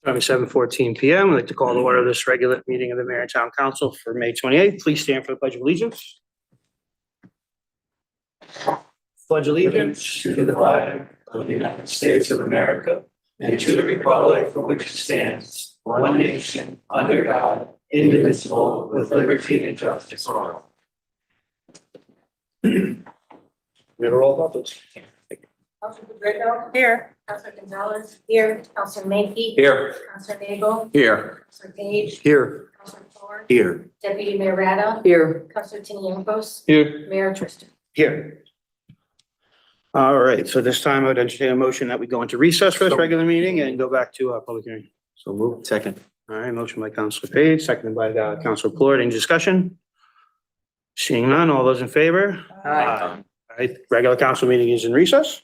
Time is 7:14 p.m. I'd like to call to order this regular meeting of the Mayor and Town Council for May 28th. Please stand for the Pledge of Allegiance. Pledge allegiance To the flag of the United States of America and to the republic for which it stands, one nation, under God, indivisible, with liberty and justice for all. We have a roll call, please. Councilor Pedrito? Here. Councilor Gonzalez? Here. Councilor Menke? Here. Councilor Nagel? Here. Councilor Page? Here. Councilor Thor? Here. Deputy Mayor Rada? Here. Councilor Tiniankos? Here. Mayor Tristan? Here. All right, so this time I would entertain a motion that we go into recess for this regular meeting and go back to our public hearing. So moved. Second. All right, motion by Councilor Page, seconded by Councilor Plord. Any discussion? Seeing none, all those in favor? Aye. All right, regular council meeting is in recess.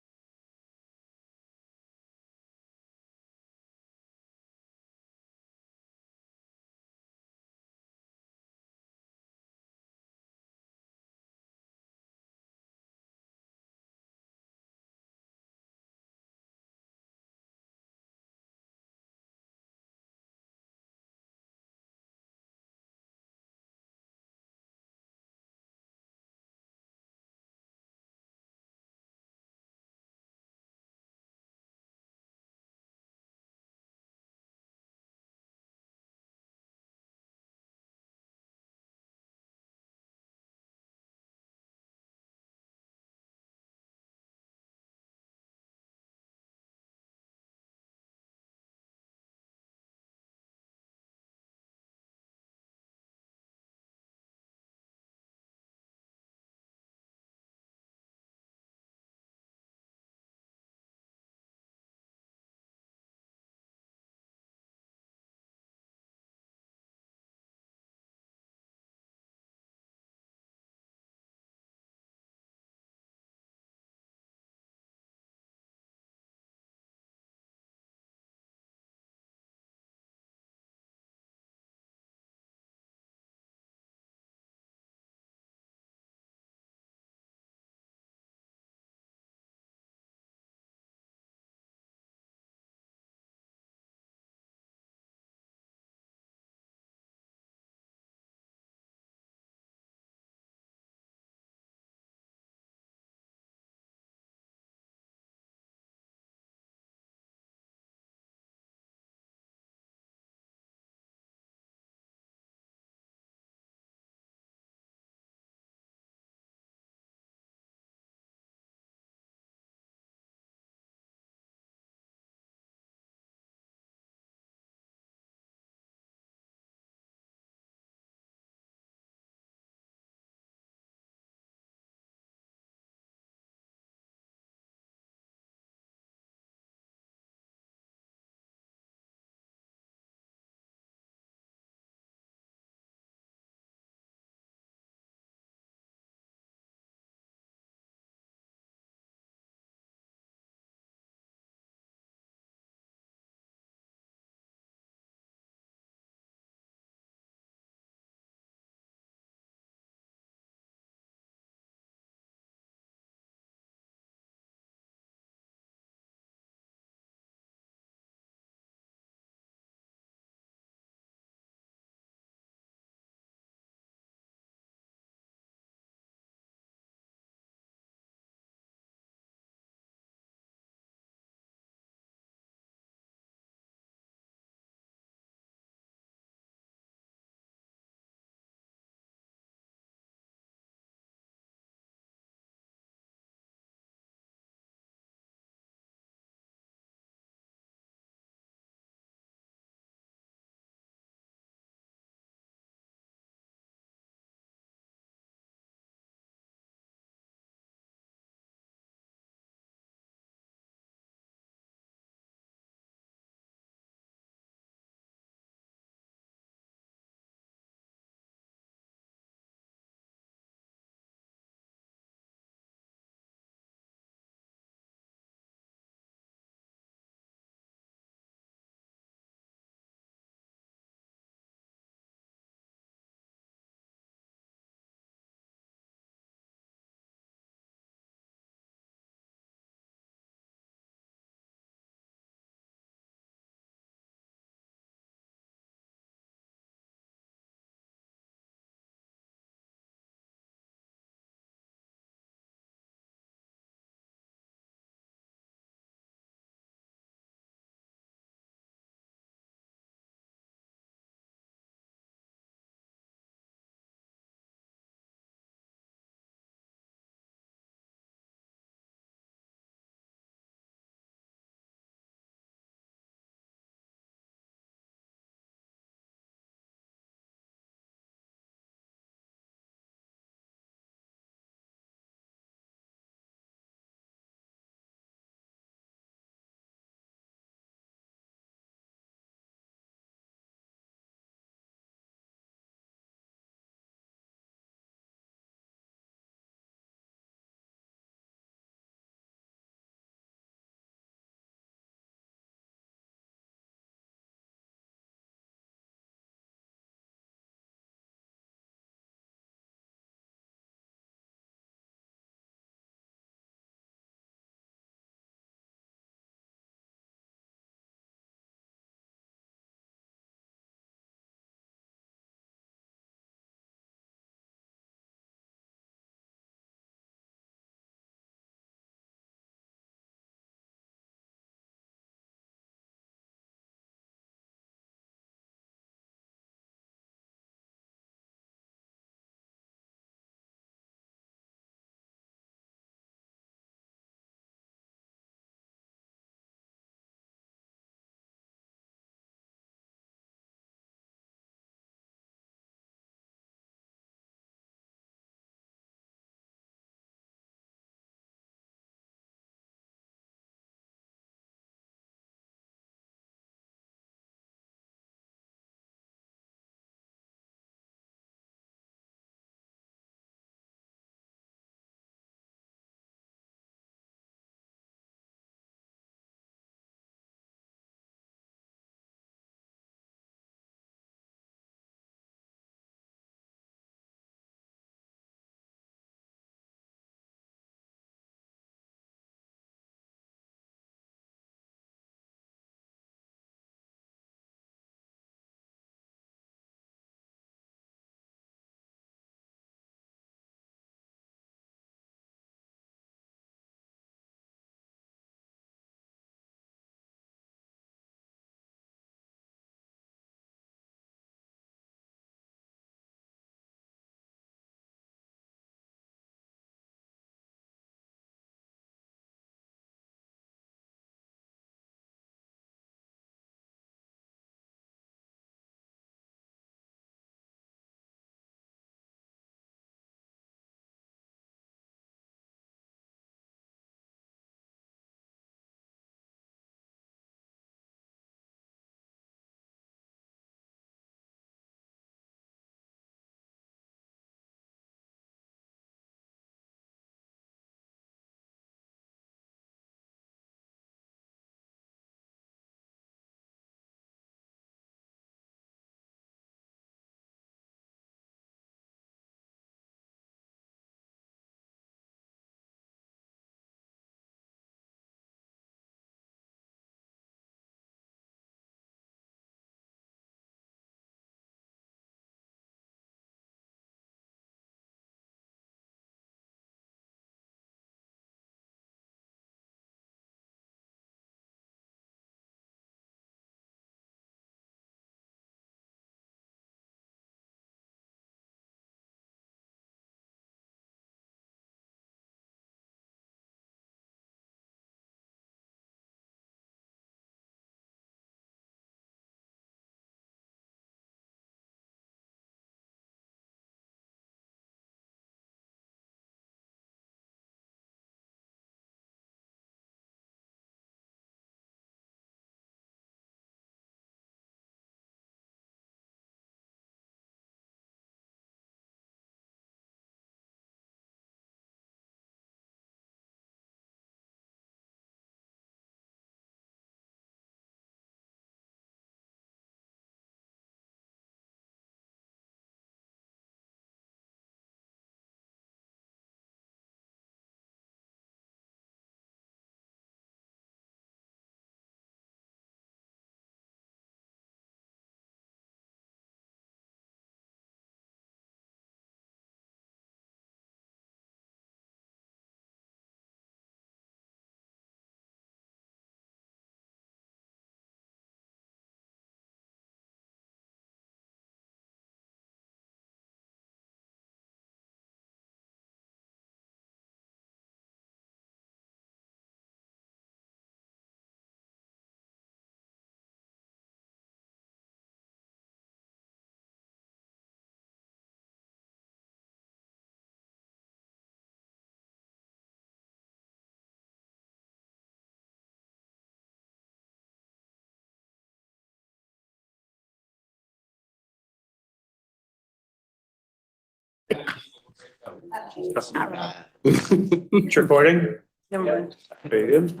It's recording? Never mind. Very good.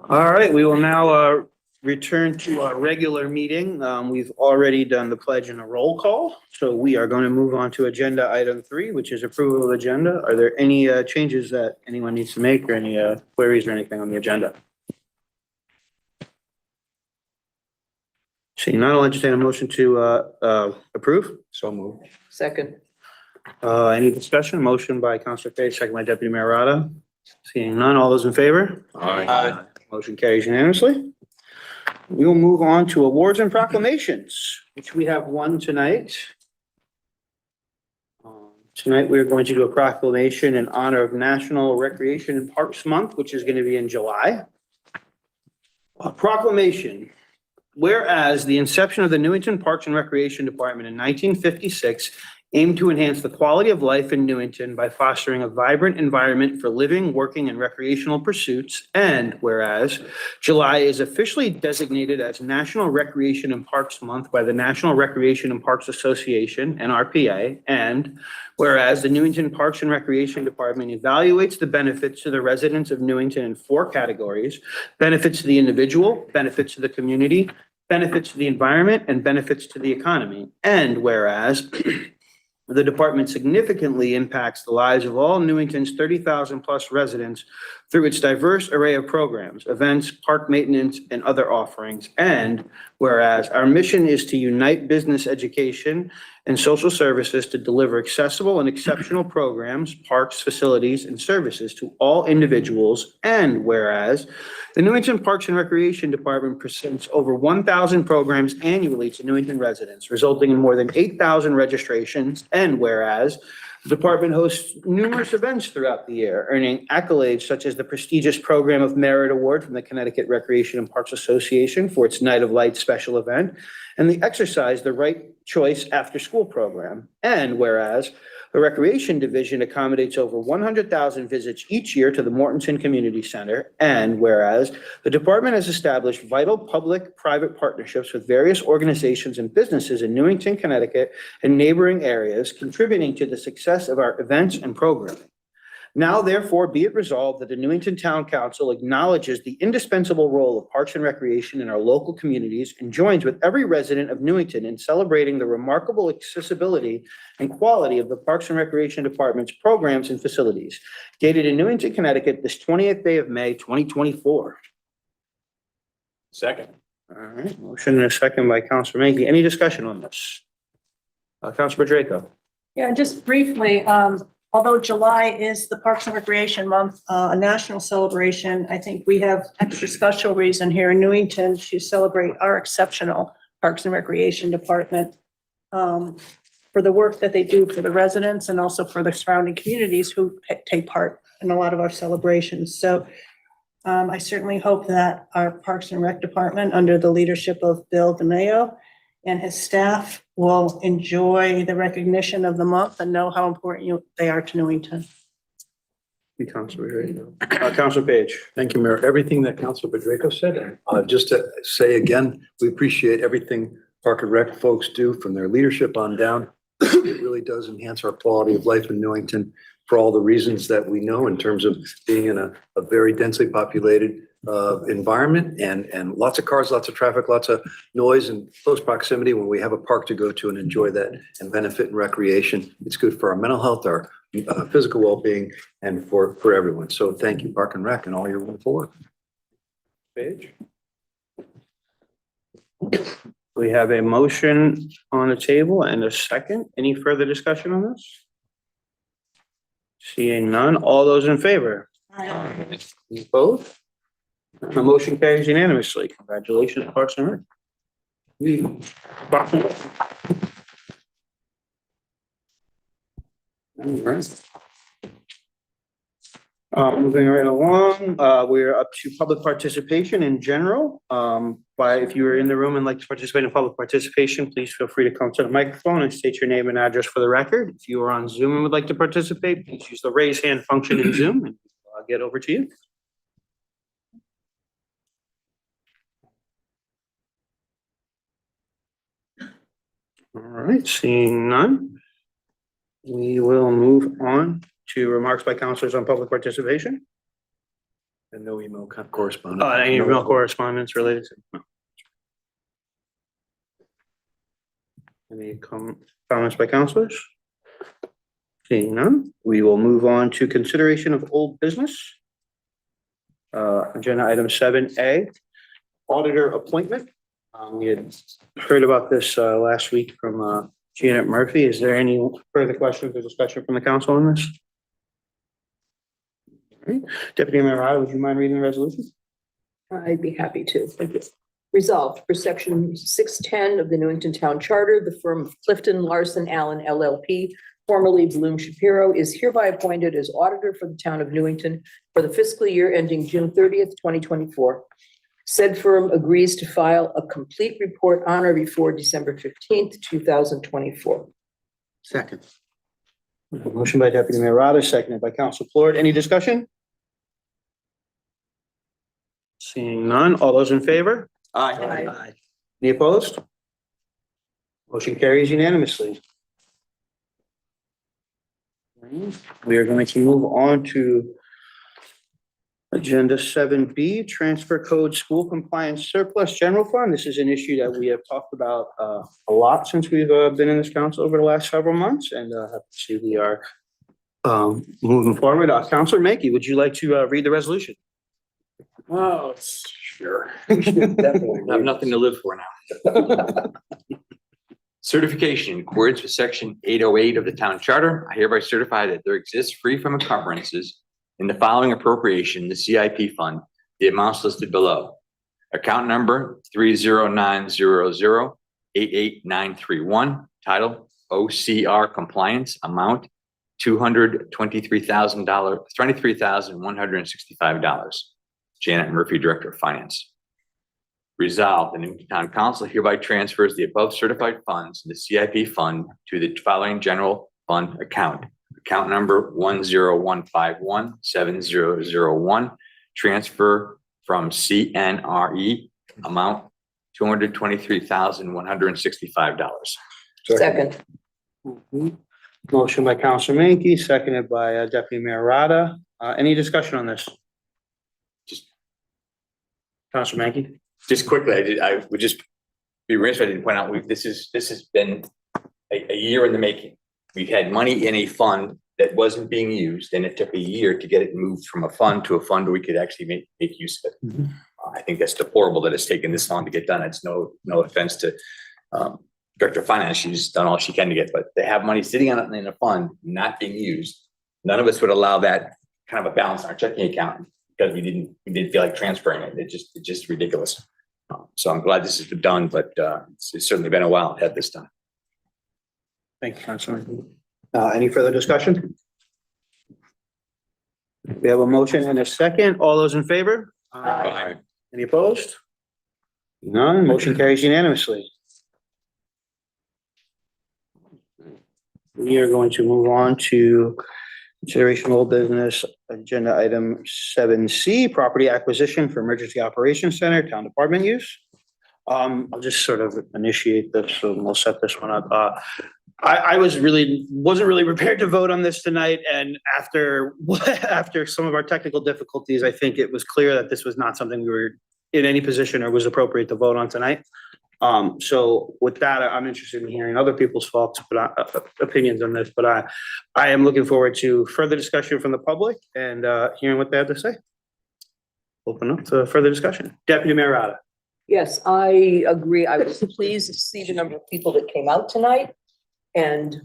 All right, we will now return to our regular meeting. We've already done the pledge and a roll call, so we are going to move on to agenda item 3, which is approval of agenda. Are there any changes that anyone needs to make or any queries or anything on the agenda? Seeing none, I'll entertain a motion to approve. So moved. Second. Any discussion? Motion by Councilor Page, second by Deputy Mayor Rada. Seeing none, all those in favor? Aye. Motion carries unanimously. We will move on to awards and proclamations, which we have one tonight. Tonight, we're going to do a proclamation in honor of National Recreation and Parks Month, which is going to be in July. A proclamation. Whereas the inception of the Newington Parks and Recreation Department in 1956 aimed to enhance the quality of life in Newington by fostering a vibrant environment for living, working, and recreational pursuits. And whereas July is officially designated as National Recreation and Parks Month by the National Recreation and Parks Association, NRPA. And whereas the Newington Parks and Recreation Department evaluates the benefits to the residents of Newington in 4 categories: benefits to the individual, benefits to the community, benefits to the environment, and benefits to the economy. And whereas the department significantly impacts the lives of all Newington's 30,000 plus residents through its diverse array of programs, events, park maintenance, and other offerings. And whereas our mission is to unite business education and social services to deliver accessible and exceptional programs, parks, facilities, and services to all individuals. And whereas the Newington Parks and Recreation Department presents over 1,000 programs annually to Newington residents, resulting in more than 8,000 registrations. And whereas the department hosts numerous events throughout the year, earning accolades such as the prestigious Program of Merit Award from the Connecticut Recreation and Parks Association for its Night of Light special event, and the Exercise the Right Choice after school program. And whereas the Recreation Division accommodates over 100,000 visits each year to the Mortonton Community Center. And whereas the department has established vital public-private partnerships with various organizations and businesses in Newington, Connecticut, and neighboring areas, contributing to the success of our events and programming. Now, therefore, be it resolved that the Newington Town Council acknowledges the indispensable role of Parks and Recreation in our local communities and joins with every resident of Newington in celebrating the remarkable accessibility and quality of the Parks and Recreation Department's programs and facilities. Dated in Newington, Connecticut, this 20th day of May, 2024. Second. All right, motion and a second by Councilor Menke. Any discussion on this? Councilor Draco. Yeah, just briefly, although July is the Parks and Recreation Month, a national celebration, I think we have extra special reason here in Newington to celebrate our exceptional Parks and Recreation Department for the work that they do for the residents and also for the surrounding communities who take part in a lot of our celebrations. So I certainly hope that our Parks and Rec Department, under the leadership of Bill DeMayo and his staff, will enjoy the recognition of the month and know how important they are to Newington. Councilor Page. Thank you, Mayor. Everything that Councilor Bedrejko said, just to say again, we appreciate everything Park and Rec folks do from their leadership on down. It really does enhance our quality of life in Newington for all the reasons that we know in terms of being in a very densely populated environment and lots of cars, lots of traffic, lots of noise and close proximity. When we have a park to go to and enjoy that and benefit and recreation, it's good for our mental health, our physical well-being, and for everyone. So thank you, Park and Rec, and all your wonderful work. Page. We have a motion on the table and a second. Any further discussion on this? Seeing none, all those in favor? Both? The motion carries unanimously. Congratulations, Parks and Rec. All right. Moving right along, we're up to public participation in general. If you are in the room and like to participate in public participation, please feel free to come to the microphone and state your name and address for the record. If you are on Zoom and would like to participate, please use the raise hand function in Zoom and I'll get over to you. All right, seeing none. We will move on to remarks by counselors on public participation. And no email correspondence. Any real correspondence related to? No. Any comments by counselors? Seeing none, we will move on to consideration of old business. Agenda item 7A, auditor appointment. We had heard about this last week from Janet Murphy. Is there any further questions or discussion from the council on this? All right. Deputy Mayor Rada, would you mind reading the resolution? I'd be happy to. Thank you. Resolved for section 610 of the Newington Town Charter, the firm of Clifton Larson Allen LLP, formerly Bloom Shapiro, is hereby appointed as auditor for the town of Newington for the fiscal year ending June 30th, 2024. Said firm agrees to file a complete report on or before December 15th, 2024. Second. Motion by Deputy Mayor Rada, seconded by Council Floyd. Any discussion? Seeing none, all those in favor? Aye. Any opposed? Motion carries unanimously. We are going to move on to agenda 7B, transfer code school compliance surplus general fund. This is an issue that we have talked about a lot since we've been in this council over the last several months, and have to see we are moving forward. Councilor Mackey, would you like to read the resolution? Oh, sure. I have nothing to live for now. Certification, in accordance with section 808 of the town charter, I hereby certify that there exists free from encumbrances in the following appropriation, the CIP fund, the amounts listed below. Account number 30900-88931, title OCR compliance, amount $23,165. Janet Murphy, Director of Finance. Resolved, the Newington Town Council hereby transfers the above certified funds in the CIP fund to the following general fund account. Account number 101517001, transfer from CNRE, amount $223,165. Second. Motion by Councilor Mankey, seconded by Deputy Mayor Rada. Any discussion on this? Councilor Mankey? Just quickly, I would just be remiss if I didn't point out, this has been a year in the making. We've had money in a fund that wasn't being used, and it took a year to get it moved from a fund to a fund where we could actually make use of it. I think that's deplorable that it's taken this long to get done. It's no offense to Director of Finance. She's done all she can to get, but they have money sitting on it in a fund not being used. None of us would allow that kind of a balance in our checking account because we didn't feel like transferring it. It's just ridiculous. So I'm glad this has been done, but it's certainly been a while to have this done. Thank you, Councilor. Any further discussion? We have a motion and a second. All those in favor? Aye. Any opposed? None. Motion carries unanimously. We are going to move on to consideration of old business, agenda item 7C, property acquisition for emergency operations center, town department use. I'll just sort of initiate this, so we'll set this one up. I wasn't really prepared to vote on this tonight, and after some of our technical difficulties, I think it was clear that this was not something we were in any position or was appropriate to vote on tonight. So with that, I'm interested in hearing other people's thoughts, opinions on this, but I am looking forward to further discussion from the public and hearing what they have to say. Open up to further discussion. Deputy Mayor Rada. Yes, I agree. I was pleased to see the number of people that came out tonight. And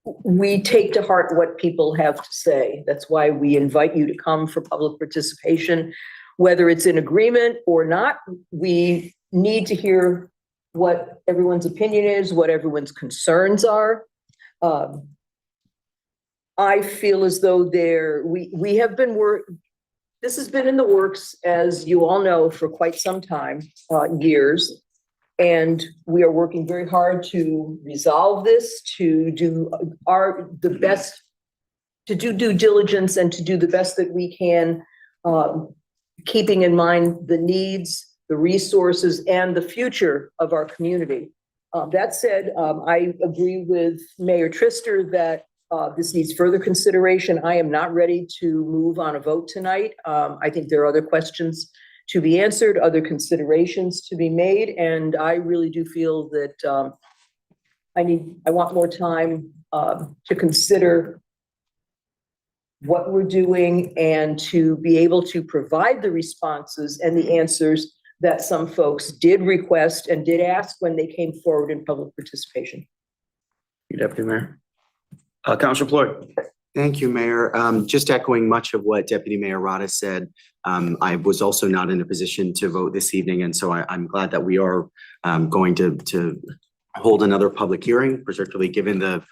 we take to heart what people have to say. That's why we invite you to come for public participation, whether it's in agreement or not. We need to hear what everyone's opinion is, what everyone's concerns are. I feel as though we have been this has been in the works, as you all know, for quite some time, years. And we are working very hard to resolve this, to do the best, to do due diligence and to do the best that we can, keeping in mind the needs, the resources, and the future of our community. That said, I agree with Mayor Trister that This needs further consideration. I am not ready to move on a vote tonight. I think there are other questions to be answered, other considerations to be made, and I really do feel that I want more time to consider what we're doing and to be able to provide the responses and the answers that some folks did request and did ask when they came forward in public participation. Deputy Mayor. Councilor Floyd. Thank you, Mayor. Just echoing much of what Deputy Mayor Rada said. I was also not in a position to vote this evening, and so I'm glad that we are going to hold another public hearing, particularly given the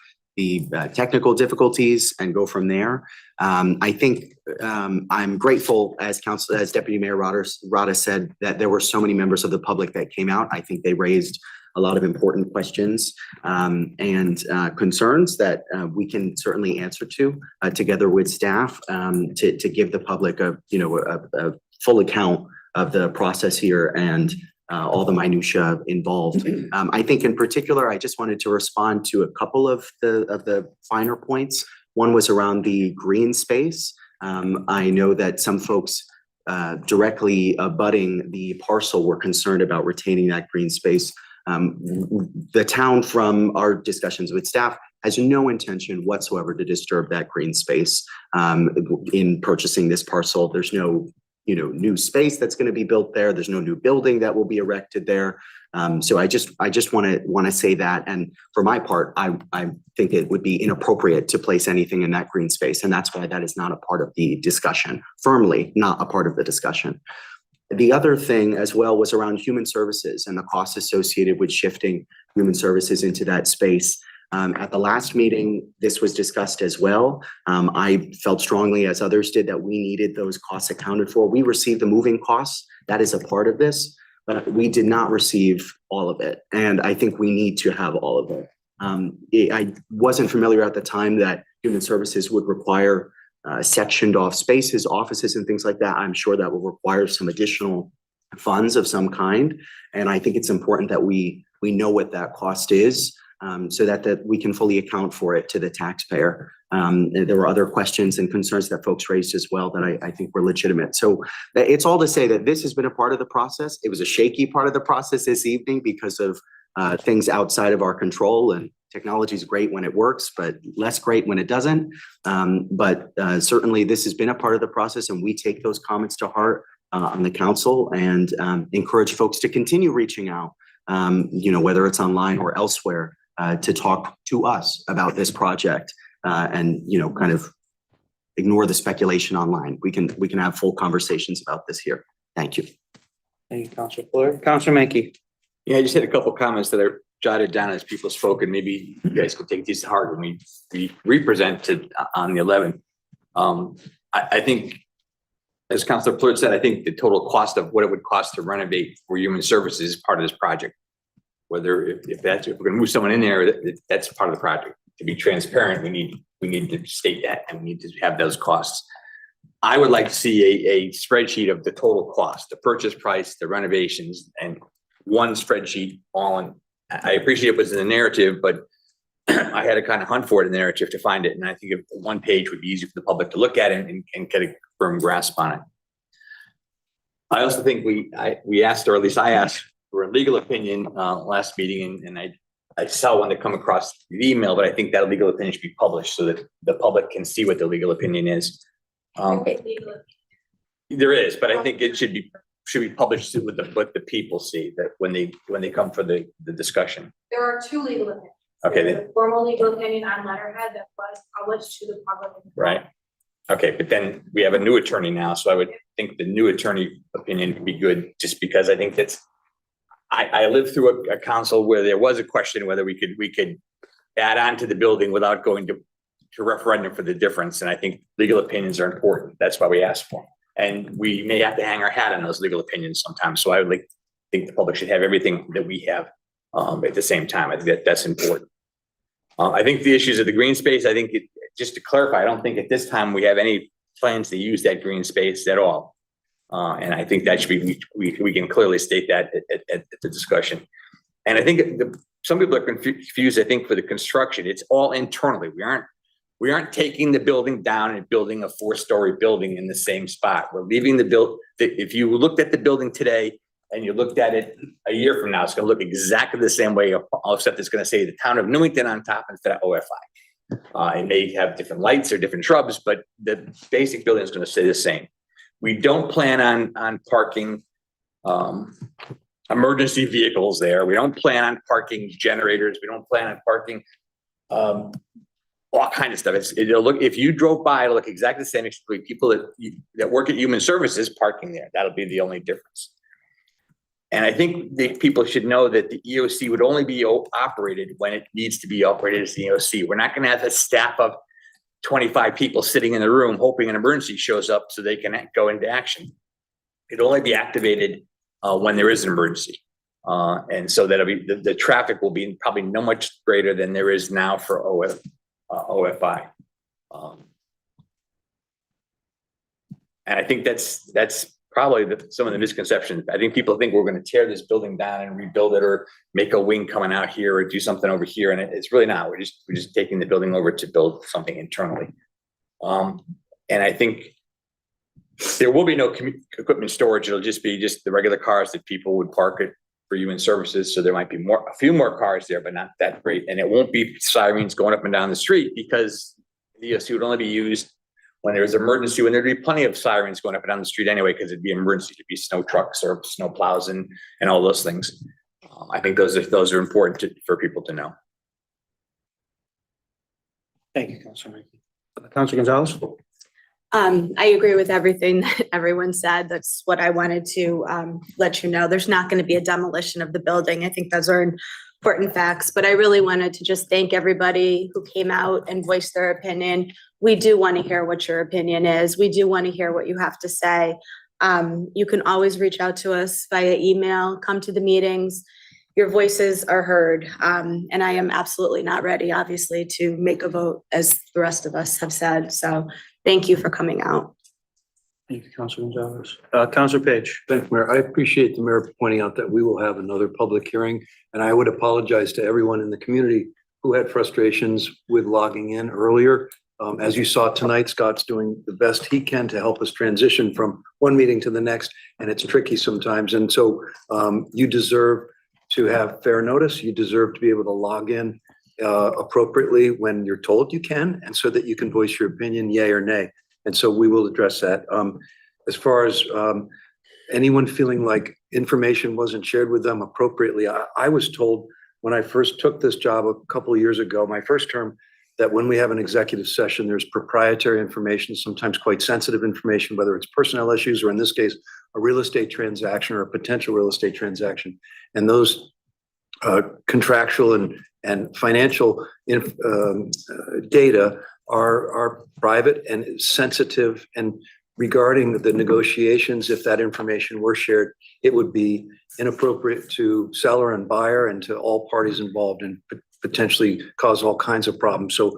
technical difficulties, and go from there. I think I'm grateful, as Deputy Mayor Rada said, that there were so many members of the public that came out. I think they raised a lot of important questions and concerns that we can certainly answer to together with staff to give the public a full account of the process here and all the minutia involved. I think in particular, I just wanted to respond to a couple of the finer points. One was around the green space. I know that some folks directly abutting the parcel were concerned about retaining that green space. The town, from our discussions with staff, has no intention whatsoever to disturb that green space in purchasing this parcel. There's no new space that's going to be built there. There's no new building that will be erected there. So I just want to say that. And for my part, I think it would be inappropriate to place anything in that green space. And that's why that is not a part of the discussion, firmly not a part of the discussion. The other thing as well was around human services and the costs associated with shifting human services into that space. At the last meeting, this was discussed as well. I felt strongly, as others did, that we needed those costs accounted for. We received the moving costs. That is a part of this, but we did not receive all of it. And I think we need to have all of it. I wasn't familiar at the time that human services would require sectioned off spaces, offices, and things like that. I'm sure that will require some additional funds of some kind. And I think it's important that we know what that cost is, so that we can fully account for it to the taxpayer. There were other questions and concerns that folks raised as well that I think were legitimate. So it's all to say that this has been a part of the process. It was a shaky part of the process this evening because of things outside of our control, and technology is great when it works, but less great when it doesn't. But certainly this has been a part of the process, and we take those comments to heart on the council, and encourage folks to continue reaching out, whether it's online or elsewhere, to talk to us about this project, and kind of ignore the speculation online. We can have full conversations about this here. Thank you. Thank you, Councilor Floyd. Councilor Menke. Yeah, I just had a couple of comments that are jotted down as people spoke, and maybe you guys could take these to heart when we represent on the 11th. I think, as Councilor Floyd said, I think the total cost of what it would cost to renovate for human services is part of this project. Whether if we're going to move someone in there, that's part of the project. To be transparent, we need to state that, and we need to have those costs. I would like to see a spreadsheet of the total cost, the purchase price, the renovations, and one spreadsheet all in. I appreciate it was in the narrative, but I had to kind of hunt for it in the narrative to find it. And I think if one page would be easy for the public to look at it and get a firm grasp on it. I also think we asked, or at least I asked, for a legal opinion last meeting, and I saw one that come across the email, but I think that legal opinion should be published so that the public can see what the legal opinion is. There is, but I think it should be published with what the people see, that when they come for the discussion. There are two legal opinions. Okay. There's a formal legal opinion on letterhead that was published to the public. Right. Okay, but then we have a new attorney now, so I would think the new attorney opinion would be good, just because I think I lived through a council where there was a question whether we could add on to the building without going to referendum for the difference, and I think legal opinions are important. That's why we asked for them. And we may have to hang our hat on those legal opinions sometimes. So I would think the public should have everything that we have at the same time. I think that's important. I think the issues of the green space, I think just to clarify, I don't think at this time we have any plans to use that green space at all. And I think that should be, we can clearly state that at the discussion. And I think some people are confused, I think, for the construction. It's all internally. We aren't We aren't taking the building down and building a 4-story building in the same spot. We're leaving if you looked at the building today and you looked at it a year from now, it's gonna look exactly the same way, except it's gonna say the town of Newington on top instead of OFI. It may have different lights or different shrubs, but the basic building is gonna stay the same. We don't plan on parking emergency vehicles there. We don't plan on parking generators. We don't plan on parking all kinds of stuff. It'll look, if you drove by, it'll look exactly the same, except people that work at Human Services parking there. That'll be the only difference. And I think the people should know that the EOC would only be operated when it needs to be operated as the EOC. We're not gonna have a staff of 25 people sitting in the room hoping an emergency shows up so they can go into action. It'll only be activated when there is an emergency. And so that'll be, the traffic will be probably no much greater than there is now for OFI. And I think that's probably some of the misconceptions. I think people think we're going to tear this building down and rebuild it, or make a wing coming out here, or do something over here. And it's really not. We're just taking the building over to build something internally. And I think there will be no equipment storage. It'll just be the regular cars that people would park it for Human Services. So there might be a few more cars there, but not that great. And it won't be sirens going up and down the street, because the EOC would only be used when there's an emergency, when there'd be plenty of sirens going up and down the street anyway, because it'd be an emergency. It'd be snow trucks or snow plows and all those things. I think those are important for people to know. Thank you, Councilor. Councilor Gonzalez? I agree with everything that everyone said. That's what I wanted to let you know. There's not going to be a demolition of the building. I think those are important facts, but I really wanted to just thank everybody who came out and voiced their opinion. We do want to hear what your opinion is. We do want to hear what you have to say. You can always reach out to us via email, come to the meetings. Your voices are heard. And I am absolutely not ready, obviously, to make a vote, as the rest of us have said. So thank you for coming out. Thank you, Councilor Gonzalez. Councilor Page? Thank you, Mayor. I appreciate the mayor pointing out that we will have another public hearing. And I would apologize to everyone in the community who had frustrations with logging in earlier. As you saw tonight, Scott's doing the best he can to help us transition from one meeting to the next, and it's tricky sometimes. And so you deserve to have fair notice. You deserve to be able to log in appropriately when you're told you can, and so that you can voice your opinion, yay or nay. And so we will address that. As far as anyone feeling like information wasn't shared with them appropriately, I was told when I first took this job a couple of years ago, my first term, that when we have an executive session, there's proprietary information, sometimes quite sensitive information, whether it's personnel issues or in this case, a real estate transaction or a potential real estate transaction. And those contractual and financial data are private and sensitive, and regarding the negotiations, if that information were shared, it would be inappropriate to seller and buyer and to all parties involved, and potentially cause all kinds of problems. So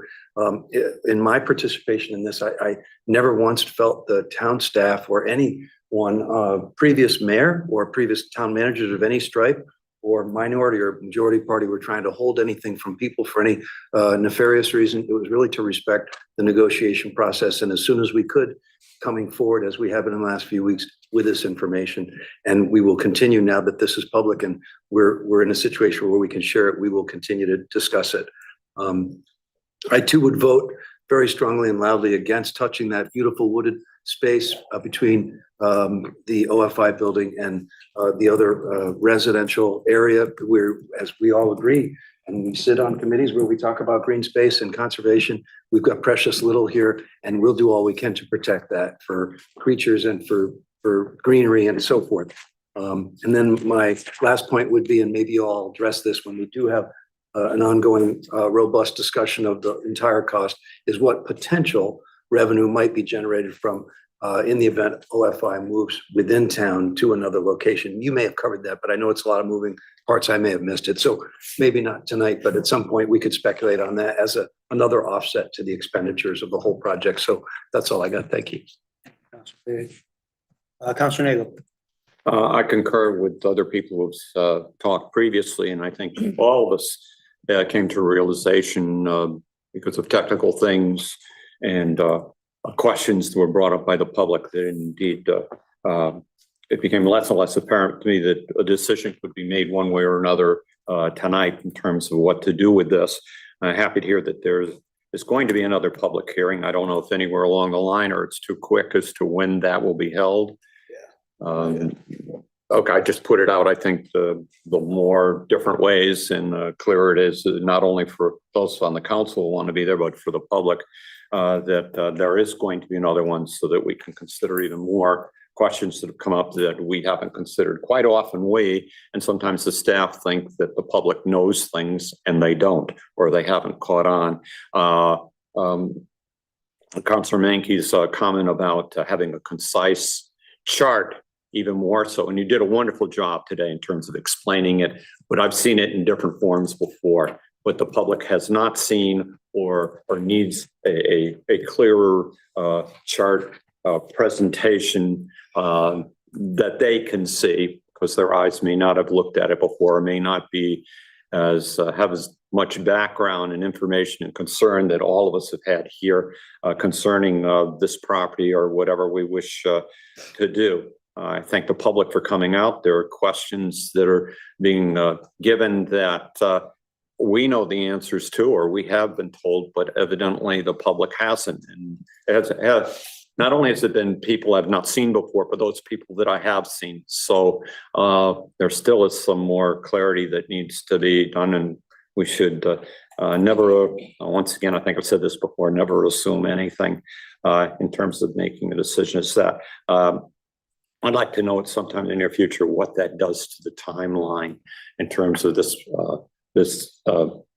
in my participation in this, I never once felt the town staff or anyone, previous mayor or previous town managers of any stripe, or minority or majority party, were trying to hold anything from people for any nefarious reason. It was really to respect the negotiation process. And as soon as we could, coming forward, as we have in the last few weeks, with this information, and we will continue now that this is public and we're in a situation where we can share it, we will continue to discuss it. I too would vote very strongly and loudly against touching that beautiful wooded space between the OFI building and the other residential area, where, as we all agree, and we sit on committees where we talk about green space and conservation, we've got precious little here, and we'll do all we can to protect that for creatures and for greenery and so forth. And then my last point would be, and maybe you all address this when we do have an ongoing robust discussion of the entire cost, is what potential revenue might be generated from in the event OFI moves within town to another location. You may have covered that, but I know it's a lot of moving parts. I may have missed it. So maybe not tonight, but at some point we could speculate on that as another offset to the expenditures of the whole project. So that's all I got. Thank you. Councilor Page. Councilor Nagel? I concur with other people who've talked previously, and I think all of us came to a realization because of technical things and questions that were brought up by the public, that indeed it became less and less apparent to me that a decision could be made one way or another tonight in terms of what to do with this. I'm happy to hear that there's going to be another public hearing. I don't know if anywhere along the line or it's too quick as to when that will be held. Okay, I just put it out. I think the more different ways and clearer it is, not only for those on the council who want to be there, but for the public, that there is going to be another one so that we can consider even more questions that have come up that we haven't considered. Quite often and sometimes the staff think that the public knows things and they don't, or they haven't caught on. Councilor Mankey's comment about having a concise chart, even more so, and you did a wonderful job today in terms of explaining it, but I've seen it in different forms before, but the public has not seen or needs a clearer chart presentation that they can see, because their eyes may not have looked at it before, may not be have as much background and information and concern that all of us have had here concerning this property or whatever we wish to do. I thank the public for coming out. There are questions that are being given that we know the answers to, or we have been told, but evidently the public hasn't. And not only has it been people I've not seen before, but those people that I have seen. So there still is some more clarity that needs to be done, and we should never, once again, I think I've said this before, never assume anything in terms of making a decision. It's that I'd like to know at some time in the near future what that does to the timeline in terms of this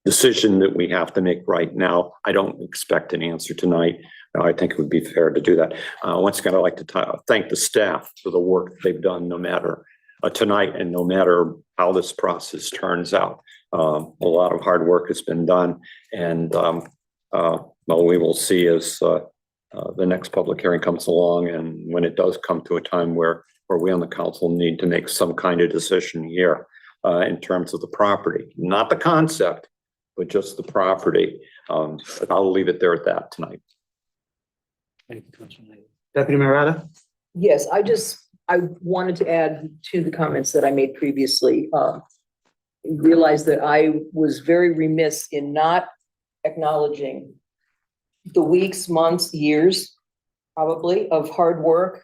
decision that we have to make right now. I don't expect an answer tonight. I think it would be fair to do that. Once again, I'd like to thank the staff for the work they've done, no matter tonight and no matter how this process turns out. A lot of hard work has been done, and well, we will see as the next public hearing comes along, and when it does come to a time where we on the council need to make some kind of decision here in terms of the property, not the concept, but just the property. But I'll leave it there at that tonight. Thank you, Councilor. Deputy Mayor Rada? Yes, I wanted to add to the comments that I made previously. Realized that I was very remiss in not acknowledging the weeks, months, years, probably, of hard work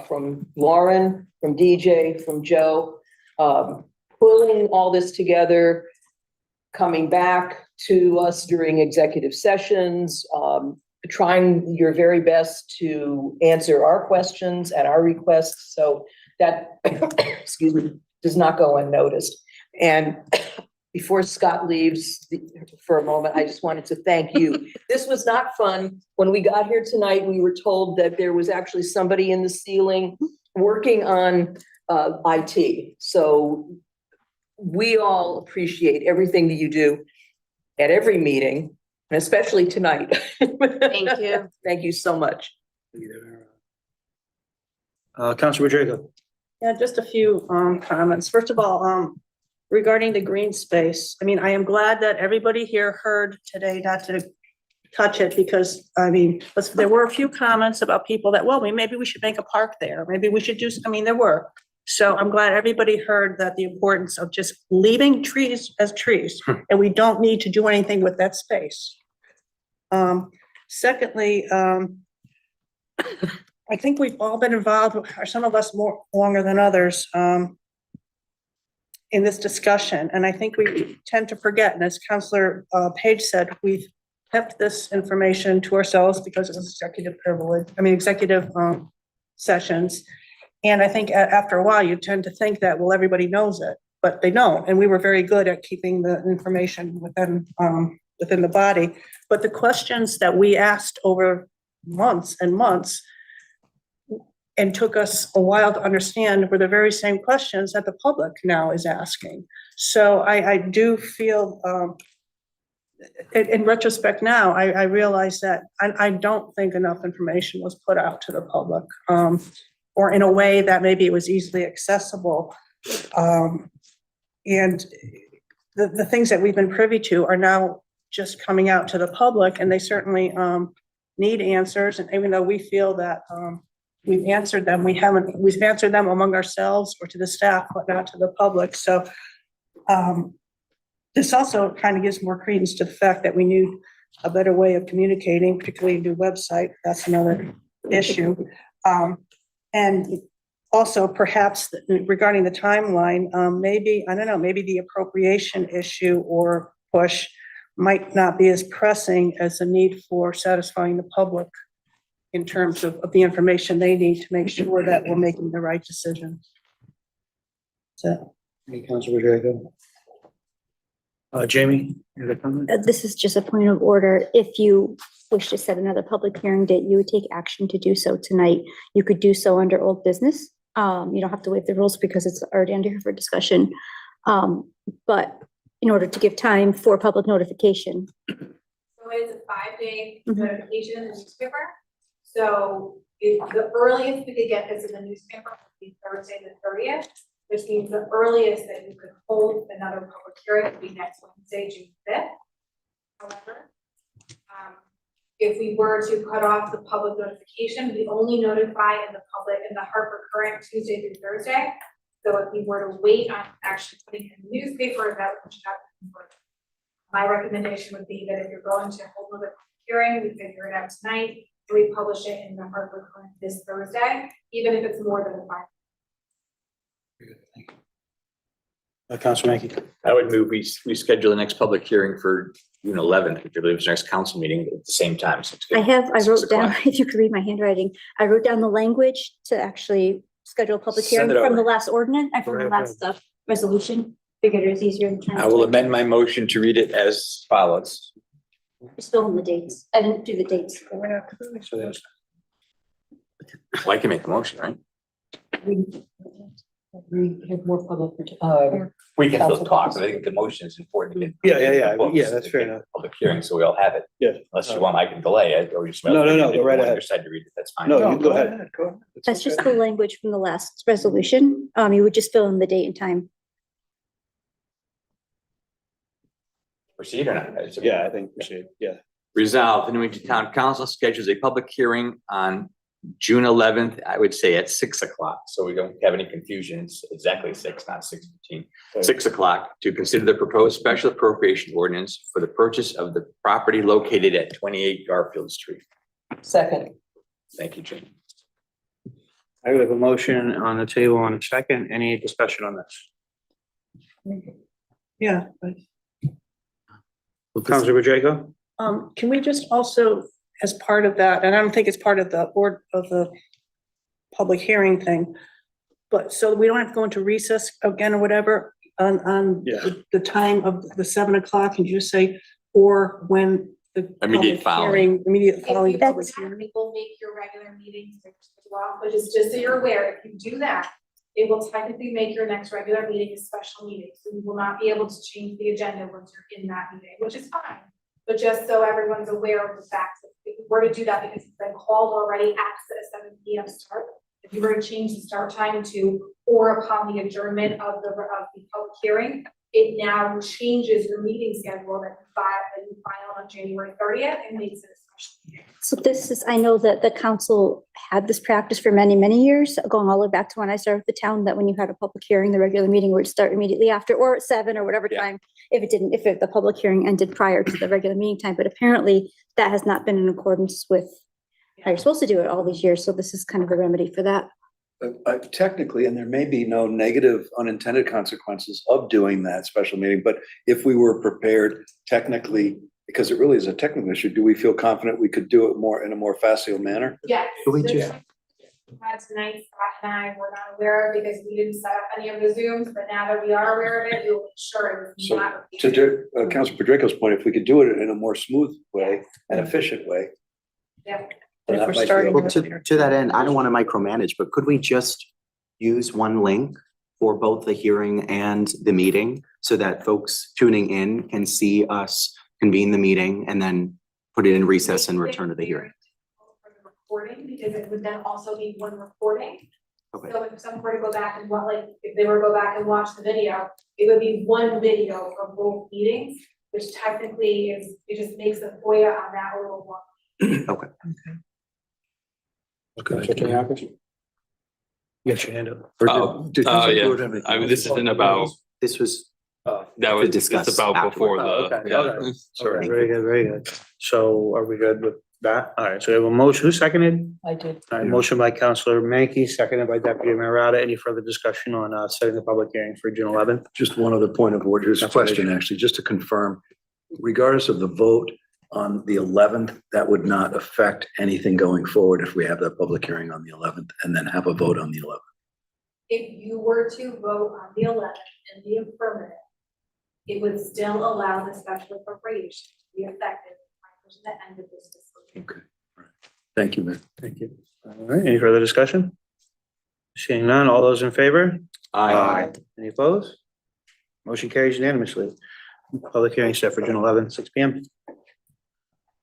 from Lauren, from DJ, from Joe, pulling all this together, coming back to us during executive sessions, trying your very best to answer our questions and our requests. So that, excuse me, does not go unnoticed. And before Scott leaves for a moment, I just wanted to thank you. This was not fun. When we got here tonight, we were told that there was actually somebody in the ceiling working on IT. So we all appreciate everything that you do at every meeting, and especially tonight. Thank you. Thank you so much. Councilor Rodrigo? Yeah, just a few comments. First of all, regarding the green space, I mean, I am glad that everybody here heard today not to touch it, because, I mean, there were a few comments about people that, well, maybe we should make a park there. Maybe we should I mean, there were. So I'm glad everybody heard that the importance of just leaving trees as trees, and we don't need to do anything with that space. Secondly, I think we've all been involved, or some of us more longer than others, in this discussion, and I think we tend to forget, and as Councilor Page said, we've kept this information to ourselves because it was executive privilege, executive sessions. And I think after a while, you tend to think that, well, everybody knows it, but they don't. And we were very good at keeping the information within the body. But the questions that we asked over months and months, and took us a while to understand, were the very same questions that the public now is asking. So I do feel, in retrospect now, I realize that I don't think enough information was put out to the public, or in a way that maybe it was easily accessible. And the things that we've been privy to are now just coming out to the public, and they certainly need answers. And even though we feel that we've answered them, we've answered them among ourselves or to the staff, but not to the public. So this also kind of gives more credence to the fact that we need a better way of communicating, particularly a new website. That's another issue. And also perhaps regarding the timeline, maybe, I don't know, maybe the appropriation issue or push might not be as pressing as the need for satisfying the public in terms of the information they need to make sure that we're making the right decision. So. Hey, Councilor Draco. Jamie, you have a comment? This is just a point of order. If you wish to set another public hearing date, you would take action to do so tonight. You could do so under old business. You don't have to waive the rules because it's already under here for discussion. But in order to give time for public notification. So it's a 5-day notification in the newspaper. So if the earliest we could get this in the newspaper would be Thursday the 30th, which means the earliest that you could hold another public hearing would be next Wednesday, June 5th. However, if we were to cut off the public notification, we only notify in the Harper Current Tuesday through Thursday. So if we were to wait on actually putting it in the newspaper, that would happen further. My recommendation would be that if you're going to hold another public hearing, we figure it out tonight, and we publish it in the Harper Current this Thursday, even if it's more than 5. Councilor Mackey. I would move, we schedule the next public hearing for June 11th, which I believe is the next council meeting at the same time. I wrote 6 down, o'clock. if you could read my handwriting, I wrote down the language to actually schedule a public hearing Send it from over. the last ordinance, from the last resolution. Figured it was easier than trying I will to amend my motion to read it as follows. just fill in the dates. I didn't do the dates. So there's- Well, I can make a motion, right? We have more public, We can still talk, but I think the motion is important to get. Yeah, that's fair enough. Public hearing, so we all have it. Yeah. Unless you want, I can delay it, or you just. No, go right ahead. Decide to read it, that's fine. No, you go ahead. That's just the language from the last resolution. You would just fill in the date and time. Proceed or not? Yeah, I think we should, yeah. Resolved, the Newington Town Council schedules a public hearing on June 11th, I would say at 6 o'clock, so we don't have any confusion. It's exactly 6, not 6:15. 6 o'clock to consider the proposed special appropriation ordinance for the purchase of the property located at 28 Garfield Street. second. Thank you, Jim. I have a motion on the table on a second. Any discussion on this? Yeah. Councilor Draco? Can we just also, as part of that, and I don't think it's part of the board of the public hearing thing, but so we don't have to go into recess again or whatever on Yeah. the time of the 7 o'clock, and you just say, or when the Immediate public following. hearing, immediate If following you the do public that, hearing. we will make your regular meetings as well, but just so you're aware, if you do that, it will technically make your next regular meeting a special meeting. So you will not be able to change the agenda once you're in that meeting, which is fine. But just so everyone's aware of the facts, if we were to do that, because it's been called already at the 7 p.m. start, if you were to change the start time to or upon the adjournment of the public hearing, it now changes your meeting schedule that you file on January 30th and makes it a special meeting. So this is, I know that the council had this practice for many, many years, going all the way back to when I started with the town, that when you had a public hearing, the regular meeting would start immediately after, or at 7 or whatever Yeah. time, if the public hearing ended prior to the regular meeting time. But apparently that has not been in accordance with how you're supposed to do it all these years. So this is kind of a remedy for that. Technically, and there may be no negative unintended consequences of doing that special meeting, but if we were prepared technically, because it really is a technical issue, do we feel confident we could do it in a more facile manner? Yes. Could we this just- Had tonight, Scott and I were not aware of because we didn't set up any of the Zooms, but now that we are aware of it, we will ensure it's So, not. To Councilor Pedrico's point, if we could do it in a more smooth way and efficient way. Yeah. then If that we're might be starting okay. Well, to that end, I don't want to micromanage, but could we just use one link for both the hearing and the meeting so that folks tuning in can see us convene the meeting and then put it in recess and return to the hearing? For the recording, because it would then also be one recording. Okay. So if someone were to go back and if they were to go back and watch the video, it would be one video for both meetings. which technically is, it just makes a FOIA on that a little more. You got your hand up. Did Councilor yeah. Stewart have anything I mean, else? this isn't about, This was that to was, discuss it's about before afterward. Oh, okay, the, okay. yeah. Sorry, very good, very good. So are we good with that? All right, so we have a motion, who seconded? I did. All right, motion by Counselor Mankey, seconded by Deputy Mayor Rada. Any further discussion on setting the public hearing for June 11th? Just one other point of order, just a That's what I question, did. actually, just to confirm, regardless of the vote on the 11th, that would not affect anything going forward if we have that public hearing on the 11th and then have a vote on the 11th. If you were to vote on the 11th and the affirmative, it would still allow the special appropriation to be effective to the end of this fiscal year. Okay. All right. Thank you, Mayor. Thank you. All right, any further discussion? Seeing none, all those in favor? Any opposed? Motion carries unanimously. Public hearing set for June 11th, 6 p.m.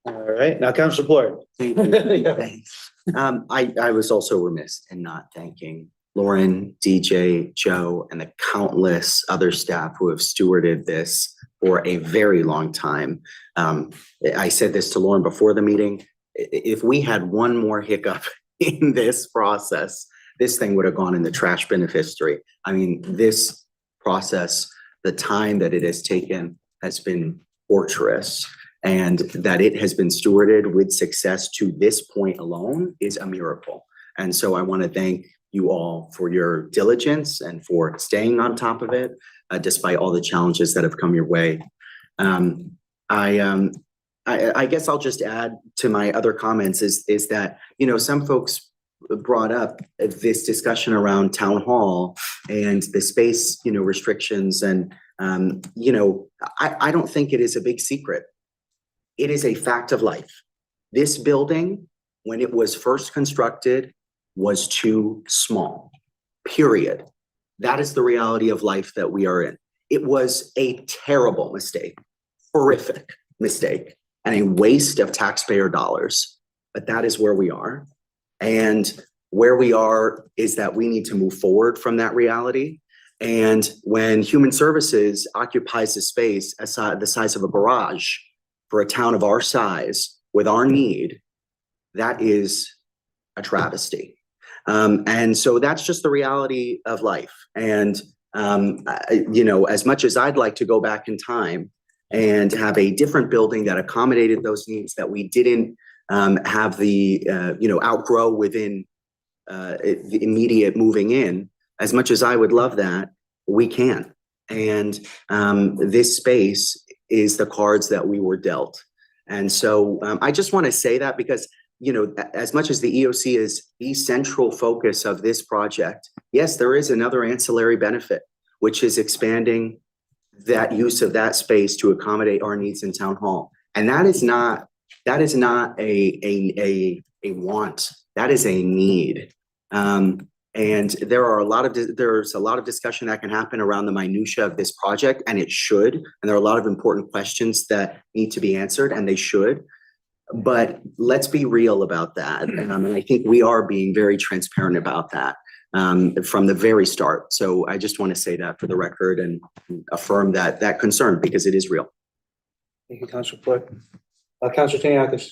All right, now Councilor Floyd. Thank you. Thanks. I was also remiss in not thanking Lauren, DJ, Joe, and the countless other staff who have stewarded this for a very long time. I said this to Lauren before the meeting. If we had one more hiccup in this process, this thing would have gone in the trash bin of history. I mean, this process, the time that it has taken has been torturous, and that it has been stewarded with success to this point alone is a miracle. And so I want to thank you all for your diligence and for staying on top of it, despite all the challenges that have come your way. I guess I'll just add to my other comments is that, you know, some folks brought up this discussion around town hall and the space, you know, restrictions. And, you know, I don't think it is a big secret. It is a fact of life. This building, when it was first constructed, was too small, period. That is the reality of life that we are in. It was a terrible mistake, horrific mistake, and a waste of taxpayer dollars. But that is where we are. And where we are is that we need to move forward from that reality. And when Human Services occupies a space the size of a garage for a town of our size with our need, that is a travesty. And so that's just the reality of life. And, you know, as much as I'd like to go back in time and have a different building that accommodated those needs that we didn't have the, you know, outgrow within the immediate moving in, as much as I would love that, we can't. And this space is the cards that we were dealt. And so I just want to say that because, you know, as much as the EOC is the central focus of this project, yes, there is another ancillary benefit, which is expanding that use of that space to accommodate our needs in town hall. And that is not a want, that is a need. And there's a lot of discussion that can happen around the minutia of this project, and it should. And there are a lot of important questions that need to be answered, and they should. But let's be real about that. And I think we are being very transparent about that from the very start. So I just want to say that for the record and affirm that concern, because it is real. Thank you, Councilor Floyd. Councilor Taniakis.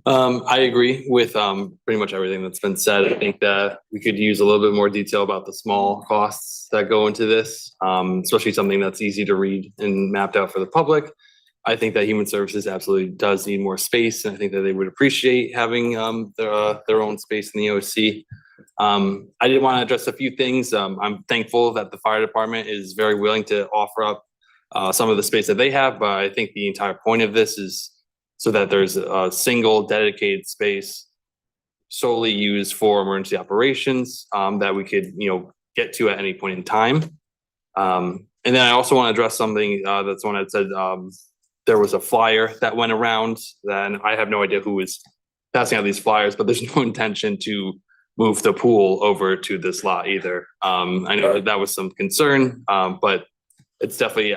I agree with pretty much everything that's been said. I think that we could use a little bit more detail about the small costs that go into this, especially something that's easy to read and mapped out for the public. I think that Human Services absolutely does need more space, and I think that they would appreciate having their own space in the OC. I did want to address a few things. I'm thankful that the fire department is very willing to offer up some of the space that they have, but I think the entire point of this is so that there's a single dedicated space solely used for emergency operations that we could, you know, get to at any point in time. And then I also want to address something that someone had said. There was a flyer that went around, and I have no idea who was passing out these flyers, but there's no intention to move the pool over to this lot either. I know that was some concern, but it's definitely,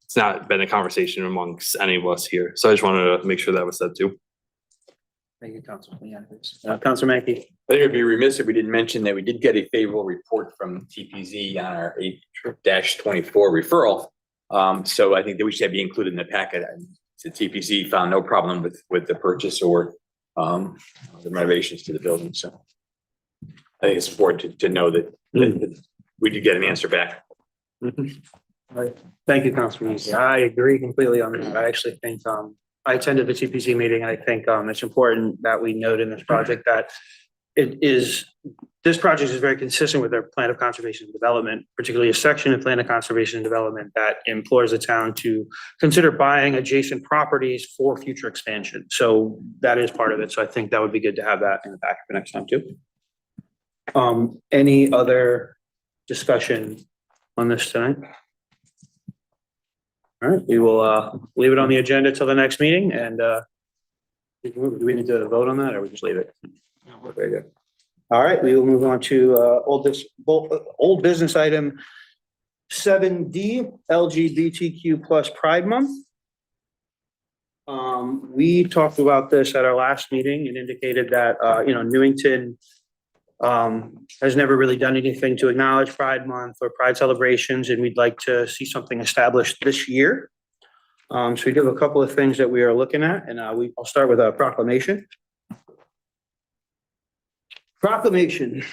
it's not been a conversation amongst any of us here. So I just wanted to make sure that was said too. Thank you, Councilor Taniakis. Councilor Mankey. I think it'd be remiss if we didn't mention that we did get a favorable report from TPZ on our 8-24 referral. So I think that we should be included in the packet. The TPC found no problem with the purchase or the renovations to the building, so. I think it's important to know that we did get an answer back. Thank you, Councilman. I agree completely on that. I actually think, I attended the TPC meeting, and I think, it's important that we note in this project that this project is very consistent with their plan of conservation and development, particularly a section of plan of conservation and development that implores the town to consider buying adjacent properties for future expansion. So that is part of it. So I think that would be good to have that in the back for next time too. Any other discussion on this tonight? All right, we will leave it on the agenda till the next meeting, and do we need to vote on that, or we just leave it? Very good. All right, we will move on to old business item 7D, LGBTQ plus Pride Month. We talked about this at our last meeting and indicated that Newington has never really done anything to acknowledge Pride Month or Pride celebrations, and we'd like to see something established this year. So we do have a couple of things that we are looking at, and I'll start with a proclamation. Proclamation.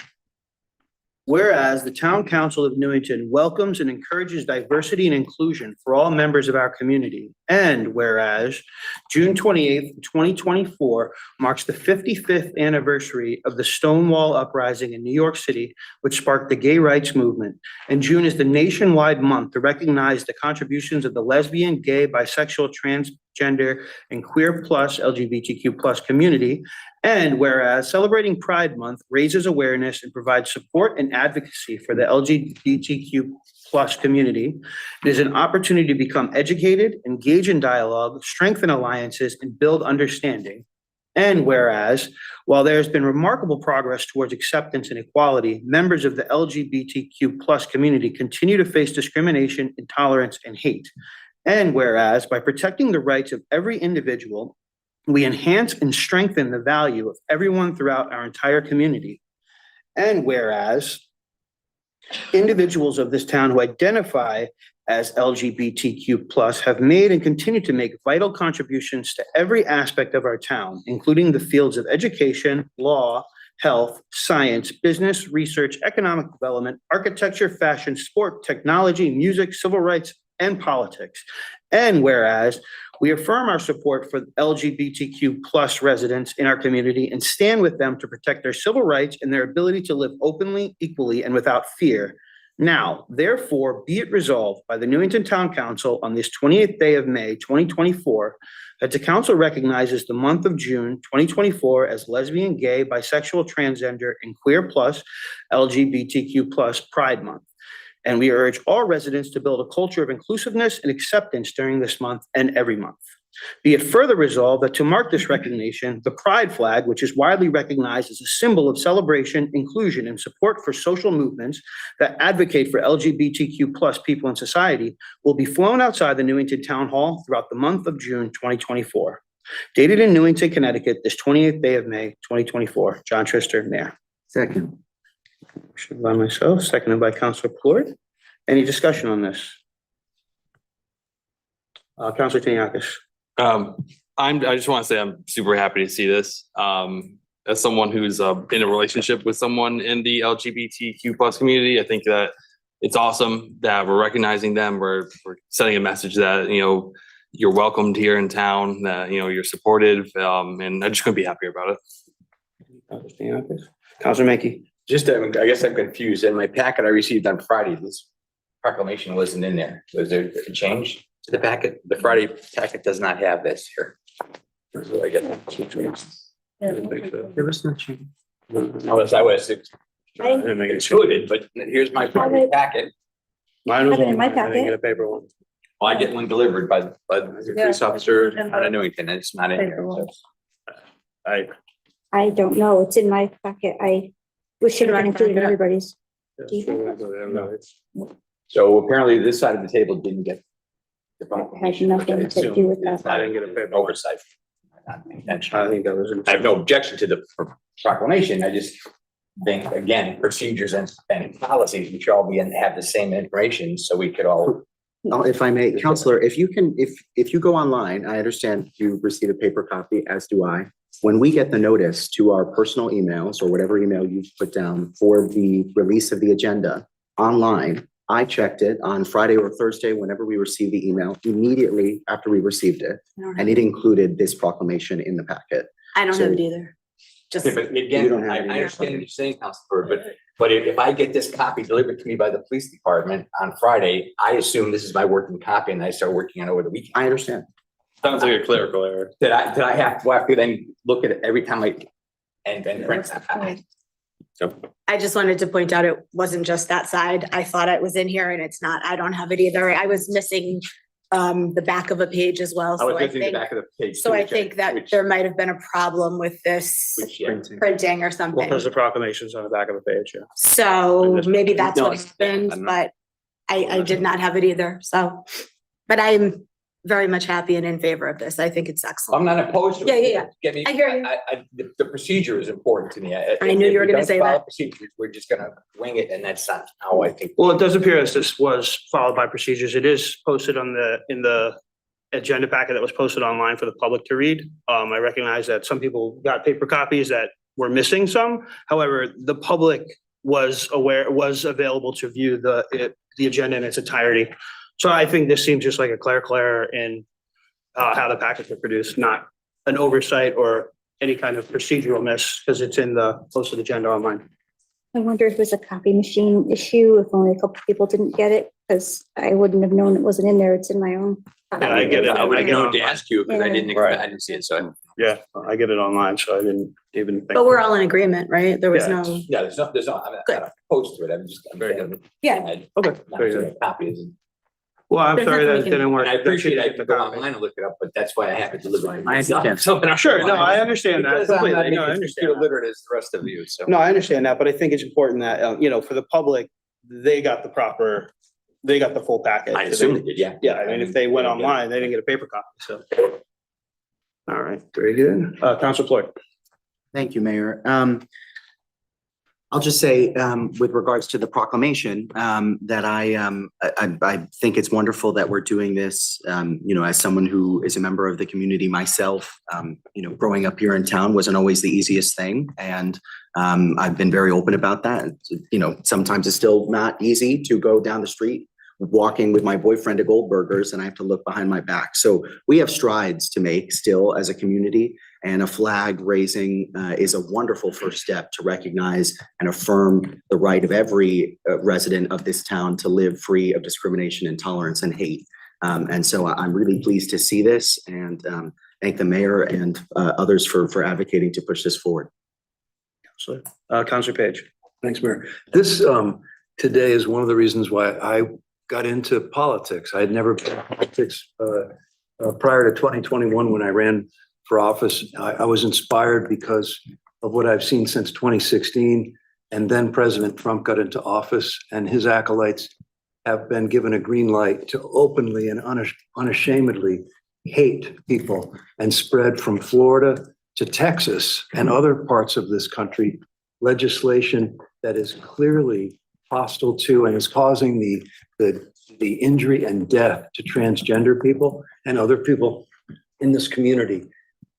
Whereas the Town Council of Newington welcomes and encourages diversity and inclusion for all members of our community. And whereas June 28th, 2024 marks the 55th anniversary of the Stonewall Uprising in New York City, which sparked the gay rights movement. And June is the nationwide month to recognize the contributions of the lesbian, gay, bisexual, transgender, and queer plus LGBTQ plus community. And whereas celebrating Pride Month raises awareness and provides support and advocacy for the LGBTQ plus community, it is an opportunity to become educated, engage in dialogue, strengthen alliances, and build understanding. And whereas, while there has been remarkable progress towards acceptance and equality, members of the LGBTQ plus community continue to face discrimination, intolerance, and hate. And whereas, by protecting the rights of every individual, we enhance and strengthen the value of everyone throughout our entire community. And whereas individuals of this town who identify as LGBTQ plus have made and continue to make vital contributions to every aspect of our town, including the fields of education, law, health, science, business, research, economic development, architecture, fashion, sport, technology, music, civil rights, and politics. And whereas we affirm our support for LGBTQ plus residents in our community and stand with them to protect their civil rights and their ability to live openly, equally, and without fear. Now, therefore, be it resolved by the Newington Town Council on this 28th day of May, 2024, that the council recognizes the month of June, 2024 as lesbian, gay, bisexual, transgender, and queer plus LGBTQ plus Pride Month. And we urge all residents to build a culture of inclusiveness and acceptance during this month and every month. Be it further resolved that to mark this recognition, the Pride flag, which is widely recognized as a symbol of celebration, inclusion, and support for social movements that advocate for LGBTQ plus people in society, will be flown outside the Newington Town Hall throughout the month of June, 2024. Dated in Newington, Connecticut, this 28th day of May, 2024. John Trister, Mayor. Second. Motion by myself, seconded by Councilor Plord. Any discussion on this? Councilor Tiniakis. I just want to say I'm super happy to see this. As someone who's in a relationship with someone in the LGBTQ plus community, I think that it's awesome that we're recognizing them. We're sending a message that, you're welcomed here in town, that, you're supported, and I just couldn't be happier about it. Councilor Tiniakis. Councilor Menke. Just, I guess I'm confused. In my packet I received on Friday, this proclamation wasn't in there. Was there a change to the packet? The Friday packet does not have this here. Where do I get that? There was no change. I was excluded, but here's my Friday packet. Mine was I have it in on my mine. I didn't get packet. a paper one. Well, I get one delivered by the police officer out of Newington, and it's not in here. So. I don't know. It's in my packet. We should have included everybody's. So apparently this side of the table didn't get. the Has proclamation, nothing which I to do with assume is that. I didn't get a paper. Oversight. Not intentional. I think that was. I have no objection to the proclamation. I just think, again, procedures and policies, we should all be and have the same information so we could all If I may, Counselor, if you can, if you go online, I understand you receive a paper copy, as do I. When we get the notice to our personal emails or whatever email you've put down for the release of the agenda online, I checked it on Friday or Thursday, whenever we received the email, immediately after we received it. And it included this proclamation in the packet. I don't have it either. Just, Yeah, but You again, don't have I it either. understand what you're saying, Counselor, but if I get this copy delivered to me by the police department on Friday, I assume this is my working copy and I start working on it over the weekend. I understand. Sounds like a clerical error. Did I have to then look at it every time and print? I just wanted to point out, it wasn't just that side. I thought it was in here and it's not. I don't have it either. I was missing the back of a page as well. I was So I missing the think, back of the page. so too, I which think that which- there might have been a problem with this which, yeah. printing or Well, something. because the proclamation's on the back of the page, yeah. So maybe that's No, what it's- happened, I don't know. but I did not have it either. So, but I'm very much happy and in favor of this. I think it's I'm excellent. not opposed to it. Yeah, yeah, yeah. Get me, I hear you. the procedure is important to me. I knew you were gonna say that. Procedures, we're just gonna wing it, and that's not how I think. Well, it does appear as this was followed by procedures. It is posted on in the agenda packet that was posted online for the public to read. I recognize that some people got paper copies that were missing some. However, the public was available to view the agenda in its entirety. So I think this seems just like a clerical error in how the packets were produced, not an oversight or any kind of procedural miss, because it's in the posted agenda online. I wonder if it was a copy machine issue, if only a couple people didn't get it, because I wouldn't have known it wasn't in there. It's in my own. Yeah, I get it. I would have I get known it. to ask you, because I didn't, Right. I didn't see it, so. Yeah, I get it online, so I didn't even think. But we're all in agreement, right? There was Yeah, no, Yeah, there's no, I'm not opposed to it, I'm Very saying. yeah. Okay, Not very sure good. the copy is. Well, I'm There's sorry nothing that we it didn't work. And I appreciate I That can should go get the online and look it up, but that's why I have it delivered. I understand. So, Sure, no, I understand that Because I'm completely. not No, I making understand computer that. literate as the rest of you, so. No, I understand that, but I think it's important that, for the public, they got the full package. I assume they did, yeah. Yeah, I mean, if they went online, they didn't get a paper copy, so. All right, very good. Council Floyd. Thank you, Mayor. I'll just say, with regards to the proclamation, that I think it's wonderful that we're doing this. As someone who is a member of the community myself, growing up here in town wasn't always the easiest thing. And I've been very open about that. Sometimes it's still not easy to go down the street walking with my boyfriend to Goldberger's and I have to look behind my back. So we have strides to make still as a community, and a flag raising is a wonderful first step to recognize and affirm the right of every resident of this town to live free of discrimination, intolerance, and hate. And so I'm really pleased to see this, and thank the mayor and others for advocating to push this forward. So, Councilor Page. Thanks, Mayor. This today is one of the reasons why I got into politics. I had never been in politics prior to 2021 when I ran for office. I was inspired because of what I've seen since 2016. And then President Trump got into office, and his acolytes have been given a green light to openly and unashamedly hate people and spread from Florida to Texas and other parts of this country legislation that is clearly hostile to and is causing the injury and death to transgender people and other people in this community.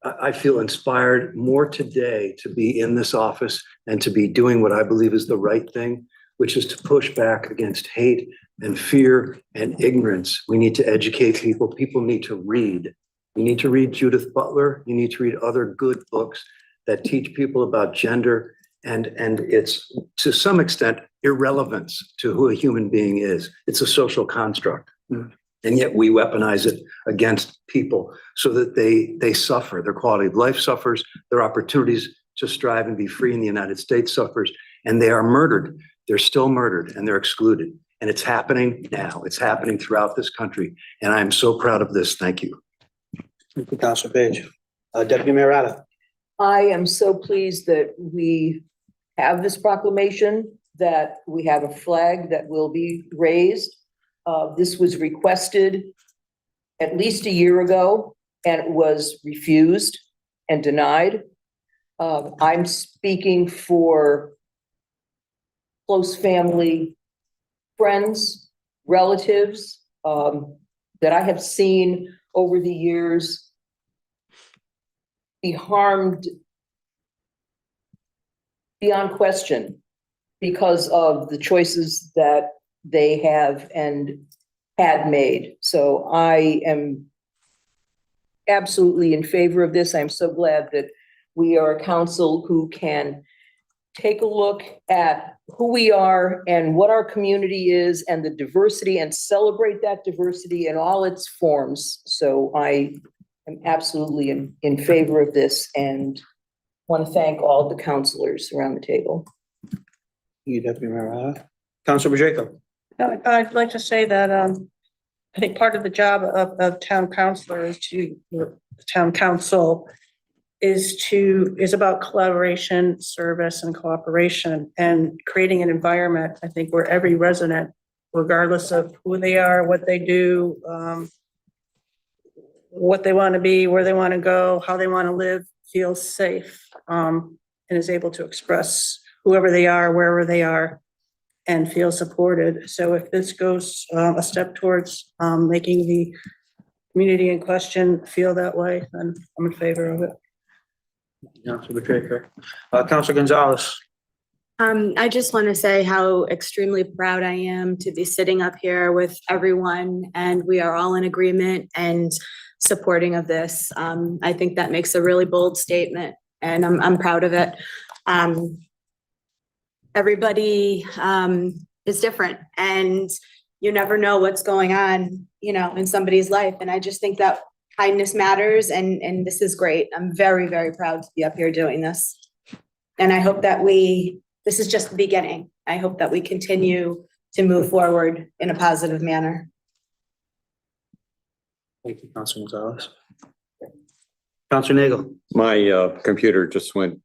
I feel inspired more today to be in this office and to be doing what I believe is the right thing, which is to push back against hate and fear and ignorance. We need to educate people. People need to read. You need to read Judith Butler. You need to read other good books that teach people about gender and it's to some extent irrelevance to who a human being is. It's a social construct. And yet we weaponize it against people so that they suffer. Their quality of life suffers. Their opportunities to strive and be free in the United States suffers. And they are murdered. They're still murdered and they're excluded. And it's happening now. It's happening throughout this country. And I'm so proud of this. Thank you. Thank you, Councilor Page. Deputy Mayor Rada. I am so pleased that we have this proclamation, that we have a flag that will be raised. This was requested at least a year ago, and it was refused and denied. I'm speaking for close family, friends, relatives that I have seen over the years be harmed beyond question because of the choices that they have and had made. So I am absolutely in favor of this. I'm so glad that we are a council who can take a look at who we are and what our community is and the diversity and celebrate that diversity in all its forms. So I am absolutely in favor of this and want to thank all the counselors around the table. You Deputy Mayor. Councilor Pacheco. I'd like to say that, I think part of the job of town councilor is the town council is about collaboration, service, and cooperation, and creating an environment, I think, where every resident, regardless of who they are, what they do, what they want to be, where they want to go, how they want to live, feels safe, and is able to express whoever they are, wherever they are, and feel supported. So if this goes a step towards making the community in question feel that way, then I'm in favor of it. Councilor Pacheco. Councilor Gonzalez. I just want to say how extremely proud I am to be sitting up here with everyone, and we are all in agreement and supporting of this. I think that makes a really bold statement, and I'm proud of it. Everybody is different, and you never know what's going on, in somebody's life. And I just think that kindness matters, and this is great. I'm very, very proud to be up here doing this. And I hope that this is just the beginning. I hope that we continue to move forward in a positive manner. Thank you, Councilor Gonzalez. Councilor Nagel. My computer just went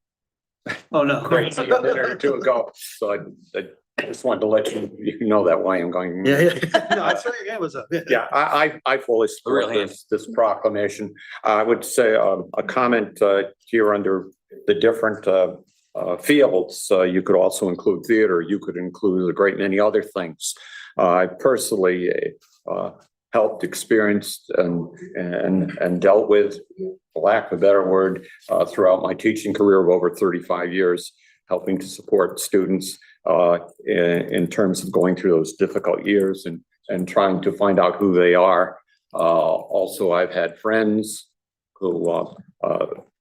Oh, no. crazy a minute or two ago, so I just wanted to let you know that why I'm going. Yeah, yeah. No, I saw your hand was up. Yeah, I fully support this proclamation. I would say a comment here under the different fields. You could also include theater. You could include a great many other things. I personally helped, experienced, and dealt with, for lack of a better word, throughout my teaching career of over 35 years, helping to support students in terms of going through those difficult years and trying to find out who they are. Also, I've had friends who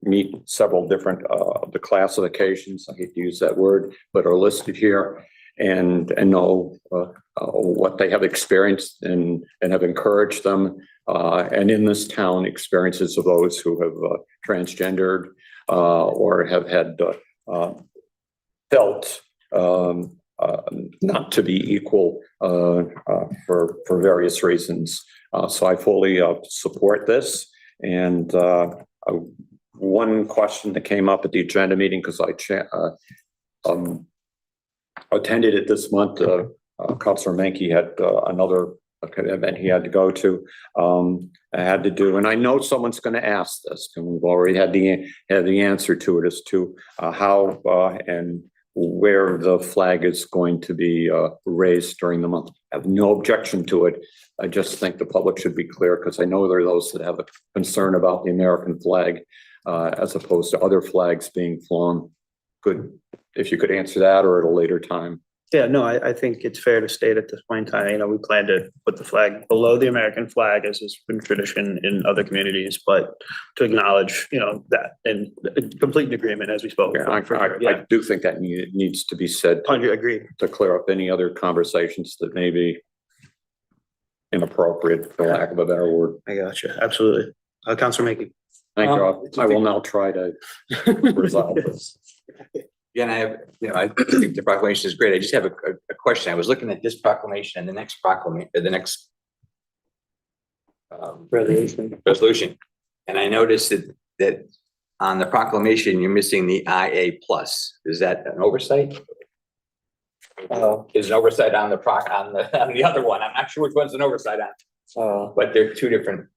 meet several different the classifications, I hate to use that word, but are listed here, and know what they have experienced and have encouraged them. And in this town, experiences of those who have transgendered or have had felt not to be equal for various reasons. So I fully support this. And one question that came up at the agenda meeting, because I attended it this month, Councilor Menke had another event he had to go to, had to do, and I know someone's going to ask this, and we've already had the answer to it as to how and where the flag is going to be raised during the month. I have no objection to it. I just think the public should be clear, because I know there are those that have a concern about the American flag as opposed to other flags being flown. Good, if you could answer that, or at a later time. Yeah, no, I think it's fair to state at this point in time, we plan to put the flag below the American flag, as has been tradition in other communities, but to acknowledge, that and complete agreement as we spoke. Yeah, I do think that needs to be said. 100 agree. To clear up any other conversations that may be inappropriate, for lack of a better word. I got you. Absolutely. Councilor Menke. Thank you. I will now try to resolve this. Again, I think the proclamation is great. I just have a question. I was looking at this proclamation and the next proclamation, the next resolution. And I noticed that on the proclamation, you're missing the IA plus. Is that an oversight? Is an oversight on the other one. I'm not sure which one's an oversight on. But they're two different.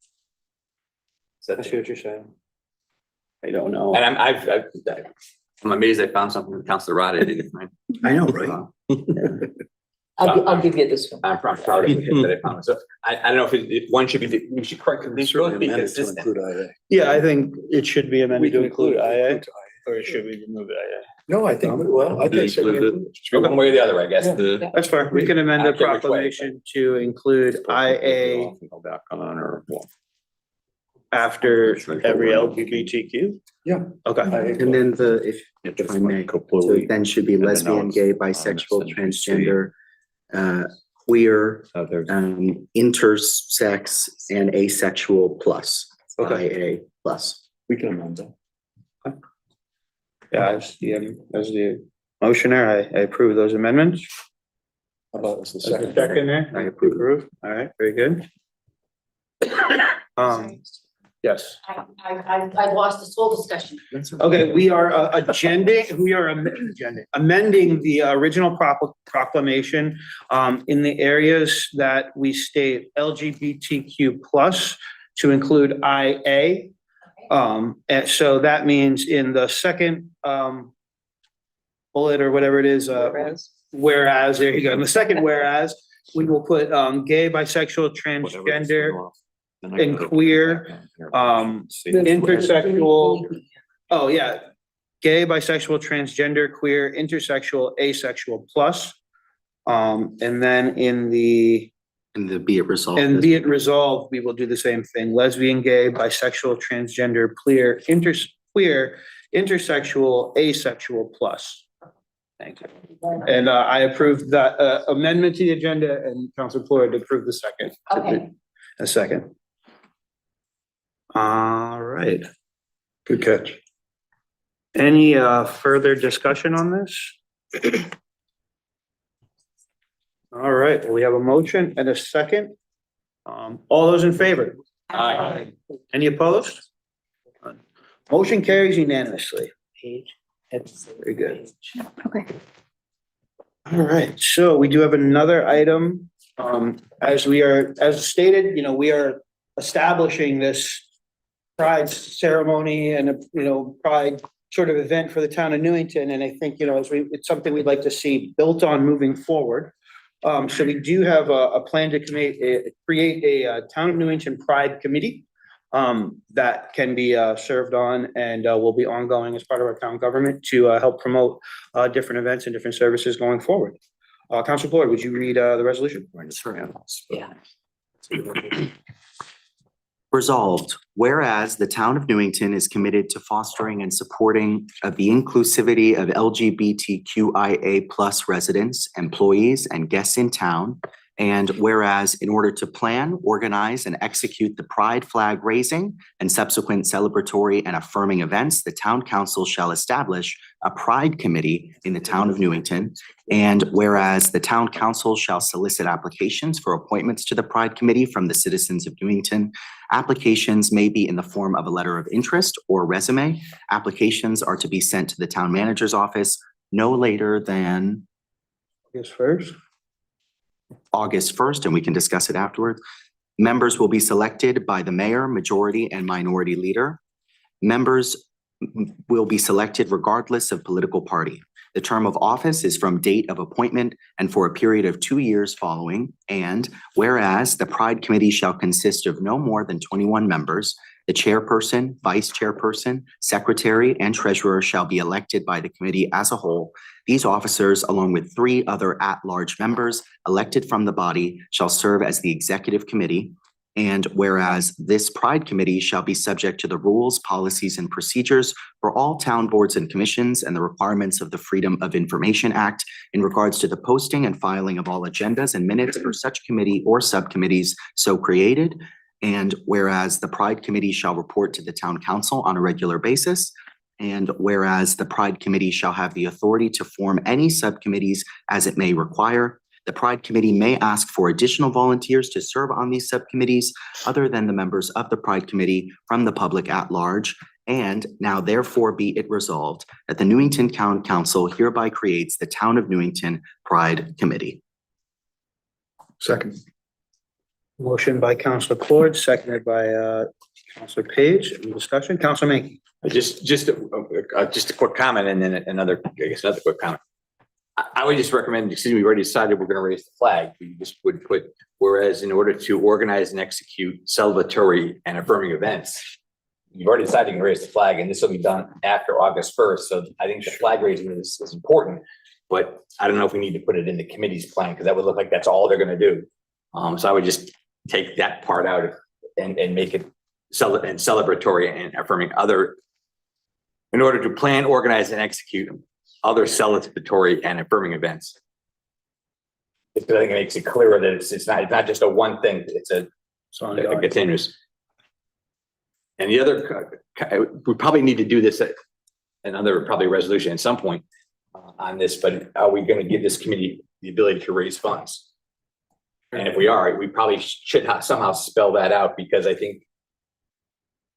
I see what you're saying. I don't know. And I'm amazed I found something with Councilor Rod I didn't find. I know, right? I'll give you this one. I'm proud of it that I found. So I don't know if one should be, we should correct, these Certainly both be amended to consistent. include IA. Yeah, I think it should be amended We to can include IA, include or should we remove IA? No, I think, well, I think so. Should be one way or the other, I guess. Yeah. That's fair. We can amend the I don't care which way, proclamation to include IA Go back on or. after every LGBTQ? Yeah. Okay. And then if I may, so it then should be And then lesbian, it's gay, on bisexual, SNBC. transgender, queer, There's intersex and asexual plus, Okay. IA plus. We can amend that. Yeah, as the motioner, I approve those amendments. How about as the As a second? second there, I approve. All right, very good. Yes. I lost this whole discussion. Okay, we are amending the original proclamation in the areas that we state LGBTQ plus to include IA. And so that means in the second bullet or whatever it is, whereas, there you go, in the second whereas, we will put gay, bisexual, transgender, and queer, intersexual, oh yeah, gay, bisexual, transgender, queer, intersexual, asexual plus. And then in the, And the be it resolved. and be it resolved, we will do the same thing, lesbian, gay, bisexual, transgender, queer, intersexual, asexual plus. Thank you. And I approve that amendment to the agenda, and Council Floyd approved the second. Okay. A second. All right. Good catch. Any further discussion on this? All right, well, we have a motion and a second. All those in favor? Aye. Any opposed? Motion carries unanimously. Very good. Okay. All right, so we do have another item. As stated, we are establishing this pride ceremony and, pride sort of event for the town of Newington. And I think, it's something we'd like to see built on moving forward. So we do have a plan to create a town of Newington Pride Committee that can be served on and will be ongoing as part of our town government to help promote different events and different services going forward. Council Floyd, would you read the resolution? Yeah. Resolved, whereas the town of Newington is committed to fostering and supporting of the inclusivity of LGBTQIA plus residents, employees, and guests in town. And whereas in order to plan, organize, and execute the pride flag raising and subsequent celebratory and affirming events, the town council shall establish a pride committee in the town of Newington. And whereas the town council shall solicit applications for appointments to the pride committee from the citizens of Newington. Applications may be in the form of a letter of interest or resume. Applications are to be sent to the town manager's office no later than August 1st, and we can discuss it afterwards. Members will be selected by the mayor, majority, and minority leader. Members will be selected regardless of political party. The term of office is from date of appointment and for a period of 2 years following. And whereas the Pride Committee shall consist of no more than 21 members, the chairperson, vice chairperson, secretary, and treasurer shall be elected by the committee as a whole. These officers, along with 3 other at-large members elected from the body, shall serve as the executive committee. And whereas this Pride Committee shall be subject to the rules, policies, and procedures for all town boards and commissions and the requirements of the Freedom of Information Act in regards to the posting and filing of all agendas and minutes for such committee or subcommittees so created. And whereas the Pride Committee shall report to the town council on a regular basis. And whereas the Pride Committee shall have the authority to form any subcommittees as it may require. The Pride Committee may ask for additional volunteers to serve on these subcommittees other than the members of the Pride Committee from the public at large. And now therefore be it resolved that the Newington Town Council hereby creates the Town of Newington Pride Committee. Second. Motion by Councilor Floyd, seconded by Councilor Page. Any discussion? Councilor Manky. Just a quick comment and then another quick comment. I would just recommend, excuse me, we've already decided we're gonna raise the flag. We just would put, whereas in order to organize and execute celebratory and affirming events, you've already decided to raise the flag, and this will be done after August 1st. So I think the flag raising is important, but I don't know if we need to put it in the committee's plan, because that would look like that's all they're gonna do. So I would just take that part out and make it celebratory and affirming other, in order to plan, organize, and execute other celebratory and affirming events. I think it makes it clearer that it's not just a one thing, it's a continuous. And the other, we probably need to do this at another probably resolution at some point on this, but are we gonna give this committee the ability to raise funds? And if we are, we probably should somehow spell that out, because I think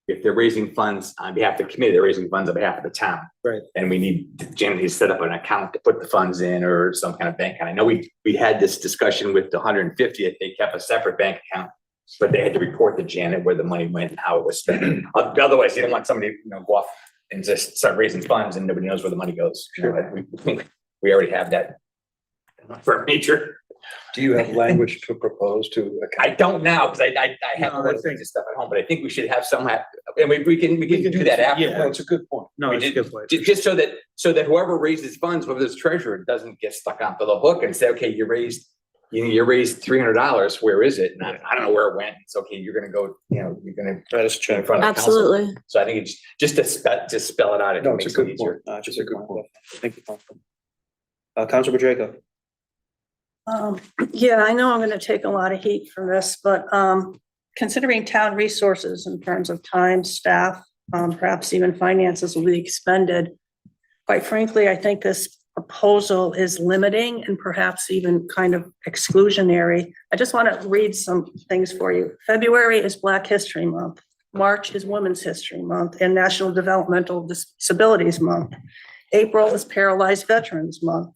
if they're raising funds on behalf of the committee, they're raising funds on behalf of the town. Right. And we need, Janet needs to set up an account to put the funds in, or some kind of bank. And I know we had this discussion with the 150th, they kept a separate bank account, but they had to report to Janet where the money went and how it was spent. Otherwise, you don't want somebody, go off and just start raising funds and nobody knows where the money goes. We already have that for nature. Do you have language to propose to? I don't now, because I have other things and stuff at home, but I think we should have some, and we can do that after. Yeah, That's a good point. No, it's a good point. Just so that whoever raises funds, whether it's treasurer, doesn't get stuck onto the hook and say, okay, you raised $300, where is it? And I don't know where it went. It's okay, you're gonna go, you're gonna That is in front of council. Absolutely. So I think it's just to spell it out. It No, makes it's a it good easier. point. It's a good point. Thank you, Councilman. Councilor Draco. Yeah, I know I'm gonna take a lot of heat from this, but considering town resources in terms of time, staff, perhaps even finances will be expended. Quite frankly, I think this proposal is limiting and perhaps even kind of exclusionary. I just want to read some things for you. February is Black History Month. March is Women's History Month and National Developmental Disabilities Month. April is Paralyzed Veterans Month.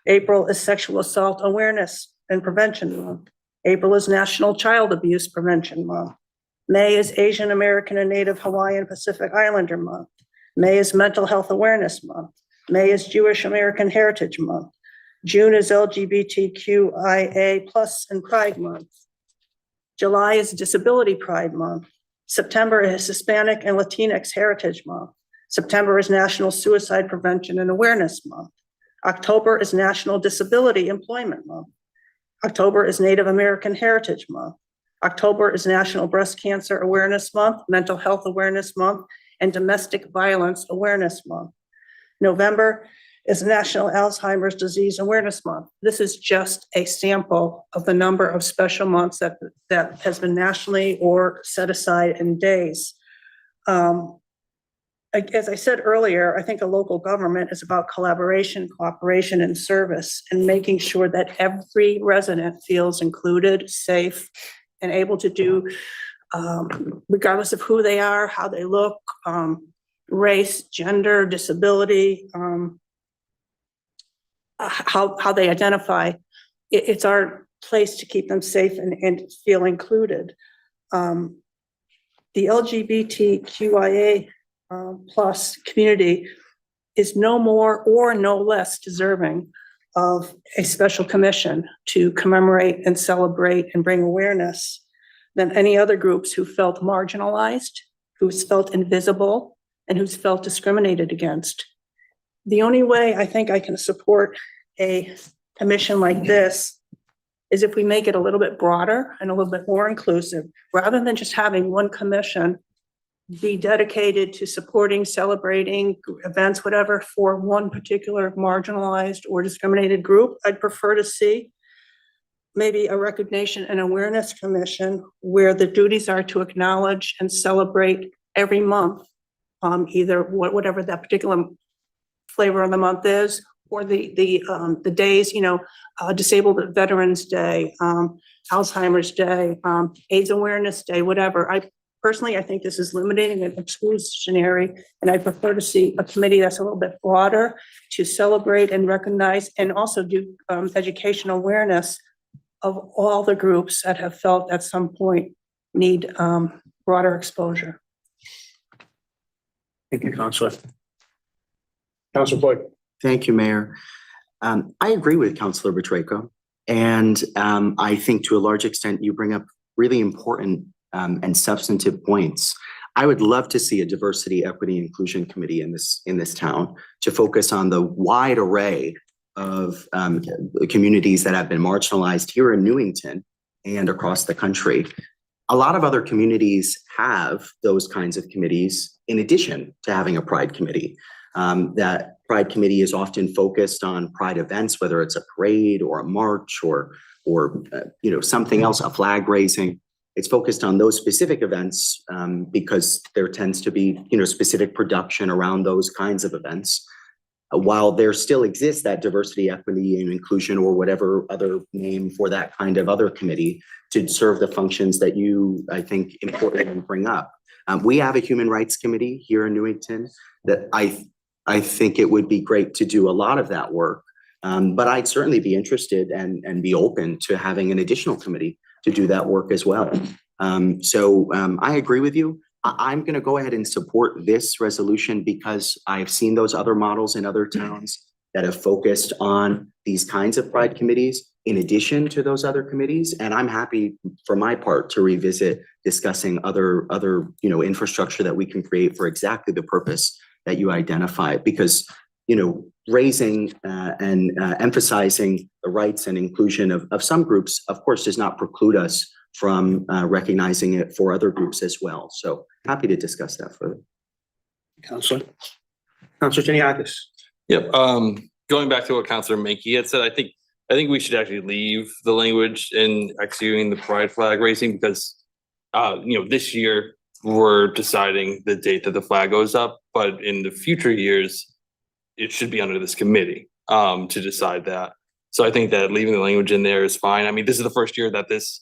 April is Sexual Assault Awareness and Prevention Month. April is National Child Abuse Prevention Month. May is Asian American and Native Hawaiian Pacific Islander Month. May is Mental Health Awareness Month. May is Jewish American Heritage Month. June is LGBTQIA+ and Pride Month. July is Disability Pride Month. September is Hispanic and Latinx Heritage Month. September is National Suicide Prevention and Awareness Month. October is National Disability Employment Month. October is Native American Heritage Month. October is National Breast Cancer Awareness Month, Mental Health Awareness Month, and Domestic Violence Awareness Month. November is National Alzheimer's Disease Awareness Month. This is just a sample of the number of special months that has been nationally or set aside in days. As I said earlier, I think a local government is about collaboration, cooperation, and service, and making sure that every resident feels included, safe, and able to do, regardless of who they are, how they look, race, gender, disability, how they identify. It's our place to keep them safe and feel included. The LGBTQIA plus community is no more or no less deserving of a special commission to commemorate and celebrate and bring awareness than any other groups who felt marginalized, who's felt invisible, and who's felt discriminated against. The only way I think I can support a commission like this is if we make it a little bit broader and a little bit more inclusive, rather than just having one commission be dedicated to supporting, celebrating events, whatever, for one particular marginalized or discriminated group. I'd prefer to see maybe a recognition and awareness commission where the duties are to acknowledge and celebrate every month, either whatever that particular flavor of the month is, or the days, Disabled Veterans Day, Alzheimer's Day, AIDS Awareness Day, whatever. Personally, I think this is limiting and exclusionary, and I prefer to see a committee that's a little bit broader to celebrate and recognize and also do educational awareness of all the groups that have felt at some point need broader exposure. Thank you, Councilor. Councilor Floyd. Thank you, Mayor. I agree with Councilor Petracco. And I think to a large extent, you bring up really important and substantive points. I would love to see a diversity, equity, inclusion committee in this town to focus on the wide array of communities that have been marginalized here in Newington and across the country. A lot of other communities have those kinds of committees in addition to having a Pride committee. That Pride committee is often focused on Pride events, whether it's a parade or a march or something else, a flag raising. It's focused on those specific events because there tends to be specific production around those kinds of events. While there still exists that diversity, equity, and inclusion, or whatever other name for that kind of other committee to serve the functions that you, I think, importantly bring up. We have a human rights committee here in Newington that I think it would be great to do a lot of that work. But I'd certainly be interested and be open to having an additional committee to do that work as well. So I agree with you. I'm going to go ahead and support this resolution because I've seen those other models in other towns that have focused on these kinds of Pride committees in addition to those other committees. And I'm happy for my part to revisit discussing other infrastructure that we can create for exactly the purpose that you identify, because raising and emphasizing the rights and inclusion of some groups, of course, does not preclude us from recognizing it for other groups as well. So happy to discuss that further. Councilor Tiniakis. Yep. Going back to what Councilor Menke had said, I think we should actually leave the language in executing the Pride flag raising because, this year we're deciding the date that the flag goes up, but in the future years, it should be under this committee to decide that. So I think that leaving the language in there is fine. I mean, this is the first year that this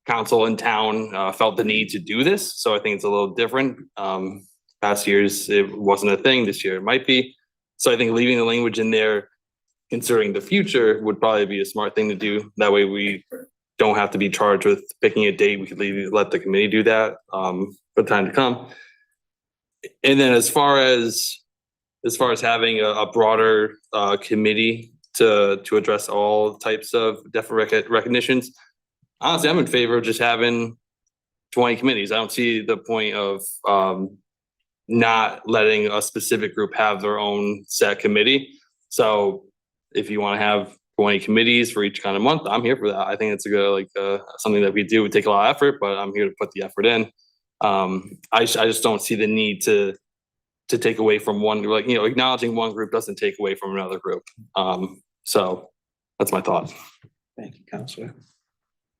council in town felt the need to do this. So I think it's a little different. Past years, it wasn't a thing. This year it might be. So I think leaving the language in there, considering the future, would probably be a smart thing to do. That way we don't have to be charged with picking a date. We could let the committee do that for the time to come. And then as far as having a broader committee to address all types of definite recognitions, honestly, I'm in favor of just having 20 committees. I don't see the point of not letting a specific group have their own set committee. So if you want to have 20 committees for each kind of month, I'm here for that. I think it's a good, something that we do would take a lot of effort, but I'm here to put the effort in. I just don't see the need to take away from one, acknowledging one group doesn't take away from another group. So that's my thought. Thank you, Councilor.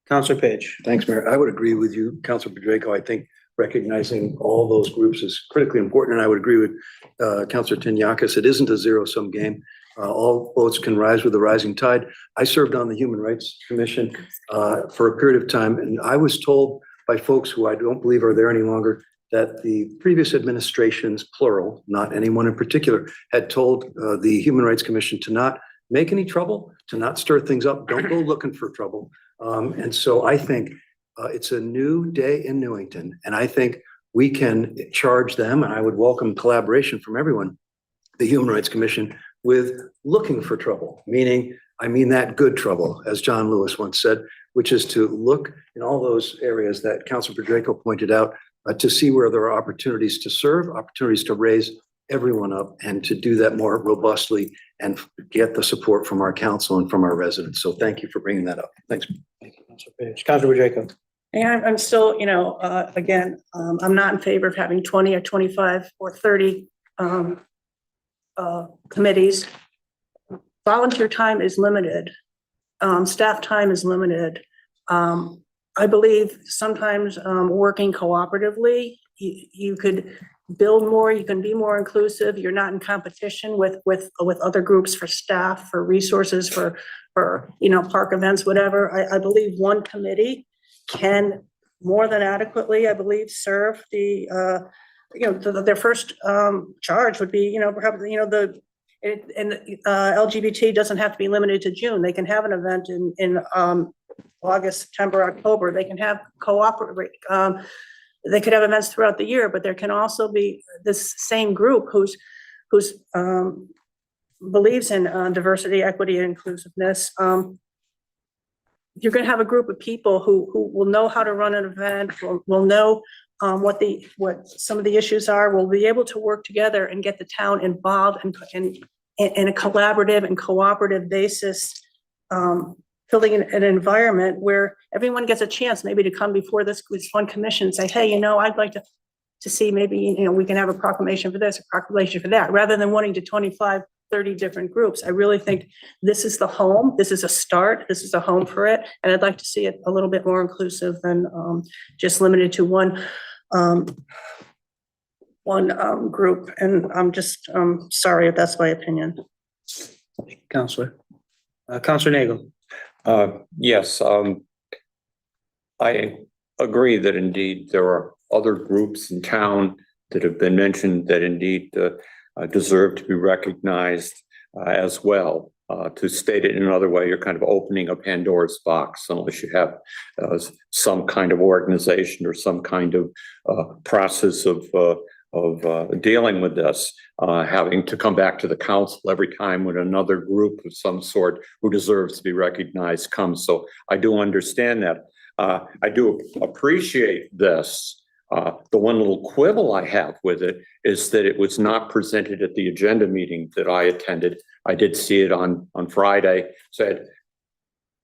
Councilor Page. Thanks, Mayor. I would agree with you, Councilor Petracco. I think recognizing all those groups is critically important. And I would agree with Councilor Tiniakis. It isn't a zero-sum game. All boats can rise with the rising tide. I served on the Human Rights Commission for a period of time, and I was told by folks who I don't believe are there any longer that the previous administrations, plural, not anyone in particular, had told the Human Rights Commission to not make any trouble, to not stir things up, don't go looking for trouble. And so I think it's a new day in Newington, and I think we can charge them, and I would welcome collaboration from everyone, the Human Rights Commission, with looking for trouble, I mean that good trouble, as John Lewis once said, which is to look in all those areas that Councilor Petracco pointed out to see where there are opportunities to serve, opportunities to raise everyone up, and to do that more robustly and get the support from our council and from our residents. So thank you for bringing that up. Thanks. Thank you, Councilor Page. Councilor Petracco. And I'm still, again, I'm not in favor of having 20 or 25 or 30 committees. Volunteer time is limited. Staff time is limited. I believe sometimes working cooperatively, you could build more, you can be more inclusive. You're not in competition with other groups for staff, for resources, for park events, whatever. I believe one committee can more than adequately, I believe, serve their first charge would be, perhaps, LGBT doesn't have to be limited to June. They can have an event in August, September, October. They can have they could have events throughout the year, but there can also be this same group whose believes in diversity, equity, and inclusiveness. You're going to have a group of people who will know how to run an event, will know what some of the issues are, will be able to work together and get the town involved in a collaborative and cooperative basis, building an environment where everyone gets a chance maybe to come before this one commission and say, hey, I'd like to see maybe, we can have a proclamation for this, a proclamation for that, rather than wanting to 25, 30 different groups. I really think this is the home. This is a start. This is a home for it. And I'd like to see it a little bit more inclusive than just limited to one group. And I'm just sorry if that's my opinion. Counselor. Counselor Nagel. Yes, I agree that indeed there are other groups in town that have been mentioned that indeed deserve to be recognized as well. To state it in another way, you're kind of opening a Pandora's box unless you have some kind of organization or some kind of process of dealing with this, having to come back to the council every time when another group of some sort who deserves to be recognized comes. So I do understand that. I do appreciate this. The one little quibble I have with it is that it was not presented at the agenda meeting that I attended. I did see it on Friday.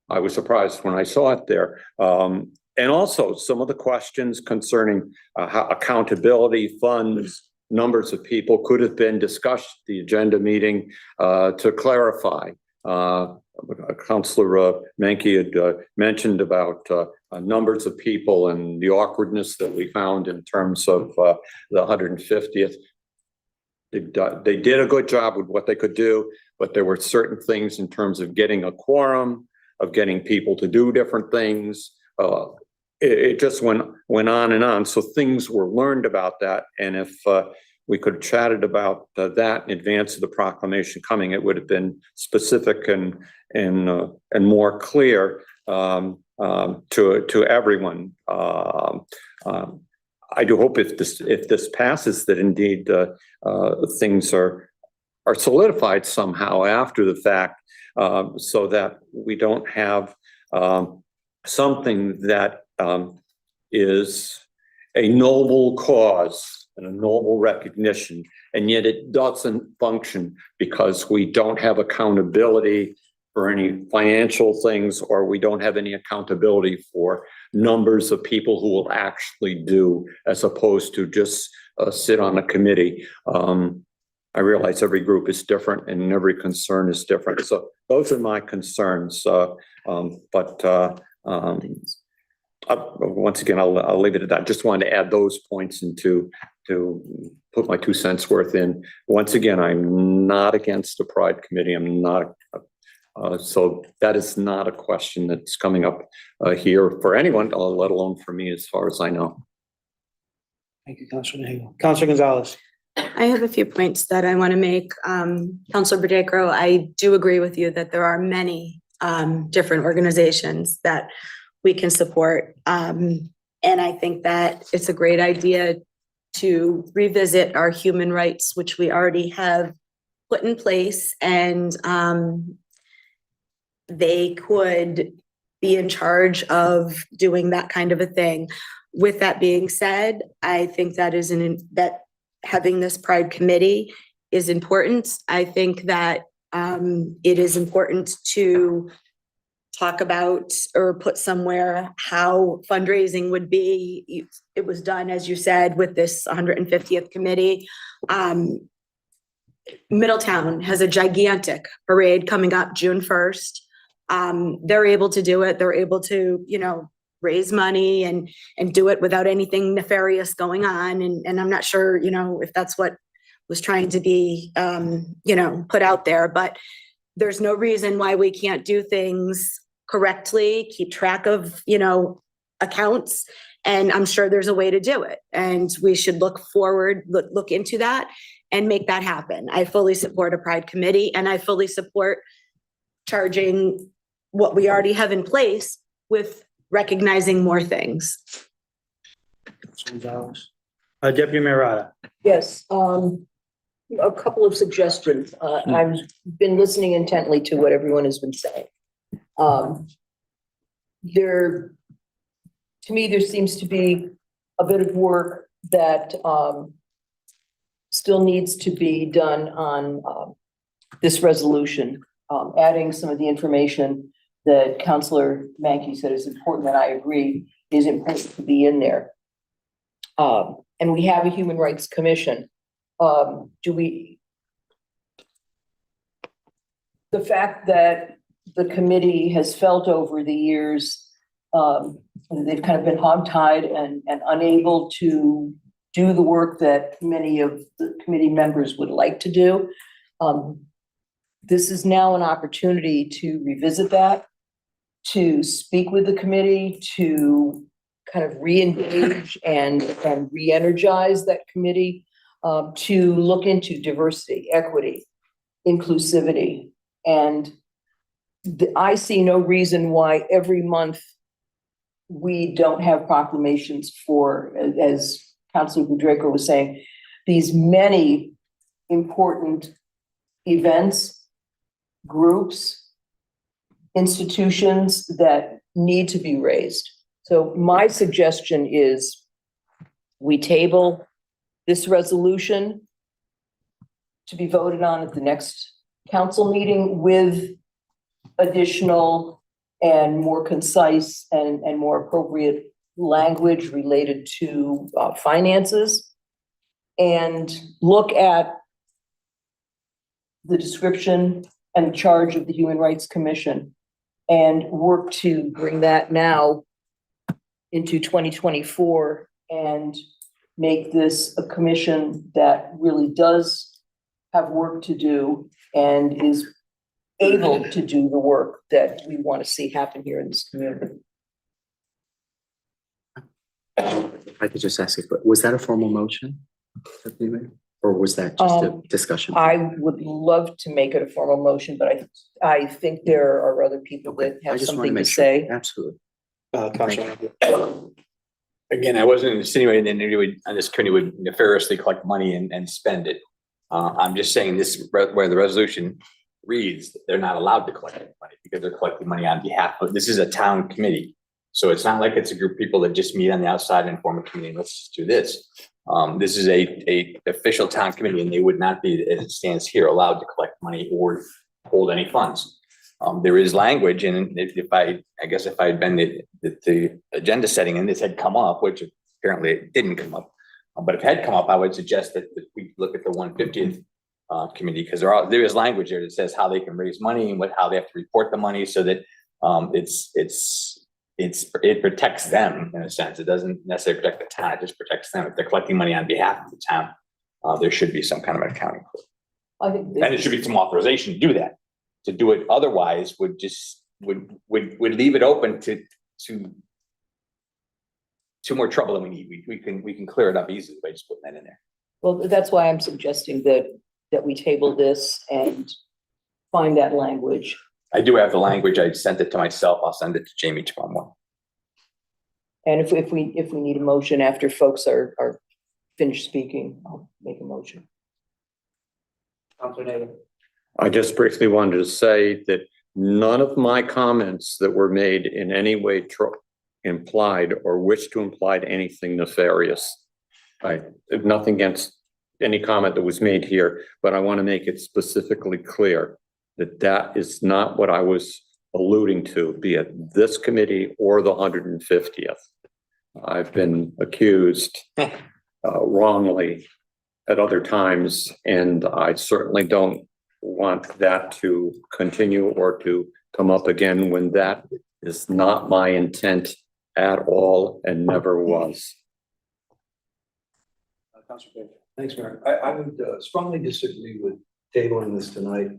I was surprised when I saw it there. And also some of the questions concerning how accountability, funds, numbers of people could have been discussed at the agenda meeting to clarify. Councillor Menke had mentioned about numbers of people and the awkwardness that we found in terms of the 150th. They did a good job with what they could do, but there were certain things in terms of getting a quorum, of getting people to do different things. It just went on and on. So things were learned about that. And if we could have chatted about that in advance of the proclamation coming, it would have been specific and more clear to everyone. I do hope if this passes that indeed things are solidified somehow after the fact, so that we don't have something that is a noble cause and a noble recognition, and yet it doesn't function because we don't have accountability for any financial things, or we don't have any accountability for numbers of people who will actually do, as opposed to just sit on a committee. I realize every group is different and every concern is different. So those are my concerns. Once again, I'll leave it at that. Just wanted to add those points and to put my 2 cents worth in. Once again, I'm not against the Pride Committee. I'm not. So that is not a question that's coming up here for anyone, let alone for me, as far as I know. Thank you, Councilor Nagel. Councilor Gonzalez. I have a few points that I want to make. Councilor Badejko, I do agree with you that there are many different organizations that we can support. And I think that it's a great idea to revisit our human rights, which we already have put in place, and they could be in charge of doing that kind of a thing. With that being said, I think that that having this Pride Committee is important. I think that it is important to talk about or put somewhere how fundraising would be. It was done, as you said, with this 150th committee. Middletown has a gigantic parade coming up June 1st. They're able to do it. They're able to, raise money and do it without anything nefarious going on. And I'm not sure, if that's what was trying to be, put out there, but there's no reason why we can't do things correctly, keep track of, accounts. And I'm sure there's a way to do it. And we should look into that and make that happen. I fully support a Pride Committee, and I fully support charging what we already have in place with recognizing more things. Deputy Mayor Rada. Yes, A couple of suggestions. I've been listening intently to what everyone has been saying. There, to me, there seems to be a bit of work that still needs to be done on this resolution, adding some of the information that Councillor Mankey said is important, and I agree, is important to be in there. And we have a Human Rights Commission. The fact that the committee has felt over the years, they've kind of been hogtied and unable to do the work that many of the committee members would like to do. This is now an opportunity to revisit that, to speak with the committee, to kind of re-engage and re-energize that committee, to look into diversity, equity, inclusivity. And I see no reason why every month we don't have proclamations for, as Councilor Budrako was saying, these many important events, groups, institutions that need to be raised. So my suggestion is we table this resolution to be voted on at the next council meeting with additional and more concise and more appropriate language related to finances, and look at the description and charge of the Human Rights Commission and work to bring that now into 2024 and make this a commission that really does have work to do and is able to do the work that we want to see happen here in this community. If I could just ask, was that a formal motion? Or was that just a discussion? I would love to make it a formal motion, but I think there are other people that I have just want something to make sure. say. Absolutely. Councilor. Again, I wasn't insinuating that anybody on this committee would nefariously collect money and spend it. I'm just saying this, where the resolution reads, they're not allowed to collect money because they're collecting money on behalf of, this is a town committee. So it's not like it's a group of people that just meet on the outside and form a committee and let's just do this. This is a official town committee and they would not be, as it stands here, allowed to collect money or hold any funds. There is language, and if I guess if I had been the agenda setting and this had come up, which apparently it didn't come up, but if it had come up, I would suggest that we look at the 150th committee, because there is language there that says how they can raise money and how they have to report the money, so that it protects them in a sense. It doesn't necessarily protect the town; it just protects them. If they're collecting money on behalf of the town, there should be some kind of an accounting for it. I think And there should be some authorization to do that. To do it otherwise would leave it open to more trouble than we need. We can clear it up easily by just putting that in there. Well, that's why I'm suggesting that we table this and find that language. I do have the language. I sent it to myself. I'll send it to Jamie tomorrow morning. And if we need a motion after folks are finished speaking, I'll make a motion. I just briefly wanted to say that none of my comments that were made in any way implied or wish to imply anything nefarious. I have nothing against any comment that was made here, but I want to make it specifically clear that that is not what I was alluding to, be it this committee or the 150th. I've been accused wrongly at other times, and I certainly don't want that to continue or to come up again when that is not my intent at all and never was. Thanks, Mayor. I would strongly disagree with tabling this tonight.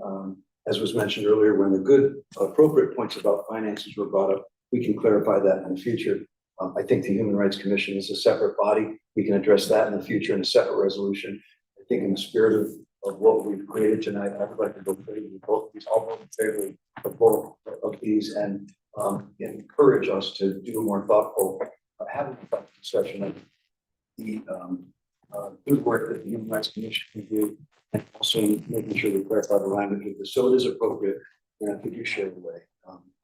As was mentioned earlier, when the good appropriate points about finances were brought up, we can clarify that in the future. I think the Human Rights Commission is a separate body. We can address that in the future in a separate resolution. I think in the spirit of what we've created tonight, I would like to go in favor of both of these, all vote in favor of both of these, and encourage us to do a more thoughtful, having a discussion of the good work that the Human Rights Commission can do, And also making sure we clarify the language of this, so it is appropriate, and I think you shared the way.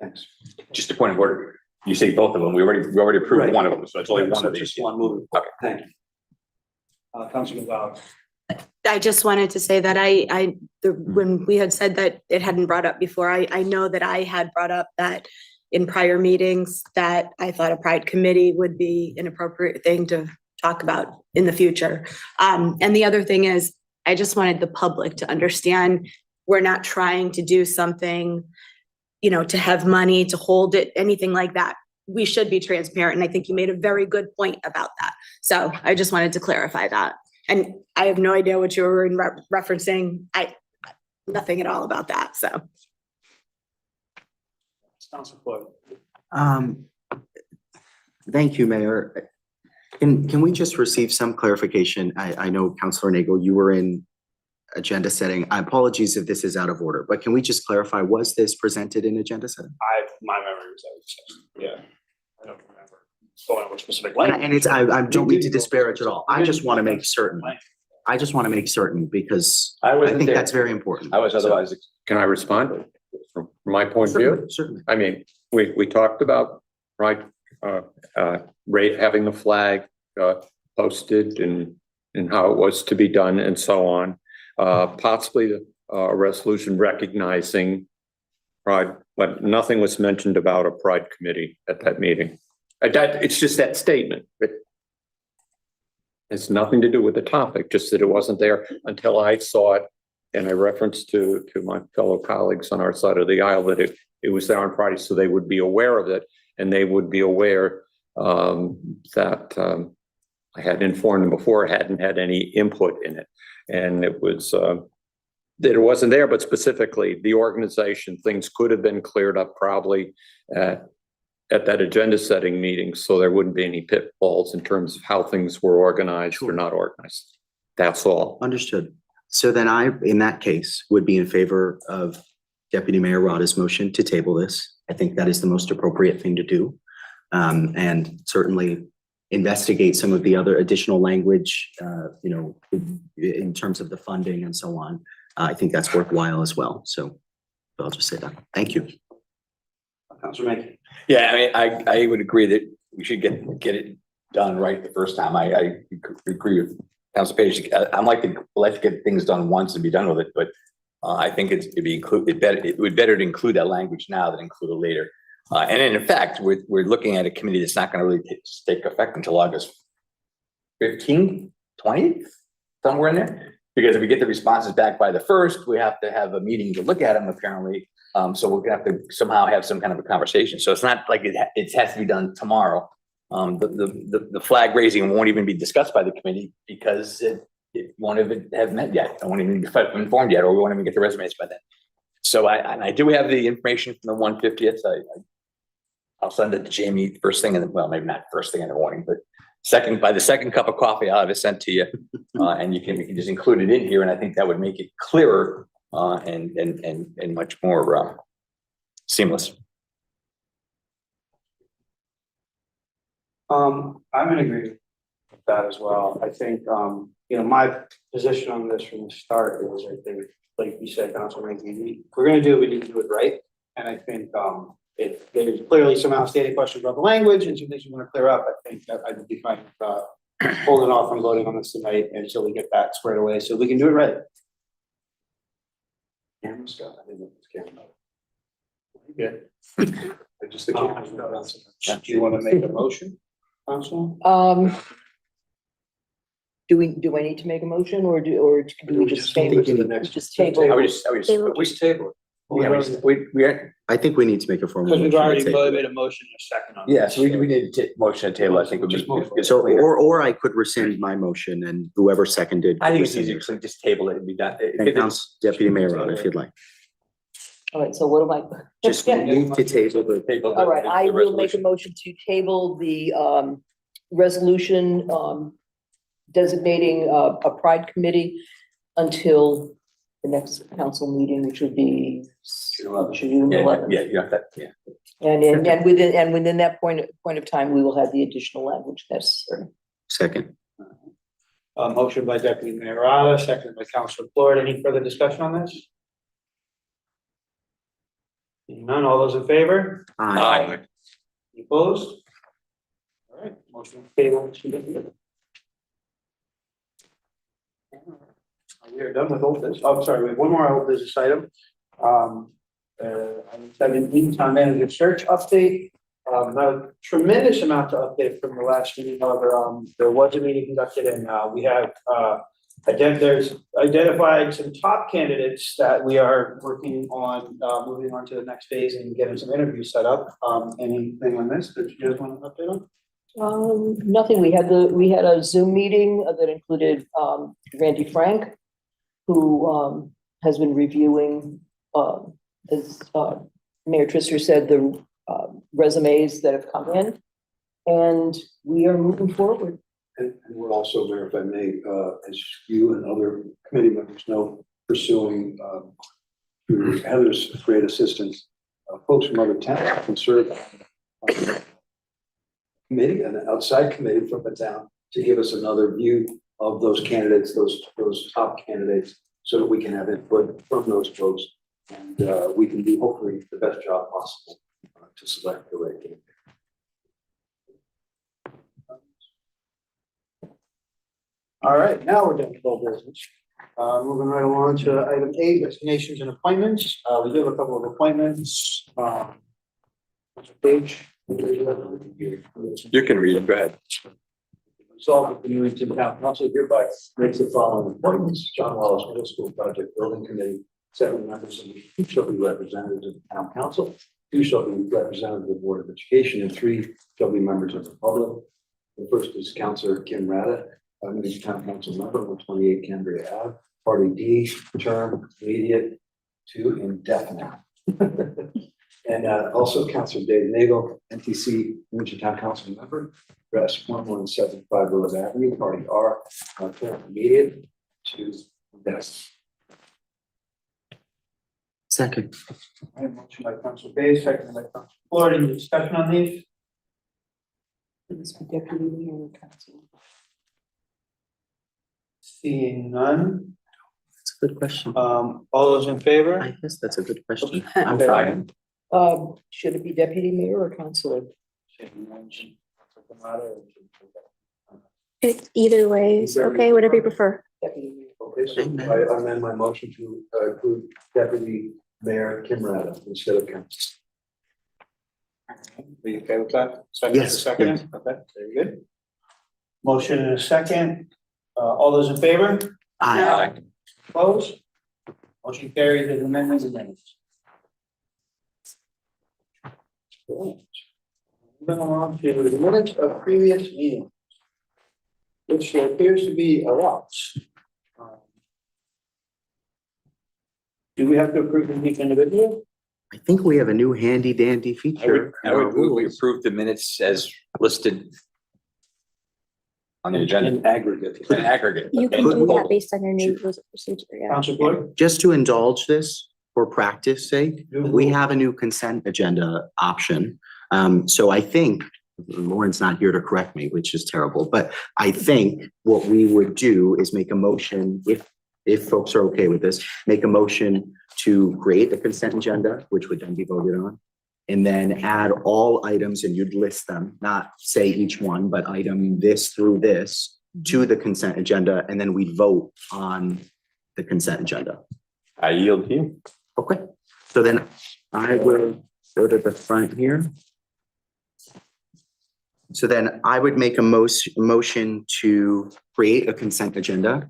Thanks. Just a point of order. You say both of them. We already approved Right. one of them, so it's only one So of these. just one moving forward. Thank you. Councilman Lau. I just wanted to say that when we had said that it hadn't brought up before, I know that I had brought up that in prior meetings that I thought a pride committee would be an appropriate thing to talk about in the future. And the other thing is, I just wanted the public to understand, we're not trying to do something, you know, to have money, to hold it, anything like that. We should be transparent. And I think you made a very good point about that. So I just wanted to clarify that. And I have no idea what you were referencing. Nothing at all about that, so. Council Floyd. Thank you, Mayor. Can we just receive some clarification? I know Councilor Nagel, you were in agenda setting. Apologies if this is out of order, but can we just clarify, was this presented in agenda setting? My memory was that, yeah. I don't remember going over specific And language. and it's, I don't mean to disparage at all. I just want to make certain. I just want to make certain because I I wasn't think there. that's very important. I was otherwise. Can I respond from my point of view? Certainly, certainly. I mean, we talked about, right, having the flag posted and how it was to be done and so on. Possibly a resolution recognizing pride, but nothing was mentioned about a pride committee at that meeting. It's just that statement. It has nothing to do with the topic, just that it wasn't there until I saw it. And I referenced to my fellow colleagues on our side of the aisle that it was there on Friday, so they would be aware of it, and they would be aware that I had informed them before, hadn't had any input in it. And it was that it wasn't there, but specifically the organization, things could have been cleared up probably at that agenda setting meeting, so there wouldn't be any pitfalls in terms of how things were organized or not organized. That's all. Understood. So then I, in that case, would be in favor of Deputy Mayor Rada's motion to table this. I think that is the most appropriate thing to do. And certainly investigate some of the other additional language, you know, in terms of the funding and so on. I think that's worthwhile as well. So I'll just say that. Thank you. Councilor Mackey. Yeah, I mean, I would agree that we should get it done right the first time. I agree with Council Page. I'm like to get things done once and be done with it, but I think it would better to include that language now than include it later. And in fact, we're looking at a committee that's not going to really take effect until August 15th, 20th, somewhere in there. Because if we get the responses back by the 1st, we have to have a meeting to look at them apparently. So we're gonna have to somehow have some kind of a conversation. So it's not like it has to be done tomorrow. The flag raising won't even be discussed by the committee because it won't even have met yet. It won't even be informed yet, or we won't even get the resumes by then. So I do have the information from the 150th. I'll send it to Jamie first thing, well, maybe not first thing in the morning, but by the second cup of coffee, I'll have it sent to you, and we can just include it in here, and I think that would make it clearer and much more seamless. I'm in agreement with that as well. I think, you know, my position on this from the start is, I think, like you said, Councilor Mackey, if we're gonna do it, we need to do it right. And I think, if there's clearly some outstanding questions about the language and some things you want to clear up, I think that I would be fine with holding off on voting on this tonight until we get that squared away, so we can do it right. Camera stuff. I didn't know it was camera. Yeah. I just think. Do you want to make a motion, Council? Do I need to make a motion or do we just table to the it? next? Just table. I would just Table. We table. I think we need to make a formal. Because we've motion to already table. made a motion in a second on. Yeah, so we need to motion to table. I think would Just move. be. So, or I could rescind my motion and whoever seconded. I think it's rescind easier, it. so just table it and be done. And Council Deputy Mayor Rada, if you'd like. All right, so what am I? Just move to table the. All right, I will make a motion to table the resolution designating a pride committee until the next council meeting, which would be June Yeah, 11th. yeah, you got that, yeah. And within that point of time, we will have the additional language necessary. Second. Motion by Deputy Mayor Rada, seconded by Councilor Floyd. Any further discussion on this? Seeing none, all those in favor? Aye. Any opposed? All right, motion favorable. We are done with old business. Oh, sorry, we have one more old business item. Item 17, town manager search update. Not a tremendous amount to update from the last meeting, however, there was a meeting conducted and, we have, there's identified some top candidates that we are working on, moving on to the next phase and getting some interviews set up. Anything on this that you guys want to update on? Nothing. We had a Zoom meeting that included, Randy Frank, who, has been reviewing, as, Mayor Trister said, the, resumes that have come in. And we are moving forward. And we're also, Mayor, if I may, as you and other committee members know, pursuing, through Heather's great assistance, folks from other towns can serve on a committee, an outside committee from the town, to give us another view of those candidates, those top candidates, so that we can have input from those folks, and we can do hopefully the best job possible to select the right candidate. All right, now we're done with old business. Moving right along to item 8, resignations and appointments. We do have a couple of appointments. Page. You can read it, go ahead. Resolved that the Newington Town Council hereby makes the following appointments: John Wallace Middle School Project Building Committee, 7 members of which shall be representatives of the Town Council, 2 shall be representatives of the Board of Education, and 3 shall be members of the public. The first is Councilor Kim Rada, Newington Town Council member, 128 Cambria Ave, Party D, term immediate to indefinite. And also Councilor Dave Nagel, NTC Newington Town Council member, address 1175 Willard Avenue, Party R, term immediate to indefinite. Second. All right, motion by Councilor Bay, seconded by Councilor Floyd. Any discussion on these? Deputy Mayor Council. Seeing none. That's a good question. All those in favor? I guess that's a good question. I'm fine. Should it be deputy mayor or councilor? Either way, is okay, whatever you prefer. Deputy mayor. Okay, so I amend my motion to include Deputy Mayor Kim Rada instead of council. Are you okay with that? Yes. Second? Okay, very good. Motion and a second. All those in favor? Aye. Opposed? Motion carries as amendments and amendments. Moving along to the minutes of previous meetings, which there appears to be a lot. Do we have to approve them each individually? I think we have a new handy dandy feature. I would move we approve the minutes as listed on the agenda In aggregate. in aggregate. You can do that based on your new rules of procedure, yeah. Council Floyd? Just to indulge this for practice sake, we have a new consent agenda option. So I think, Lauren's not here to correct me, which is terrible, but I think what we would do is make a motion, if folks are okay with this, make a motion to create the consent agenda, which would then be voted on. And then add all items, and you'd list them, not say each one, but item this through this to the consent agenda, and then we'd vote on the consent agenda. I yield to you. Okay, so then I will go to the front here. So then I would make a motion to create a consent agenda.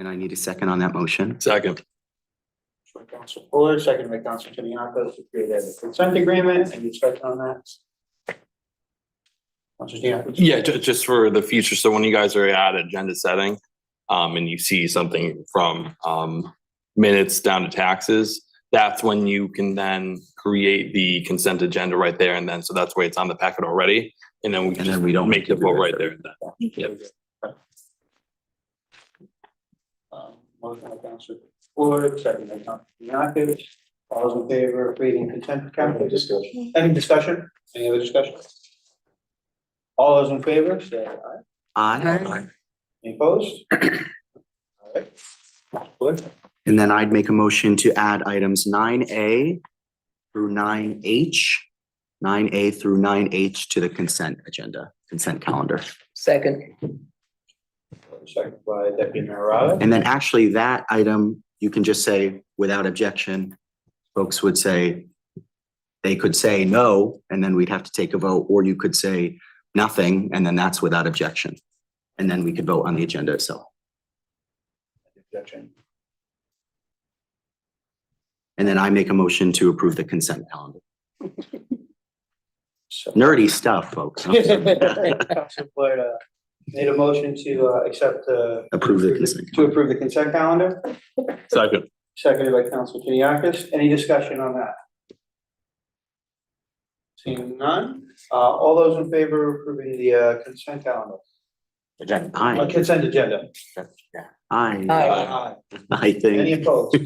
And I need a second on that motion. Second. By Council Floyd, second by Council Tiniaco to create a consent agreement. Any discussion on that? Council Tiniaco? Yeah, just for the future. So when you guys are at agenda setting, and you see something from, minutes down to taxes, that's when you can then create the consent agenda right there and then. So that's why it's on the packet already. And then we can And then just we don't make the have to vote do it right there. and then. Yep. Motion by Council Floyd, second by Council Tiniaco. All those in favor of creating consent agenda? Discussion. Any discussion? Any other discussion? All those in favor, say aye. Aye. Any opposed? All right. Good. And then I'd make a motion to add items 9A through 9H, 9A through 9H to the consent agenda, consent calendar. Second. Second by Deputy Mayor Rada. And then actually that item, you can just say without objection. Folks would say, they could say no, and then we'd have to take a vote, or you could say nothing, and then that's without objection. And then we could vote on the agenda itself. Objection. And then I make a motion to approve the consent calendar. So- Nerdy stuff, folks. Council Floyd, made a motion to accept Approve the consent. to approve the consent calendar, Second. seconded by Council Kiniakis. Any discussion on that? Seeing none, all those in favor of approving the consent calendar? Aye, Consent agenda. aye, Aye. I Any think, opposed?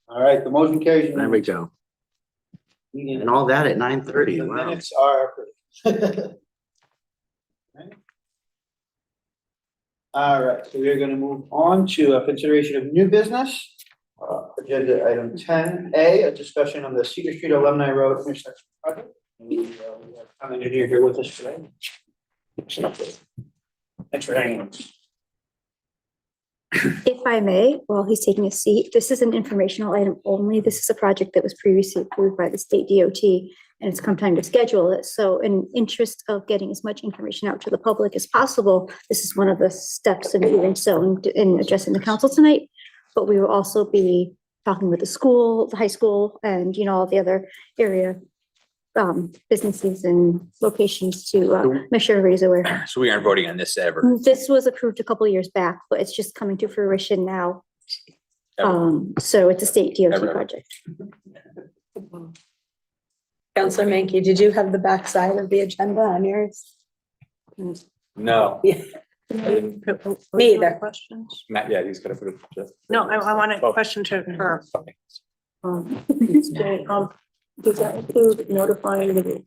All right, the motion carries. there we go. And all that at 9:30, The wow. minutes are approved. All right, so we are gonna move on to a consideration of new business. Agenda item 10A, a discussion on the Cedar Street Alumni Road intersection project. And we have an engineer here with us today. Thanks for hanging with us. If I may, while he's taking a seat, this is an informational item only. This is a project that was previously approved by the state DOT, and it's come time to schedule it. So in interest of getting as much information out to the public as possible, this is one of the steps in doing so in addressing the council tonight. But we will also be talking with the school, the high school, and, you know, all the other area businesses and locations to make sure everybody's aware. So we aren't voting on this ever. This was approved a couple of years back, but it's just coming to fruition now. So it's a state DOT Ever. project. Counselor Mankey, did you have the backside of the agenda on yours? No. Me either. Questions? Matt, yeah, he's gonna put it. just- No, I want a Oh. question to her. Okay. Jay, does that include notifying the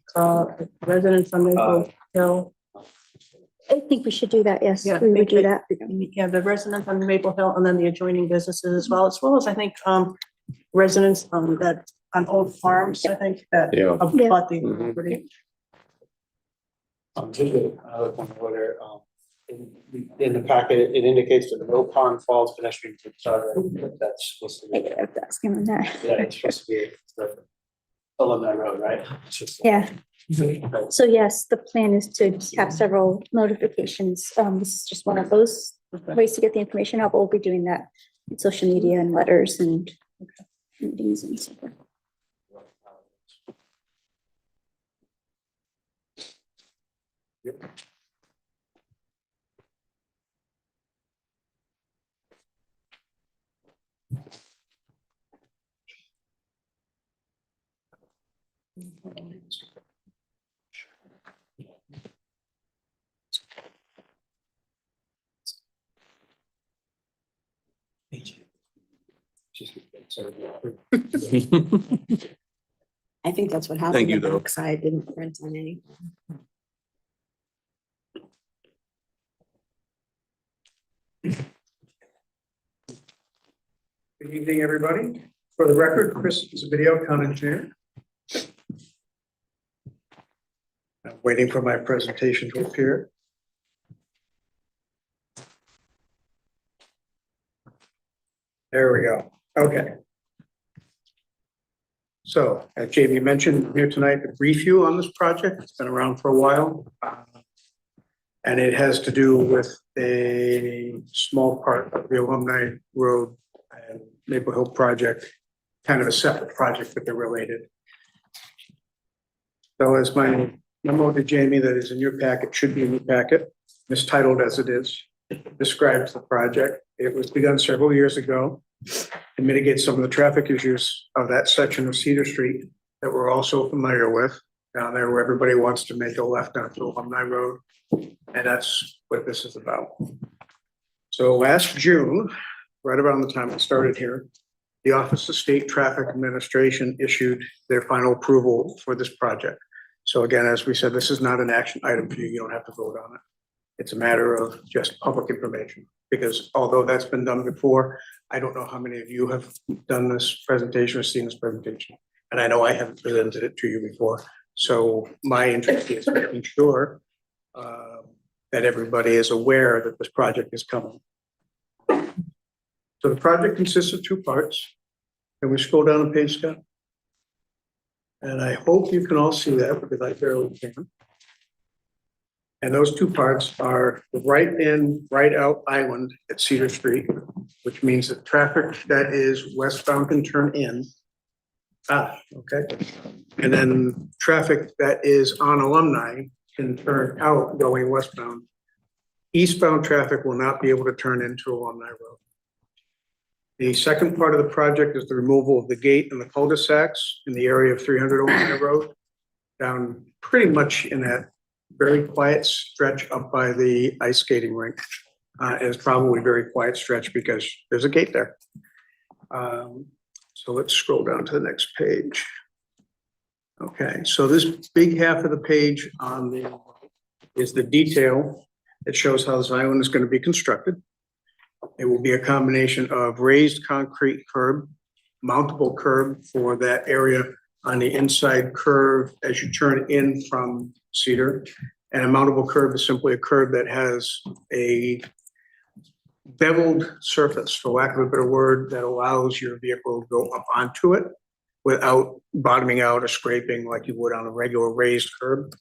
residents on Maple Hill? I think we should do that, yes, Yeah, we would do that. Yeah, the residents on Maple Hill and then the adjoining businesses as well as I think residents that on Old Farms, I think that Yeah. bought the Mhm. property. Just another point of order, in the packet, it indicates that the Mill Pond Falls pedestrian project, that's supposed to I be, could have to ask him on that. yeah, it's supposed to be the Alumni Road, right? It's just- Yeah, so yes, the plan is to have several notifications. This is just one of those ways to get the information out, but we'll be doing that in social media and letters and meetings and so forth. I think that's what Thank happened. you, The though. backside didn't print on anything. Good evening, everybody. For the record, Chris is a video town engineer. I'm waiting for my presentation to appear. There we go. Okay. So, as Jamie mentioned, I'm here tonight to brief you on this project. It's been around for a while. And it has to do with a small part of the Alumni Road and Maple Hill project, kind of a separate project, but they're related. So as my memo to Jamie that is in your packet, should be in your packet, mistitled as it is, describes the project. It was begun several years ago to mitigate some of the traffic issues of that section of Cedar Street that we're also familiar with, down there where everybody wants to make a left onto Alumni Road. And that's what this is about. So last June, right around the time it started here, the Office of State Traffic Administration issued their final approval for this project. So again, as we said, this is not an action item for you. You don't have to vote on it. It's a matter of just public information, because although that's been done before, I don't know how many of you have done this presentation or seen this presentation. And I know I haven't presented it to you before. So my interest is making sure that everybody is aware that this project is coming. So the project consists of two parts. Can we scroll down the page, Scott? And I hope you can all see that because I barely can. And those two parts are the right in, right out island at Cedar Street, which means that traffic that is westbound can turn in. Okay. And then traffic that is on Alumni can turn out going westbound. Eastbound traffic will not be able to turn into Alumni Road. The second part of the project is the removal of the gate and the cul-de-sacs in the area of 300 Alumni Road, down pretty much in that very quiet stretch up by the ice skating rink. It's probably a very quiet stretch because there's a gate there. So let's scroll down to the next page. Okay, so this big half of the page on the is the detail that shows how this island is going to be constructed. It will be a combination of raised concrete curb, mountable curb for that area on the inside curve as you turn in from Cedar. And a mountable curb is simply a curb that has a beveled surface, for lack of a better word, that allows your vehicle to go up onto it without bottoming out or scraping like you would on a regular raised curb.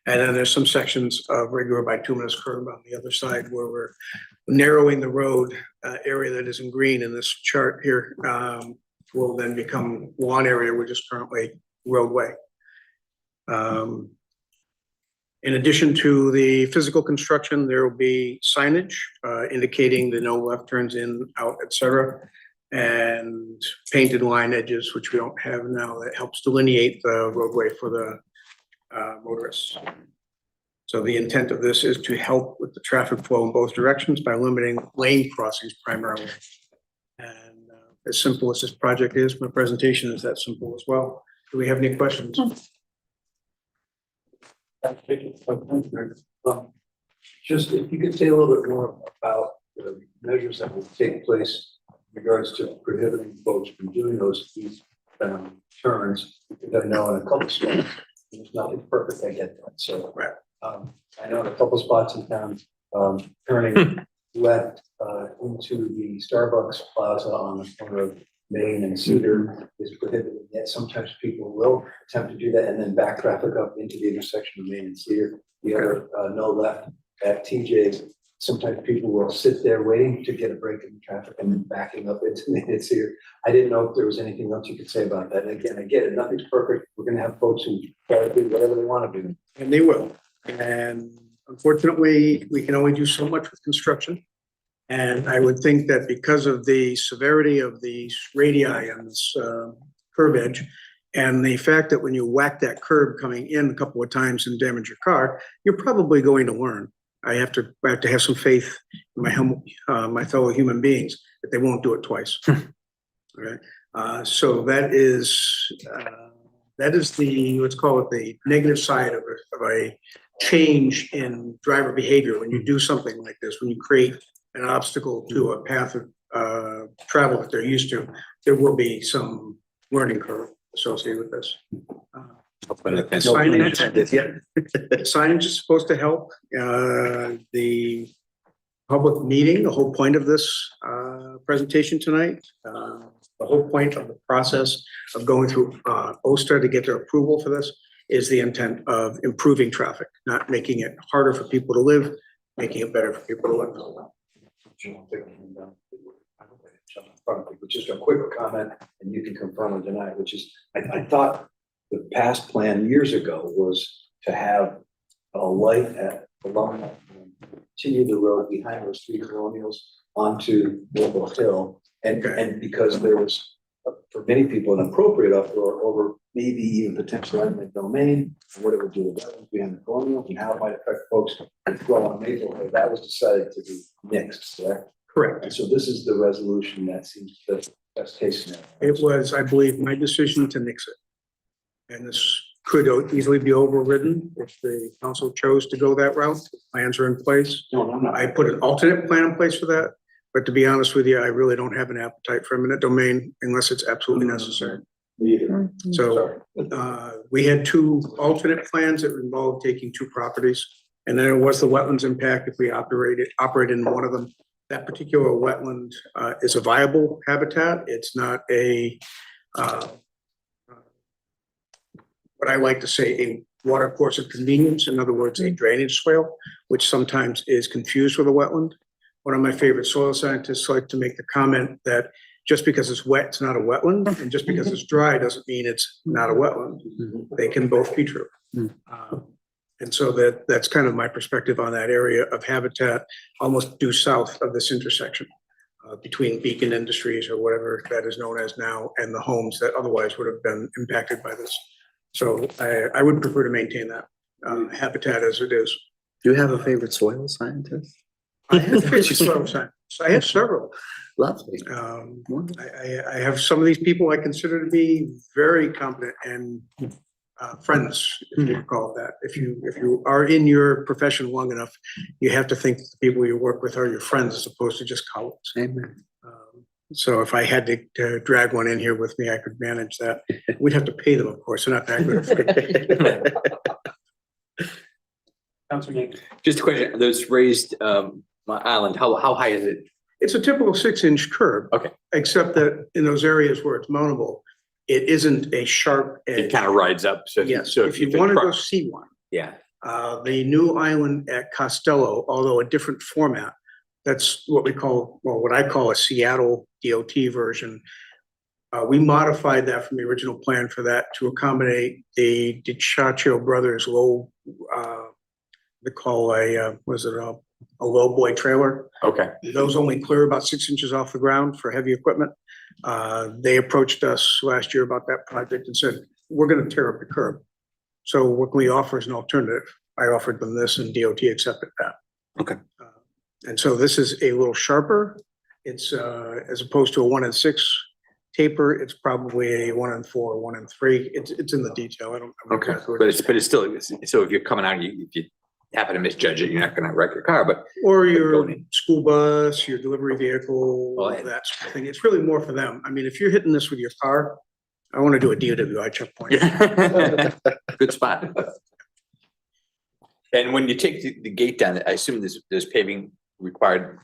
And then there's some sections of regular bituminous curb on the other side where we're narrowing the road area that is in green in this chart here will then become lawn area, which is currently roadway. In addition to the physical construction, there will be signage indicating the no left turns in, out, etc., and painted line edges, which we don't have now, that helps delineate the roadway for the motorists. So the intent of this is to help with the traffic flow in both directions by limiting lane crossings primarily. And as simple as this project is, my presentation is that simple as well. Do we have any questions? Just if you could say a little bit more about the measures that will take place in regards to prohibiting folks from doing those eastbound turns. Because I know in a couple spots, there's nothing perfect, I get that. So I know in a couple spots in town, turning left into the Starbucks Plaza on the corner of Main and Cedar is prohibited. Yet sometimes people will attempt to do that and then back traffic up into the intersection of Main and Cedar. The other no left at TJ's. Sometimes people will sit there waiting to get a break in the traffic and then backing up into Main and Cedar. I didn't know if there was anything else you could say about that. And again, I get it. Nothing's perfect. We're going to have folks who try to do whatever they want to do. And they will. And unfortunately, we can only do so much with construction. And I would think that because of the severity of the radii on this curb edge, and the fact that when you whack that curb coming in a couple of times and damage your car, you're probably going to learn. I have to have some faith in my fellow human beings that they won't do it twice. Okay, so that is the, let's call it the negative side of a change in driver behavior. When you do something like this, when you create an obstacle to a path of travel that they're used to, there will be some learning curve associated with this. Signage is supposed to help. The public meeting, the whole point of this presentation tonight, the whole point of the process of going through OSTA to get their approval for this is the intent of improving traffic, not making it harder for people to live, making it better for people to live. Just a quick comment, and you can confirm or deny, which is, I thought the past plan years ago was to have a light at along, continue the road behind those three colonials onto Noble Hill. And because there was, for many people, an appropriate uproar over maybe even potential eminent domain, and what it would do to wetlands behind the colonials and how it might affect folks who grow on Maple Hill, that was decided to be nixed, correct? Correct. And so this is the resolution that seems the best case scenario. It was, I believe, my decision to nix it. And this could easily be overridden if the council chose to go that route. Plans are in place. I put an alternate plan in place for that, but to be honest with you, I really don't have an appetite for eminent domain unless it's absolutely necessary. So, we had two alternate plans that involved taking two properties. And then there was the wetlands impact if we operated in one of them. That particular wetland, is a viable habitat. It's not a, what I like to say, a water course of convenience. In other words, a drainage swale, which sometimes is confused with a wetland. One of my favorite soil scientists like to make the comment that just because it's wet, it's not a wetland, and just because it's dry doesn't mean it's not a wetland. They can both be true. And so that's kind of my perspective on that area of habitat, almost due south of this intersection between Beacon Industries or whatever that is known as now, and the homes that otherwise would have been impacted by this. So I would prefer to maintain that habitat as it is. Do you have a favorite soil scientist? I have favorite soil scientists. I have several. Lovely. I have some of these people I consider to be very competent and friends, if you would call it that. If you are in your profession long enough, you have to think the people you work with are your friends as opposed to just colleagues. Amen. So if I had to drag one in here with me, I could manage that. We'd have to pay them, of course. They're not that good. Councilman. Just a question, those raised island, how high is it? It's a typical 6-inch curb. Okay. Except that in those areas where it's mountable, it isn't a sharp edge. It kind of rides up, so. Yes, So if you the want to go truck- see one, Yeah, the new island at Costello, although a different format, that's what we call, well, what I call a Seattle DOT version. We modified that from the original plan for that to accommodate the DiCiaccio brothers low, they call a low boy trailer. okay. Those only clear about 6 inches off the ground for heavy equipment. They approached us last year about that project and said, we're gonna tear up the curb. So what can we offer as an alternative? I offered them this and DOT accepted that. Okay. And so this is a little sharper. It's as opposed to a 1-in-6 taper, it's probably a 1-in-4, 1-in-3. It's in the detail. I don't. Okay, but it's still, so if you're coming out, if you happen to misjudge it, you're not gonna wreck your car, but. Or your school bus, your delivery vehicle, Well, yeah. that sort of thing. It's really more for them. I mean, if you're hitting this with your car, I want to do a DWI checkpoint. Good spot. And when you take the gate down, I assume there's paving required.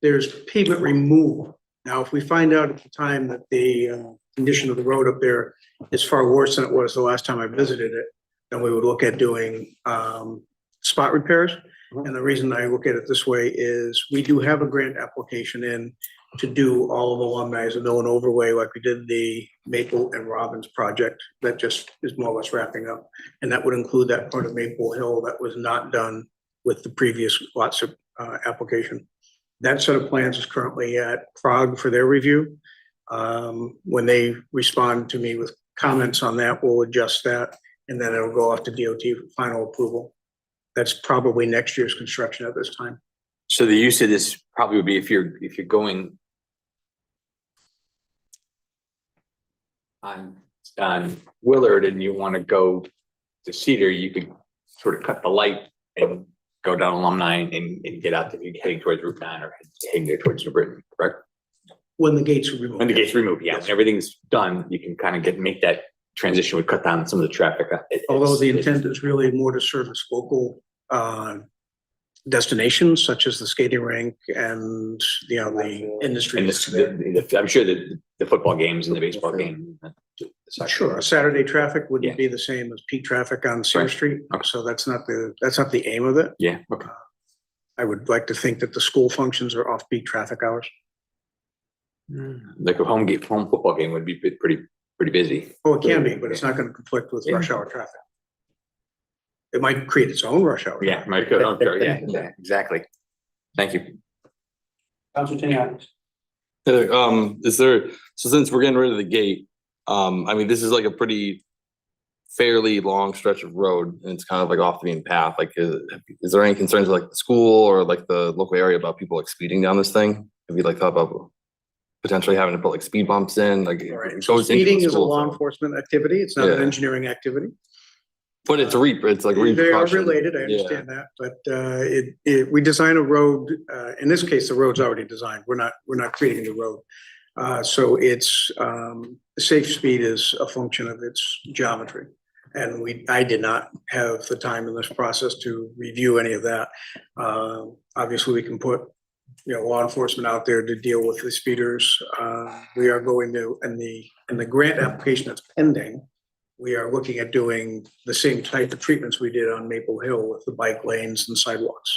There's pavement removal. Now, if we find out at the time that the condition of the road up there is far worse than it was the last time I visited it, then we would look at doing spot repairs. And the reason I look at it this way is we do have a grant application in to do all of the alumni as a mill and overlay like we did the Maple and Robbins project that just is more or less wrapping up. And that would include that part of Maple Hill that was not done with the previous lots of application. That set of plans is currently at Prague for their review. When they respond to me with comments on that, we'll adjust that and then it'll go off to DOT for final approval. That's probably next year's construction at this time. So the use of this probably would be if you're going on Willard and you want to go to Cedar, you could sort of cut the light and go down Alumni and get out if you're heading towards Route 9 or heading there towards New Britain, correct? When the gates are removed. When the gate's removed, yeah, when everything's done, you can kind of make that transition, would cut down some of the traffic. Although the intent is really more to service local destinations such as the skating rink and, you know, the industry. And I'm sure that the football games and the baseball game. Sure, Saturday traffic Yeah. wouldn't be the same as peak traffic on Cedar Right. Street, Okay. so that's not the aim of it. Yeah, okay. I would like to think that the school functions are off-peak traffic hours. Like a home football game would be pretty busy. Oh, it can be, but it's not gonna conflict with rush hour traffic. It might create its own rush hour. Yeah, might go, yeah, exactly. Thank you. Councilman Tenny. Is there, so since we're getting rid of the gate, I mean, this is like a pretty fairly long stretch of road and it's kind of like off the beaten path. Like, is there any concerns with like the school or like the local area about people like speeding down this thing? Have you like thought about potentially having to put like speed bumps in, like All right, it so goes into the speeding is a school, law so- enforcement activity, it's not an Yeah. engineering activity. But it's it's like They are repercussion. related, I understand that, but we design a road, in this case, the road's already designed. We're not creating the road. So it's, safe speed is a function of its geometry. And I did not have the time in this process to review any of that. Obviously, we can put, law enforcement out there to deal with the speeders. We are going to, in the grant application that's pending, we are looking at doing the same type of treatments we did on Maple Hill with the bike lanes and sidewalks.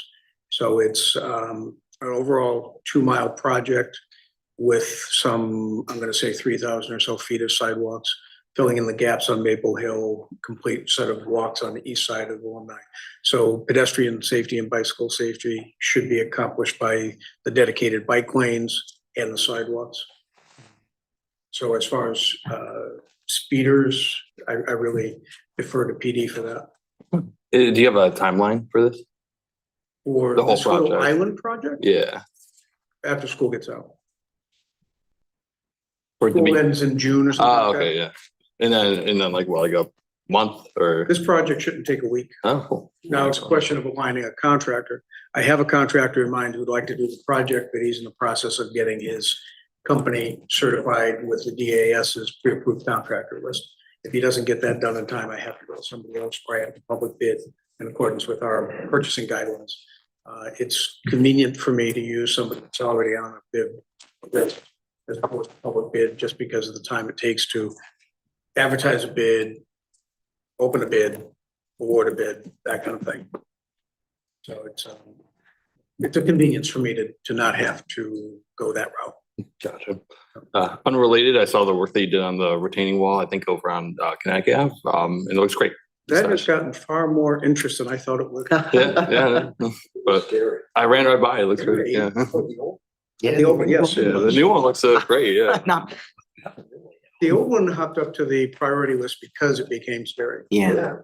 So it's an overall 2-mile project with some, I'm gonna say 3,000 or so feet of sidewalks, filling in the gaps on Maple Hill, complete set of walks on the east side of the Alumni. So pedestrian safety and bicycle safety should be accomplished by the dedicated bike lanes and the sidewalks. So as far as speeders, I really defer to PD for that. Do you have a timeline for this? For The whole this little project. island project, Yeah. after school gets out. For it to School be- ends in June or something like that. Okay, yeah. And then like a month or? This project shouldn't take a week. Oh, cool. Now it's a question of aligning a contractor. I have a contractor in mind who'd like to do the project, but he's in the process of getting his company certified with the DAS's pre-approved contractor list. If he doesn't get that done in time, I have to go to somebody else or I have to public bid in accordance with our purchasing guidelines. It's convenient for me to use somebody that's already on a bid list as opposed to public bid, just because of the time it takes to advertise a bid, open a bid, award a bid, that kind of thing. So it's a convenience for me to not have to go that route. Gotcha. Unrelated, I saw the work that you did on the retaining wall, I think over on Connecticut Ave. And it looks great. That has gotten far more interest than I thought it would. Yeah. But I ran right by, it looks great, yeah. The old one, yes. Yeah, the new one looks great, yeah. The old one hopped up to the priority list because it became scary. Yeah.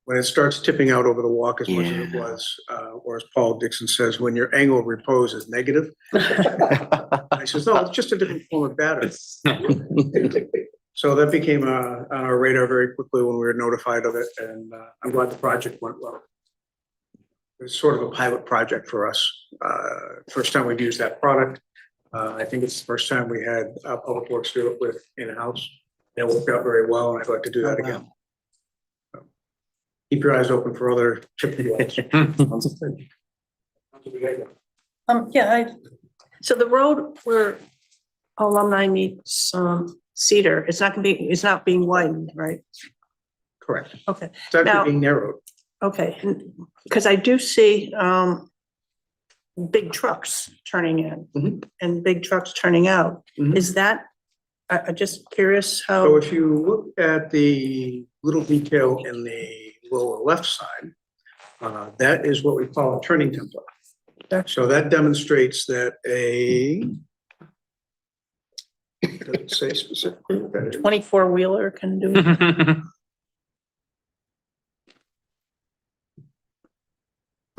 When it starts tipping out over the walk as much as it was, or as Paul Dixon says, when your angle of repose is negative. I says, no, it's just a different form of battery. So that became on our radar very quickly when we were notified of it, and I'm glad the project went well. It was sort of a pilot project for us. First time we've used that product. I think it's the first time we had Public Works do it with in-house. It worked out very well, and I'd like to do that again. So, keep your eyes open for other chip deals. So the road where Alumni meets, Cedar, it's not being widened, right? Correct. Okay, It's actually Now- being narrowed. okay, because I do see, big trucks turning in Mhm. and big trucks turning out. Mhm. Is that, I'm just curious So how, if you look at the little detail in the lower left side, that is what we call a turning template. So that demonstrates that does it say specifically what that is? 24-wheeler can do it?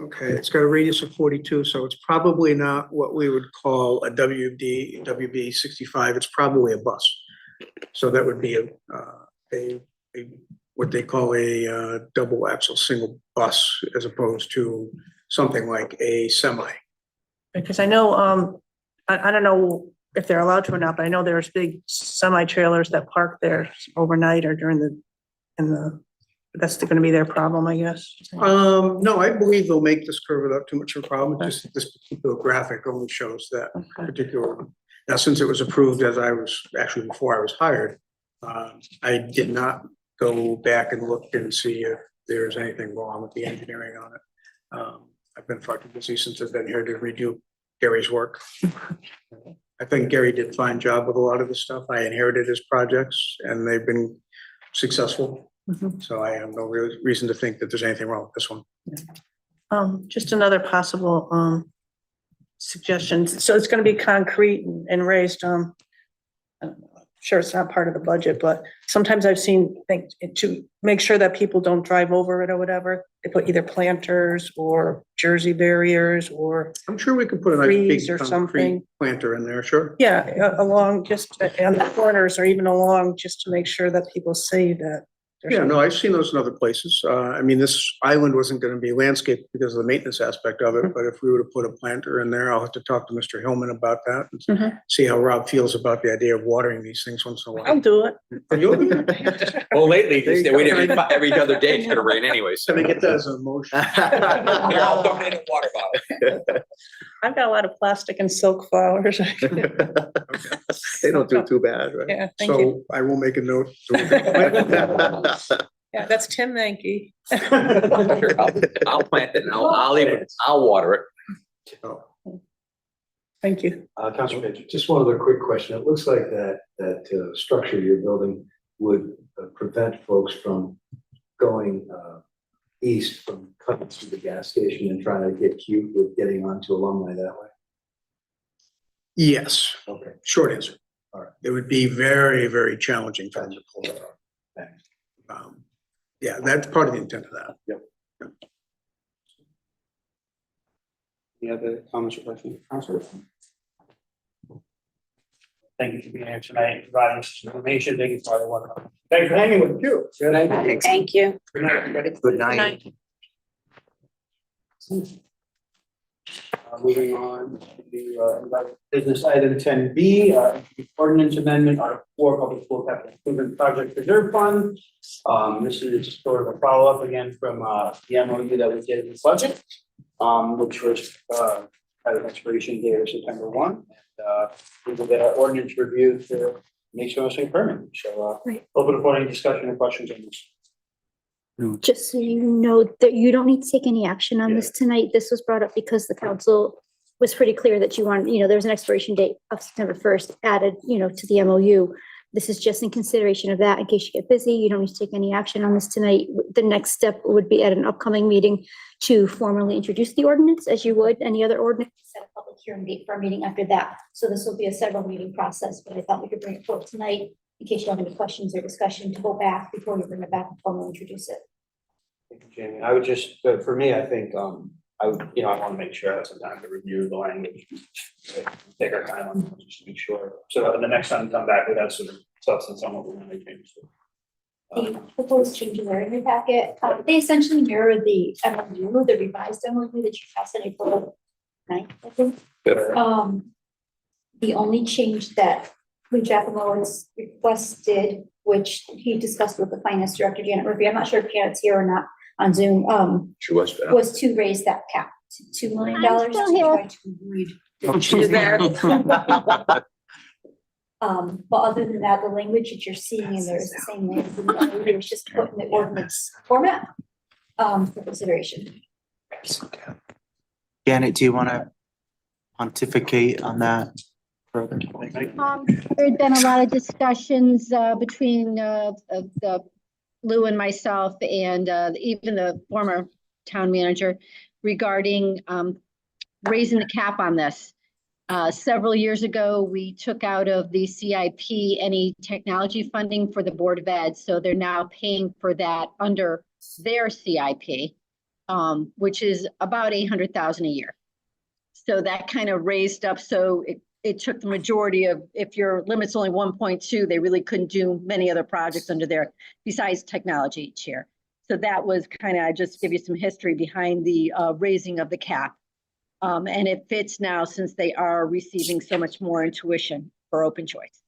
Okay, it's got a radius of 42, so it's probably not what we would call a WB 65. It's probably a bus. So that would be what they call a double axle single bus, as opposed to something like a semi. Because I know, I don't know if they're allowed to or not, but I know there's big semi-trailers that park there overnight or that's gonna be their problem, I guess. No, I believe they'll make this curve without too much of a problem. It's just this particular graphic only shows that Okay. particular one. Now, since it was approved actually before I was hired, I did not go back and look and see if there's anything wrong with the engineering on it. I've been far too busy since I've been here to redo Gary's work. I think Gary did a fine job with a lot of the stuff. I inherited his projects and they've been successful. Mhm. So I have no real reason to think that there's anything wrong with this one. Just another possible, suggestion. So it's gonna be concrete and raised, sure, it's not part of the budget, but sometimes I've seen things to make sure that people don't drive over it or whatever. They put either planters or Jersey barriers or, I'm sure we could put a nice big Trees or concrete something. planter in there, sure. yeah, along just on the corners or even along, just to make sure that people see that Yeah, no, I've seen those in other places. I mean, this island wasn't gonna be landscaped because of the maintenance aspect of it, but if we were to put a planter in there, I'll have to talk to Mr. Hillman about that and Mhm. see how Rob feels about the idea of watering these things once in a I'll while. do it. And you'll do it. Well, lately, There you they wait go. every other day, it's gonna rain anyways. Can I get that as a motion? Here, I'll donate a water bottle. I've got a lot of plastic and silk flowers. They don't do too bad, right? Yeah, thank you. So I will make a note. Yeah, that's Tim Mankey. I'll plant it and I'll water it. Thank you. Councilor Page. Just one other quick question. It looks like that structure you're building would prevent folks from going east from cutting through the gas station and trying to get cute with getting onto Alumni that way. Yes, Okay. short answer. All right. It would be very, very challenging for them to pull it off. Thanks. Yeah, that's part of the intent of that. Yep. Any other comments or questions? Councilor? Thank you for being here tonight, providing us information. Thank you for all the work. Thanks for hanging with you. Thank you. Good night, everybody. Good night. Moving on to business item 10B, ordinance amendment, Article 4, Public School Capital Improvement Project Reserve Fund. This is sort of a follow-up again from the MOU that we did in the budget, which was had an expiration date of September 1. And we will get our ordinance review to make sure it's permanent. So Right. open for any discussion or questions on this. Just so you know that you don't need to take any action on this tonight. This was brought up because the council was pretty clear that you want, there's an expiration date of September 1st added, to the MOU. This is just in consideration of that in case you get busy. You don't need to take any action on this tonight. The next step would be at an upcoming meeting to formally introduce the ordinance as you would any other ordinance, set a public hearing date for a meeting after that. So this will be a several meeting process, but I thought we could bring it forward tonight in case you have any questions or discussion to go back before you bring it back and formally introduce it. Thank you, Jamie. I would just, for me, I think, I would, I want to make sure I have some time to review the language. Take our time on it, just to be sure. So that the next time we come back with that sort of substance on what we're going to change. The proposed changes are in your packet. They essentially mirror the MOU, the revised MOU that you passed in April 9th, I think. The only change that Lou Giacomo has requested, which he discussed with the finance director, Janet Murphy, I'm not sure if Janet's here or not on Zoom, She was. was to raise that cap to $2 million. I'm still to here. try to read. She's there. But other than that, the language that you're seeing in there is the same language. It's just put in the ordinance format for consideration. Janet, do you want to pontificate on that further? There'd been a lot of discussions between Lou and myself and even the former town manager regarding raising the cap on this. Several years ago, we took out of the CIP any technology funding for the Board of Ed, so they're now paying for that under their CIP, which is about $800,000 a year. So that kind of raised up, so it took the majority of, if your limit's only 1.2, they really couldn't do many other projects under there besides technology each year. So that was kind of, I just give you some history behind the raising of the cap. And it fits now since they are receiving so much more in tuition for open choice.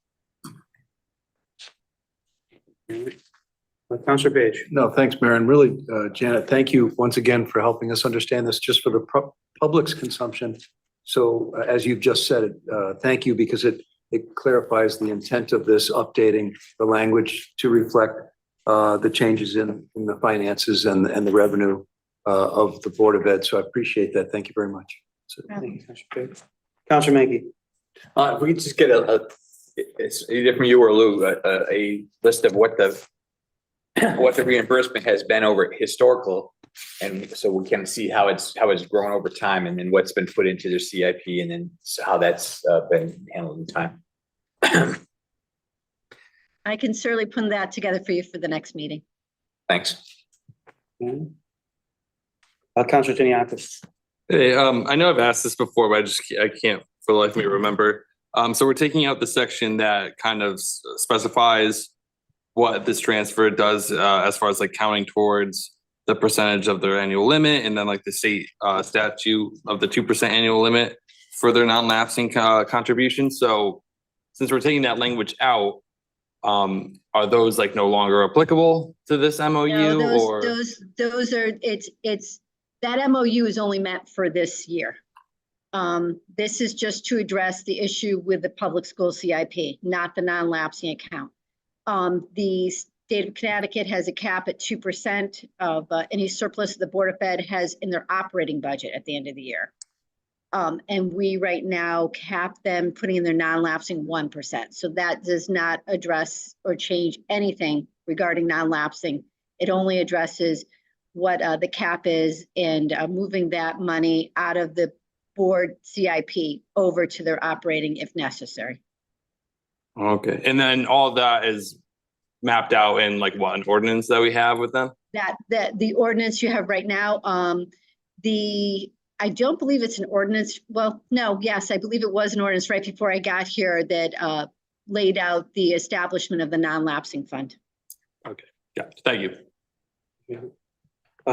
Councilor Page. No, thanks, Mayor. And really, Janet, thank you once again for helping us understand this just for the public's consumption. So as you've just said, thank you, because it clarifies the intent of this, updating the language to reflect the changes in the finances and the revenue of the Board of Ed. So I appreciate that. Thank you very much. Thank you, Councilor Page. Councilor Mankey. If we could just get it's either from you or Lou, a list of what the reimbursement has been over historical. And so we can see how it's grown over time and then what's been put into their CIP and then how that's been handled in time. I can certainly put that together for you for the next meeting. Thanks. Councilor Tiniakis. Hey, I know I've asked this before, but I can't for the life of me remember. So we're taking out the section that kind of specifies what this transfer does, as far as like counting towards the percentage of their annual limit, and then like the state, statute of the 2% annual limit for their non-lapsing, contributions. So since we're taking that language out, are those like no longer applicable to this MOU No, or? those are, it's, that MOU is only meant for this year. This is just to address the issue with the public school CIP, not the non-lapsing account. The state of Connecticut has a cap at 2% of any surplus the Board of Ed has in their operating budget at the end of the year. And we right now cap them putting in their non-lapsing 1%. So that does not address or change anything regarding non-lapsing. It only addresses what the cap is and moving that money out of the board CIP over to their operating if necessary. Okay, and then all of that is mapped out in like what, an ordinance that we have with them? That the ordinance you have right now, I don't believe it's an ordinance. Well, no, yes, I believe it was an ordinance right before I got here that laid out the establishment of the non-lapsing fund. Okay, yeah, thank you.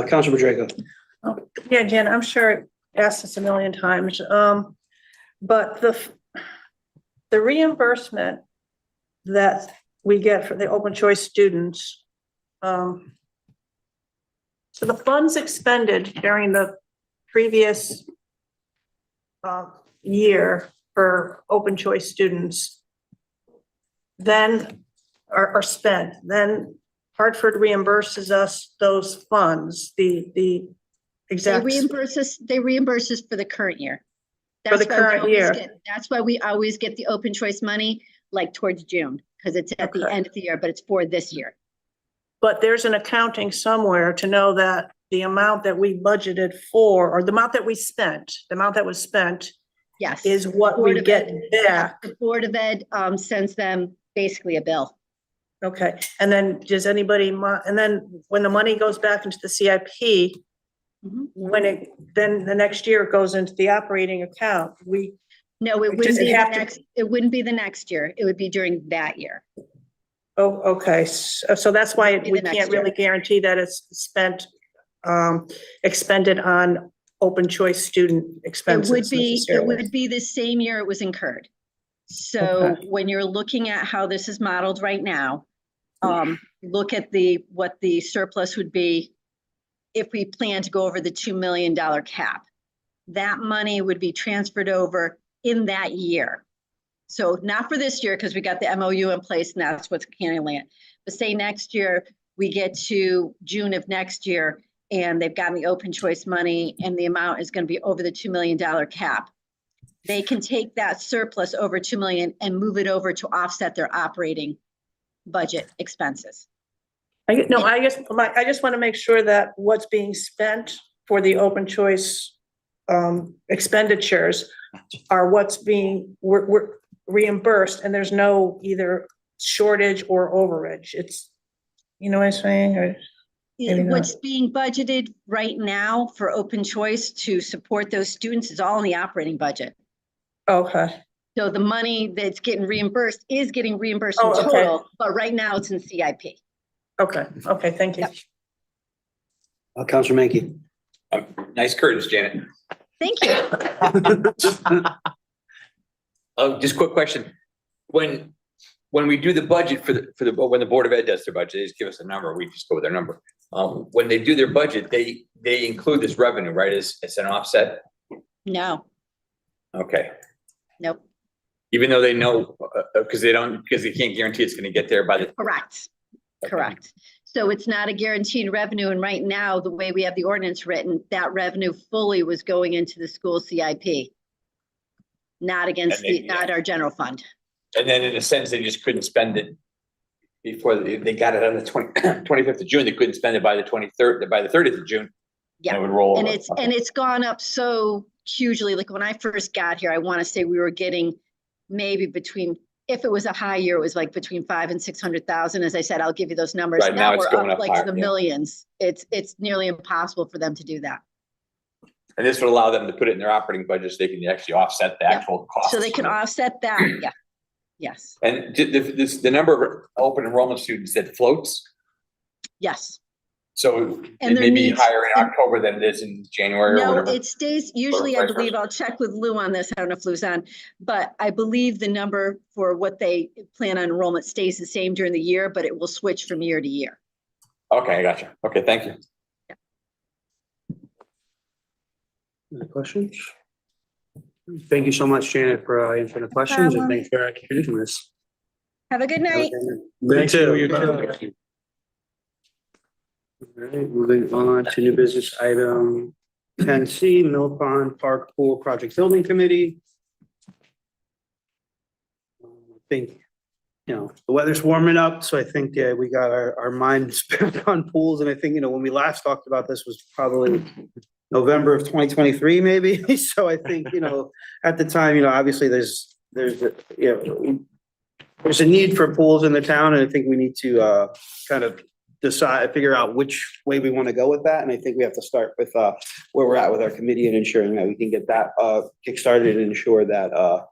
Councilor Pedrego. Yeah, Jen, I'm sure I asked this a million times, but the reimbursement that we get for the open choice students, so the funds expended during the previous year for open choice students then are spent, then Hartford reimburses us those funds, the exact. They reimburse us for the current year. For the current year. That's why we always get the open choice money like towards June, because it's at the end of the year, but it's for this year. But there's an accounting somewhere to know that the amount that we budgeted for, or the amount that we spent, the amount that was spent Yes. is what we get back. The Board of Ed sends them basically a bill. Okay, and then does anybody, and then when the money goes back into the CIP, then the next year it goes into the operating account, No, it Does wouldn't it be the have to- next, it wouldn't be the next year. It would be during that year. oh, okay, so that's why Be the we next can't year. really guarantee that it's spent, expended on open choice student expenses It necessarily. would be the same year it was incurred. So Okay. when you're looking at how this is modeled right now, look at what the surplus would be if we plan to go over the $2 million cap. That money would be transferred over in that year. So not for this year, because we got the MOU in place and that's what's handling it. But say next year, we get to June of next year and they've gotten the open choice money and the amount is going to be over the $2 million cap. They can take that surplus over 2 million and move it over to offset their operating budget expenses. I just want to make sure that what's being spent for the open choice expenditures are what's being we're reimbursed, and there's no either shortage or overage. It's, you know what I'm saying? Or maybe not. What's being budgeted right now for open choice to support those students is all in the operating budget. Okay, So the money that's getting reimbursed is getting reimbursed in Oh, okay. total, but right now it's in CIP. okay, thank you. Councilor Menke. Nice curtains, Janet. Thank you. Just quick question. When we do the budget when the Board of Ed does their budget, they just give us a number, we just go with their number. When they do their budget, they include this revenue, right, as an offset? No, Okay, nope, even though they know, because they can't guarantee it's gonna get there by the. correct, Okay. correct. So it's not a guaranteed revenue, and right now, the way we have the ordinance written, that revenue fully was going into the school CIP. Not against not our general fund. And then in a sense, they just couldn't spend it before they got it on the 25th of June. They couldn't spend it by the 23rd, by the 30th of June. Yeah, And it would roll and over. it's gone up so hugely. Like when I first got here, I want to say we were getting maybe between, if it was a high year, it was like between 500,000 and 600,000. As I said, I'll give you those numbers. Right, now it's we're going up like higher, to the yeah. millions. It's nearly impossible for them to do that. And this would allow them to put it in their operating budget so they can actually offset the Yep. actual cost. So they can offset that. Yeah. Yes, And the number of open enrollment students that floats, yes. so it And there may be needs- higher in October than it is in January or No, whatever. it stays, usually I vice believe, versa. I'll check with Lou on this, I don't know if Lou's on, but I believe the number for what they plan on enrollment stays the same during the year, but it will switch from year to year. Okay, I gotcha. Okay, thank you. Any questions? Thank you so much, Janet, for answering the questions and thanks for introducing this. Have a good night. You too. You too. All right, moving on to new business item 10C, Mill Pond Park Pool Project Building Committee. I think, the weather's warming up, so I think we got our minds back on pools. And I think, when we last talked about this was probably November of 2023, maybe. So I think, at the time, obviously there's a need for pools in the town, and I think we need to kind of figure out which way we want to go with that. And I think we have to start with where we're at with our committee and ensuring that we can get that kickstarted and ensure that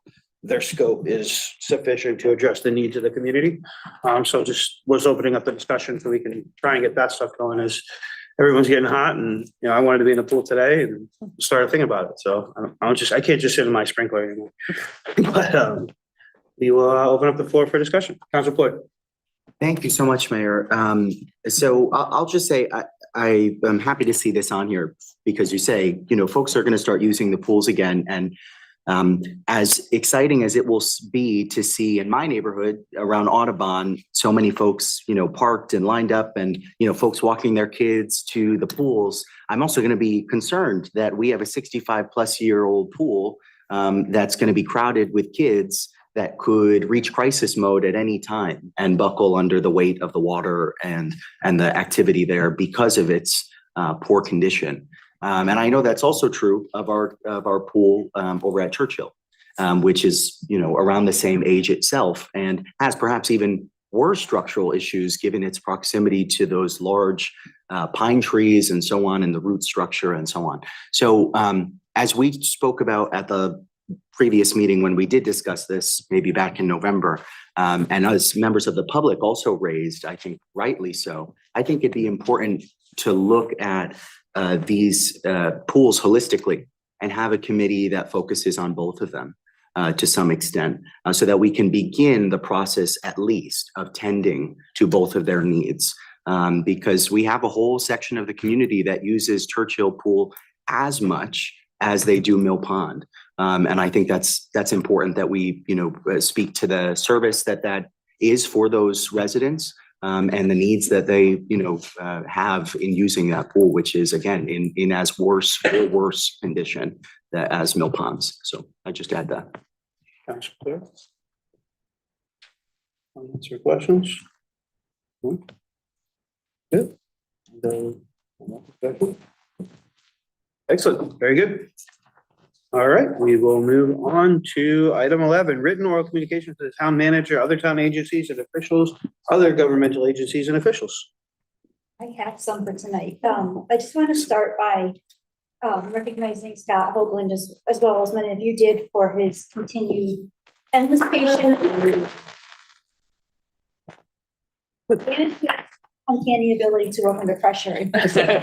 their scope is sufficient to address the needs of the community. So just was opening up the discussion so we can try and get that stuff going as everyone's getting hot. And, I wanted to be in the pool today and started thinking about it. So I can't just sit in my sprinkler anymore. But we will open up the floor for discussion. Council Floyd. Thank you so much, Mayor. So I'll just say, I am happy to see this on here because you say, folks are going to start using the pools again. And as exciting as it will be to see in my neighborhood around Audubon, so many folks, parked and lined up and, folks walking their kids to the pools. I'm also going to be concerned that we have a 65-plus-year-old pool that's going to be crowded with kids that could reach crisis mode at any time and buckle under the weight of the water and the activity there because of its poor condition. And I know that's also true of our pool over at Churchill, which is, around the same age itself and has perhaps even worse structural issues given its proximity to those large pine trees and so on, and the root structure and so on. So as we spoke about at the previous meeting when we did discuss this, maybe back in November, and as members of the public also raised, I think rightly so, I think it'd be important to look at these pools holistically and have a committee that focuses on both of them to some extent, so that we can begin the process at least of tending to both of their needs. Because we have a whole section of the community that uses Churchill Pool as much as they do Mill Pond. And I think that's important that we, speak to the service that is for those residents and the needs that they, have in using that pool, which is again, in as worse or worse condition as Mill Ponds. So I just add that. Council Clerk. Answer questions? Good. Excellent, very good. All right, we will move on to item 11, written oral communication to the town manager, other town agencies and officials, other governmental agencies and officials. I have some for tonight. I just want to start by recognizing Scott Hoagland as well as many of you did for his continued endless patience. Uncanny ability to work under pressure. So I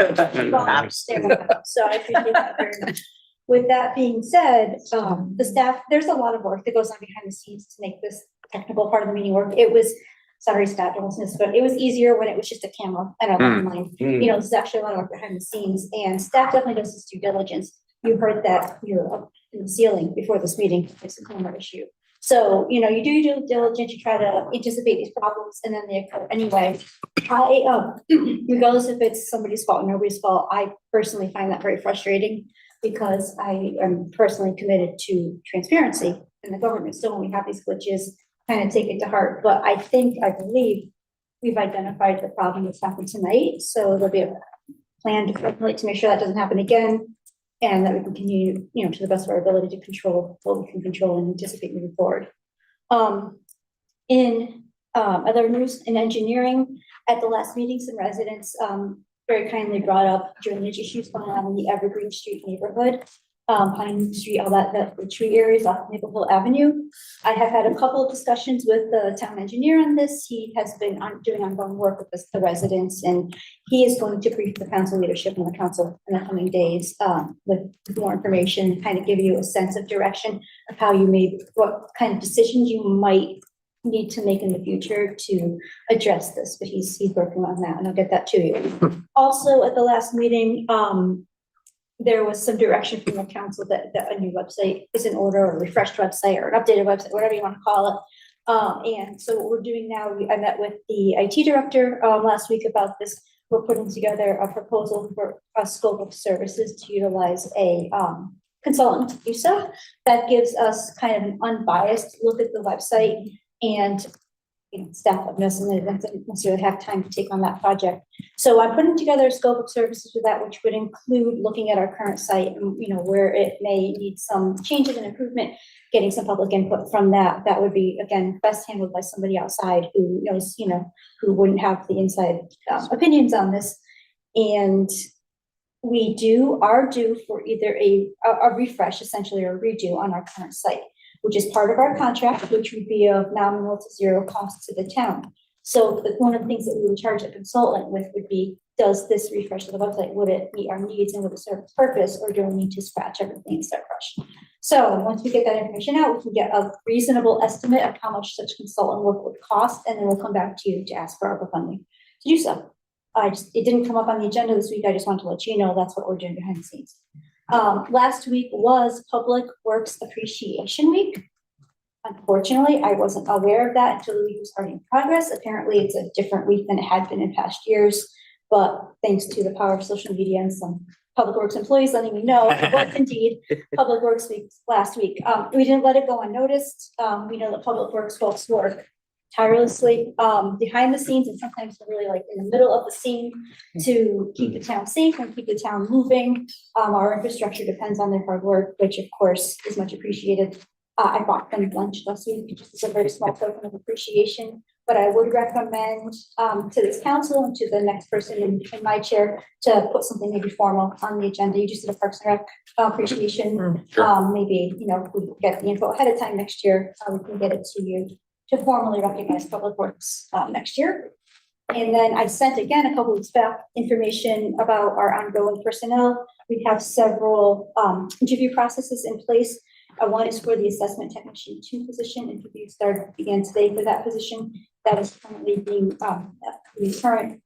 appreciate that very much. With that being said, the staff, there's a lot of work that goes on behind the scenes to make this technical part of the meeting work. It was, sorry, Scott, don't listen to this, but it was easier when it was just a camera and a line. This is actually a lot of work behind the scenes, and staff definitely does this due diligence. You heard that you're up in the ceiling before this meeting. It's a camera issue. So, you do your due diligence, you try to anticipate these problems, and then they occur anyway. Regardless if it's somebody's fault or nobody's fault, I personally find that very frustrating because I am personally committed to transparency in the government. So when we have these glitches, kind of take it to heart. But I believe we've identified the problem that's happened tonight. So there'll be a plan to make sure that doesn't happen again, and that we can continue, to the best of our ability to control what we can control and anticipate moving forward. In other news in engineering, at the last meeting, some residents very kindly brought up drainage issues going on in the Evergreen Street neighborhood. Pine Street, all that, the tree areas off Maple Hill Avenue. I have had a couple of discussions with the town engineer on this. He has been doing ongoing work with the residents, and he is going to brief the council leadership and the council in the coming days with more information, kind of give you a sense of direction of how you made, what kind of decisions you might need to make in the future to address this, but he's working on that, and I'll get that to you. Also, at the last meeting, there was some direction from the council that a new website is in order, or a refreshed website, or an updated website, whatever you want to call it. And so what we're doing now, I met with the IT director last week about this. We're putting together a proposal for a scope of services to utilize a consultant to do so. That gives us kind of an unbiased look at the website, and staff don't necessarily have time to take on that project. So I'm putting together a scope of services for that, which would include looking at our current site and, where it may need some changes and improvement, getting some public input from that. That would be, again, best handled by somebody outside who knows, who wouldn't have the inside opinions on this. And we are due for either a refresh, essentially, or a redo on our current site, which is part of our contract, which would be of nominal to zero cost to the town. So one of the things that we would charge a consultant with would be, does this refresh of the website, would it meet our needs and would it serve its purpose, or do we need to scratch everything and start fresh? So once we get that information out, we can get a reasonable estimate of how much such consultant work would cost, and then we'll come back to you to ask for ARPA funding to do so. It didn't come up on the agenda this week. I just wanted to let you know that's what we're doing behind the scenes. Last week was Public Works Appreciation Week. Unfortunately, I wasn't aware of that until the week was already in progress. Apparently, it's a different week than it had been in past years, but thanks to the power of social media and some Public Works employees letting me know, it was indeed Public Works Week last week. We didn't let it go unnoticed. We know that Public Works folks work tirelessly behind the scenes, and sometimes really like in the middle of the scene, to keep the town safe and keep the town moving. Our infrastructure depends on their hard work, which of course is much appreciated. I bought them lunch last week, just as a very small token of appreciation. But I would recommend to this council and to the next person in my chair to put something maybe formal on the agenda. You just did a Parks and Rec appreciation. Sure. Maybe, if we get the info ahead of time next year, we can get it to you to formally recognize Public Works next year. And then I sent again a couple weeks back information about our ongoing personnel. We have several interview processes in place. One is for the assessment technician 2 position. Interviews began today for that position. That is currently being the current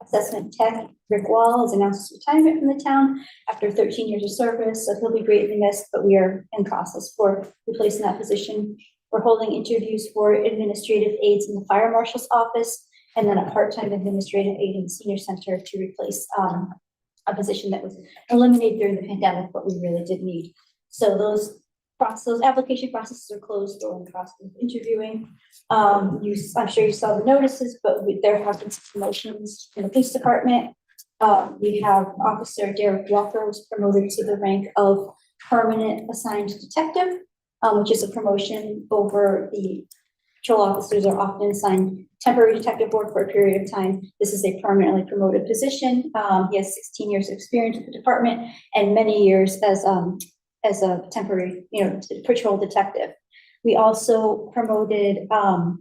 assessment tech, Rick Wall, has announced his retirement from the town after 13 years of service. So he'll be greatly missed, but we are in process for replacing that position. We're holding interviews for administrative aides in the fire marshal's office, and then a part-time administrative aide in the senior center to replace a position that was eliminated during the pandemic, but we really did need. So those application processes are closed. We're in the process of interviewing. I'm sure you saw the notices, but there have been some promotions in the police department. We have Officer Derek Walker was promoted to the rank of permanent assigned detective, which is a promotion over the patrol officers are often assigned temporary detective work for a period of time. This is a permanently promoted position. He has 16 years of experience with the department and many years as a temporary, patrol detective. We also promoted, Officer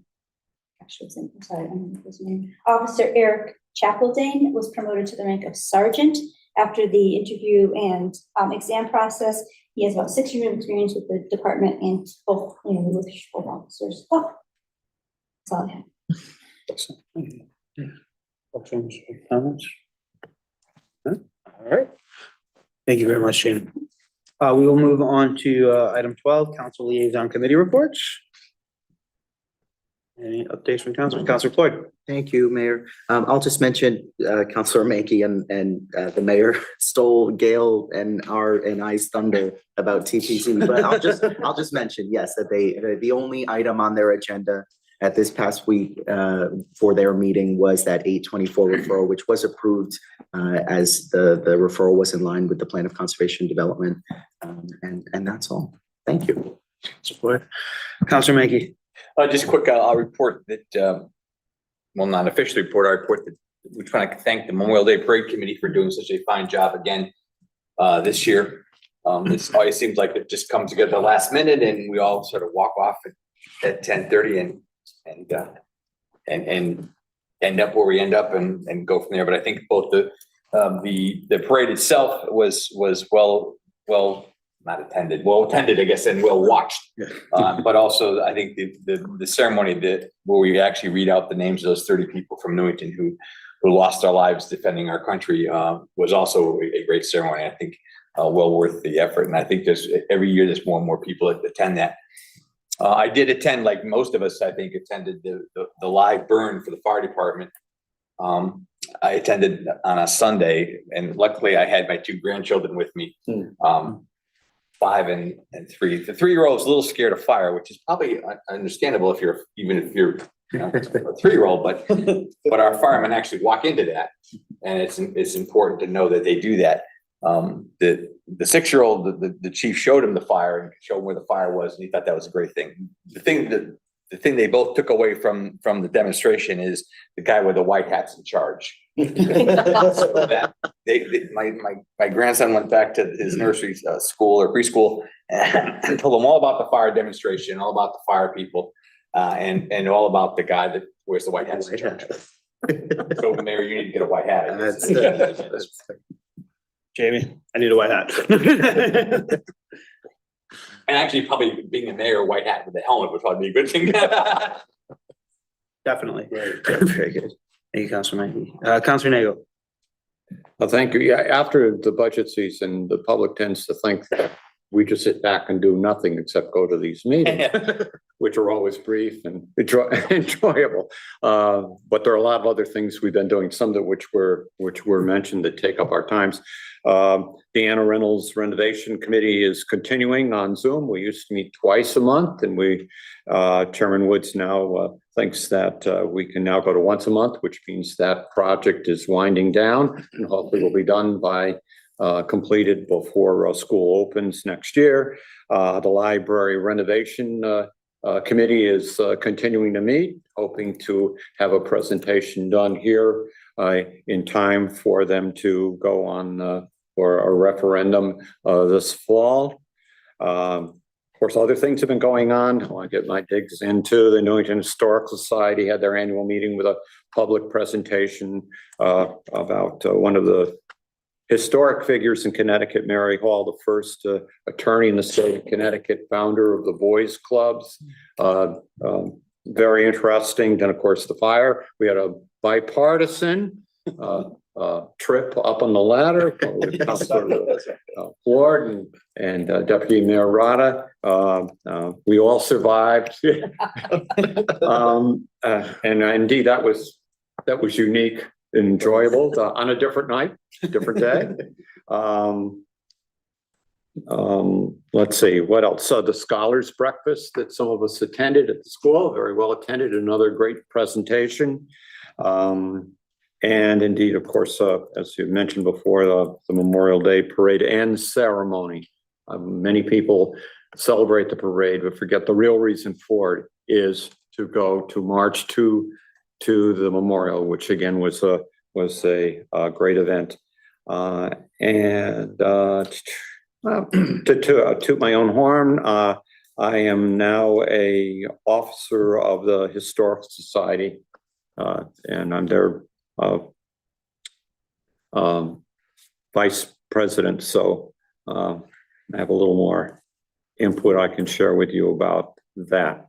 Eric Chapeldane was promoted to the rank of sergeant after the interview and exam process. He has about 6 years of experience with the department and both, with both officers. Oh, that's all I have. Questions or comments? All right. Thank you very much, Shane. We will move on to item 12, council liaison committee reports. Any updates from council? Councilor Floyd. Thank you, Mayor. I'll just mention, Councilor Mankey and the mayor stole Gail and I's thunder about TPC, but I'll just mention, yes, that the only item on their agenda at this past week for their meeting was that 824 referral, which was approved as the referral was in line with the plan of conservation development. And that's all. Thank you. Support. Councilor Mankey. Just quick, I'll report that, well, not officially report, I report that we're trying to thank the Memorial Day Parade Committee for doing such a fine job again this year. This always seems like it just comes together the last minute and we all sort of walk off at 10:30 and end up where we end up and go from there. But I think both the parade itself was not attended, well attended, I guess, and well watched. But also I think the ceremony where we actually read out the names of those 30 people from Newington who lost their lives defending our country was also a great ceremony. I think well worth the effort. And I think every year there's more and more people that attend that. I did attend, like most of us, I think, attended the live burn for the fire department. I attended on a Sunday, and luckily I had my 2 grandchildren with me, 5 and 3. The 3-year-old is a little scared of fire, which is probably understandable if you're a 3-year-old, but our firemen actually walk into that, and it's important to know that they do that. The 6-year-old, the chief showed him the fire and showed him where the fire was, and he thought that was a great thing. The thing they both took away from the demonstration is the guy with the white hat's in charge. So that my grandson went back to his nursery school or preschool and told them all about the fire demonstration, all about the fire people, and all about the guy that wears the white hat's in charge. So Mayor, you need to get a white hat. Jamie, I need a white hat. And actually, probably being a mayor, white hat with a helmet would probably be a good thing. Definitely. Very good. Thank you, Councilor Mankey. Councilor Nagle. Well, thank you. Yeah, after the budget season, the public tends to think that we just sit back and do nothing except go to these meetings, which are always brief and enjoyable. But there are a lot of other things we've been doing, some of which were mentioned that take up our times. The Anna Reynolds Renovation Committee is continuing on Zoom. We used to meet twice a month, and Chairman Woods now thinks that we can now go to once a month, which means that project is winding down and hopefully will be done by completed before school opens next year. The Library Renovation Committee is continuing to meet, hoping to have a presentation done here in time for them to go on for a referendum this fall. Of course, other things have been going on. I want to get my digs into the Newington Historical Society had their annual meeting with a public presentation about one of the historic figures in Connecticut, Mary Hall, the first attorney in the state of Connecticut, founder of the boys clubs. Very interesting. Then, of course, the fire. We had a bipartisan trip up on the ladder with Councilor Ward and Deputy Mayor Rada. We all survived. And indeed, that was unique. Enjoyable on a different night, different day. Let's see, what else? The Scholars Breakfast that some of us attended at the school, very well attended, another great presentation. And indeed, of course, as you mentioned before, the Memorial Day Parade and ceremony. Many people celebrate the parade, but forget the real reason for it is to go to march to the memorial, which again was a great event. And to toot my own horn, I am now a officer of the Historical Society, and I'm their vice president. So I have a little more input I can share with you about that.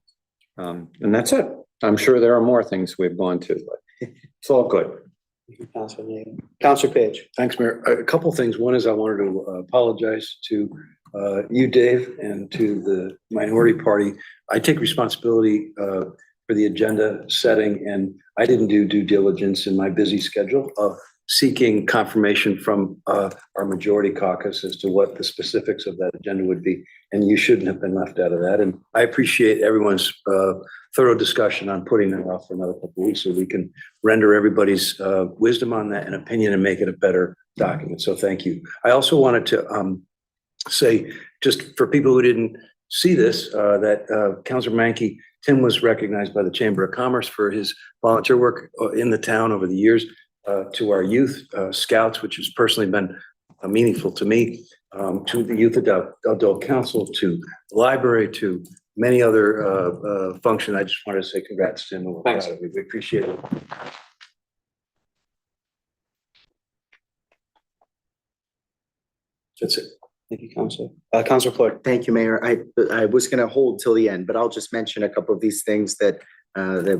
And that's it. I'm sure there are more things we've gone to, but it's all good. Councilor Page. Thanks, Mayor. A couple of things. One is I wanted to apologize to you, Dave, and to the minority party. I take responsibility for the agenda setting, and I didn't do due diligence in my busy schedule of seeking confirmation from our majority caucus as to what the specifics of that agenda would be. And you shouldn't have been left out of that. And I appreciate everyone's thorough discussion on putting that off for another couple of weeks so we can render everybody's wisdom on that and opinion and make it a better document. So thank you. I also wanted to say, just for people who didn't see this, that Councilor Mankey, Tim was recognized by the Chamber of Commerce for his volunteer work in the town over the years. To our youth scouts, which has personally been meaningful to me, to the Youth Adult Council, to the library, to many other functions. I just wanted to say congrats to him. We're proud of you. We appreciate it. That's it. Thank you, Counselor. Counselor Floyd. Thank you, Mayor. I was gonna hold till the end, but I'll just mention a couple of these things that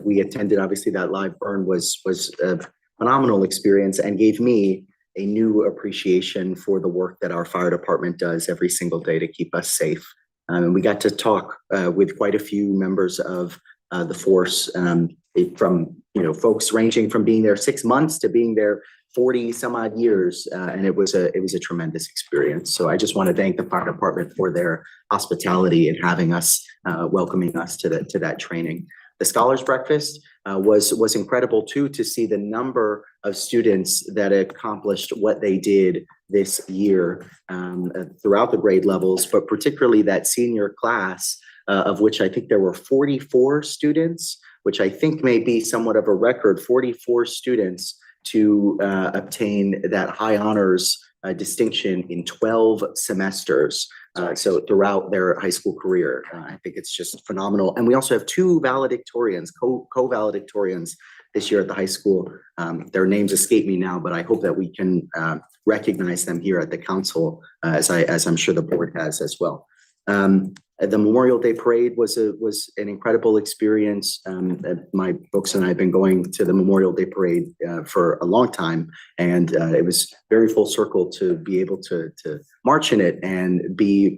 we attended. Obviously, that live burn was a phenomenal experience and gave me a new appreciation for the work that our fire department does every single day to keep us safe. And we got to talk with quite a few members of the force, from, folks ranging from being there 6 months to being there 40 some odd years. And it was a tremendous experience. So I just want to thank the fire department for their hospitality and having us, welcoming us to that training. The Scholars Breakfast was incredible too, to see the number of students that accomplished what they did this year throughout the grade levels, but particularly that senior class, of which I think there were 44 students, which I think may be somewhat of a record, 44 students to obtain that high honors distinction in 12 semesters. So throughout their high school career, I think it's just phenomenal. And we also have 2 valedictorians, co-valedictorians this year at the high school. Their names escape me now, but I hope that we can recognize them here at the council, as I'm sure the board has as well. The Memorial Day Parade was an incredible experience. My folks and I have been going to the Memorial Day Parade for a long time, and it was very full circle to be able to march in it and be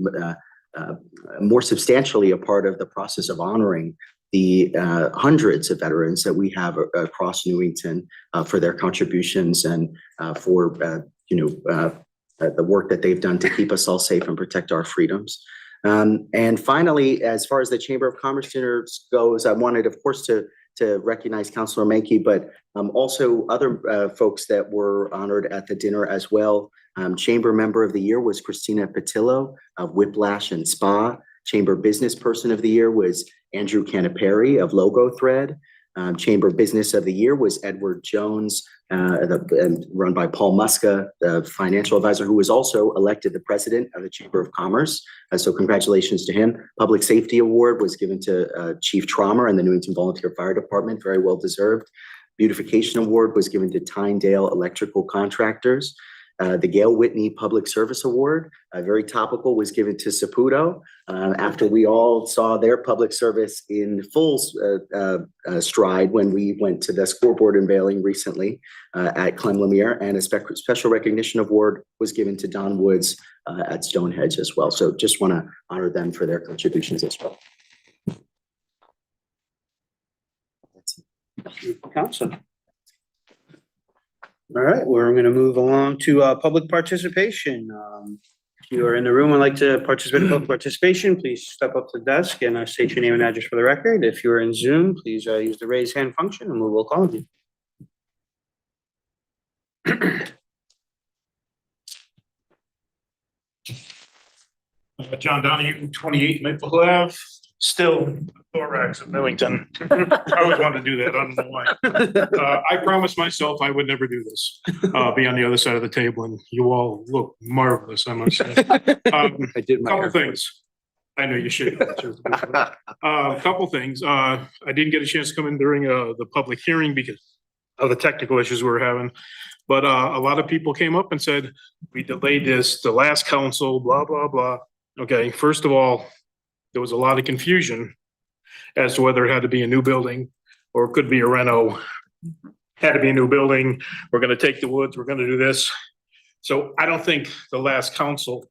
more substantially a part of the process of honoring the hundreds of veterans that we have across Newington for their contributions and for the work that they've done to keep us all safe and protect our freedoms. And finally, as far as the Chamber of Commerce dinners goes, I wanted, of course, to recognize Councilor Menke, but also other folks that were honored at the dinner as well. Chamber Member of the Year was Christina Patillo of Whiplash and Spa. Chamber Business Person of the Year was Andrew Canapari of Logo Thread. Chamber Business of the Year was Edward Jones, run by Paul Muska, the financial advisor, who was also elected the president of the Chamber of Commerce. So congratulations to him. Public Safety Award was given to Chief Traumer and the Newington Volunteer Fire Department, very well deserved. Beautification Award was given to Tyndale Electrical Contractors. The Gail Whitney Public Service Award, very topical, was given to Saputo after we all saw their public service in full stride when we went to the scoreboard unveiling recently at Clem Lemire, and a special recognition award was given to Don Woods at Stonehenge as well. So just want to honor them for their contributions as well. Council. All right, we're going to move along to public participation. If you are in the room and like to participate in public participation, please step up to the desk and state your name and address for the record. If you're in Zoom, please use the raise hand function and we will call on you. John Donahue, 28 Maple Ave, still thorax of Newington. I always wanted to do that. I don't know why. I promised myself I would never do this. Be on the other side of the table, and you all look marvelous, I must say. I did my Couple things. I know you should. Couple things. I didn't get a chance to come in during the public hearing because of the technical issues we were having. But a lot of people came up and said, we delayed this, the last council, blah, blah, blah. Okay, first of all, there was a lot of confusion as to whether it had to be a new building or it could be a reno. Had to be a new building. We're going to take the woods. We're going to do this. So I don't think the last council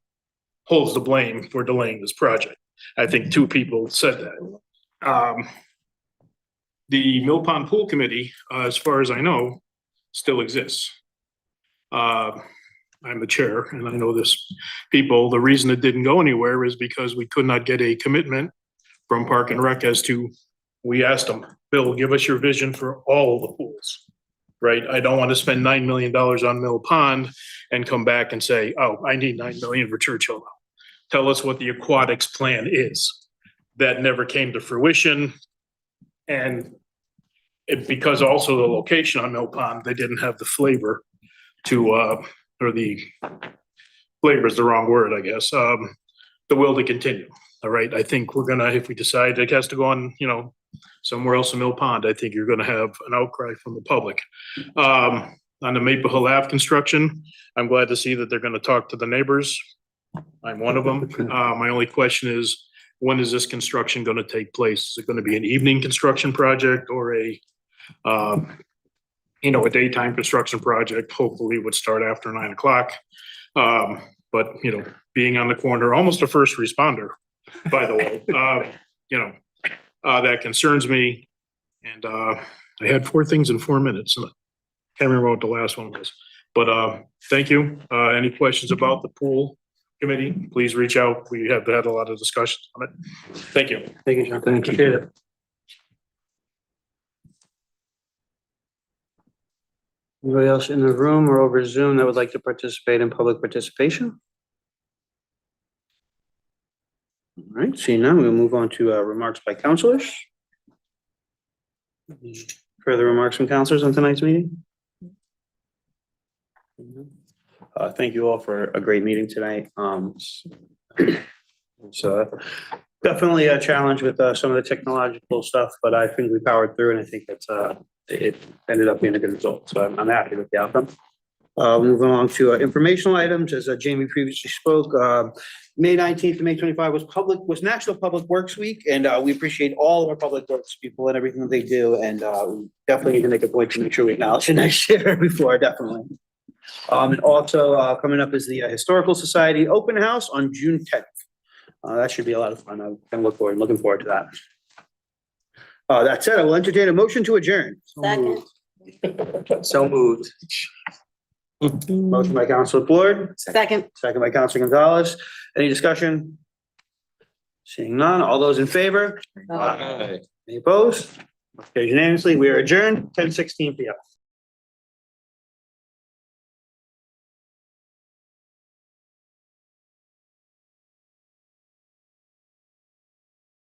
holds the blame for delaying this project. I think 2 people said that. The Mill Pond Pool Committee, as far as I know, still exists. I'm the chair and I know this people. The reason it didn't go anywhere is because we could not get a commitment from Park and Rec as to, we asked them, Bill, give us your vision for all the pools, right? I don't want to spend $9 million on Mill Pond and come back and say, oh, I need $9 million for Churchill now. Tell us what the aquatics plan is. That never came to fruition. And because also the location on Mill Pond, they didn't have the flavor to, or the flavor is the wrong word, I guess, the will to continue. All right, I think we're gonna, if we decide it has to go on, you know, somewhere else in Mill Pond, I think you're gonna have an outcry from the public. On the Maple Hill Ave construction, I'm glad to see that they're gonna talk to the neighbors. I'm one of them. My only question is, when is this construction gonna take place? Is it gonna be an evening construction project or a, you know, a daytime construction project? Hopefully it would start after 9 o'clock. But, you know, being on the corner, almost a first responder, by the way, you know, that concerns me. And I had 4 things in 4 minutes. And I can't remember what the last one was. But thank you. Any questions about the pool committee, please reach out. We have had a lot of discussions on it. Thank you. Thank you, John. Thank you. Appreciate it. Anybody else in the room or over Zoom that would like to participate in public participation? All right, seeing none, we'll move on to remarks by counselors. Further remarks from counselors on tonight's meeting? Thank you all for a great meeting tonight. So definitely a challenge with some of the technological stuff, but I think we powered through and I think it's it ended up being a good result. So I'm happy with the outcome. Moving along to informational items, as Jamie previously spoke, May 19th to May 25 was National Public Works Week, and we appreciate all of our public works people and everything that they do, and we definitely need to make a point to make sure we acknowledge it next year before, definitely. And also coming up is the Historical Society Open House on June 10th. That should be a lot of fun. I'm looking forward to that. That said, I will entertain a motion to adjourn. Second. So moved. Motion by Councilor Blord, Second. second by Councilor Gonzalez. Any discussion? Seeing none, all those in favor? Aye. Any opposed? Okay, unanimously, we are adjourned, 10:16 PM.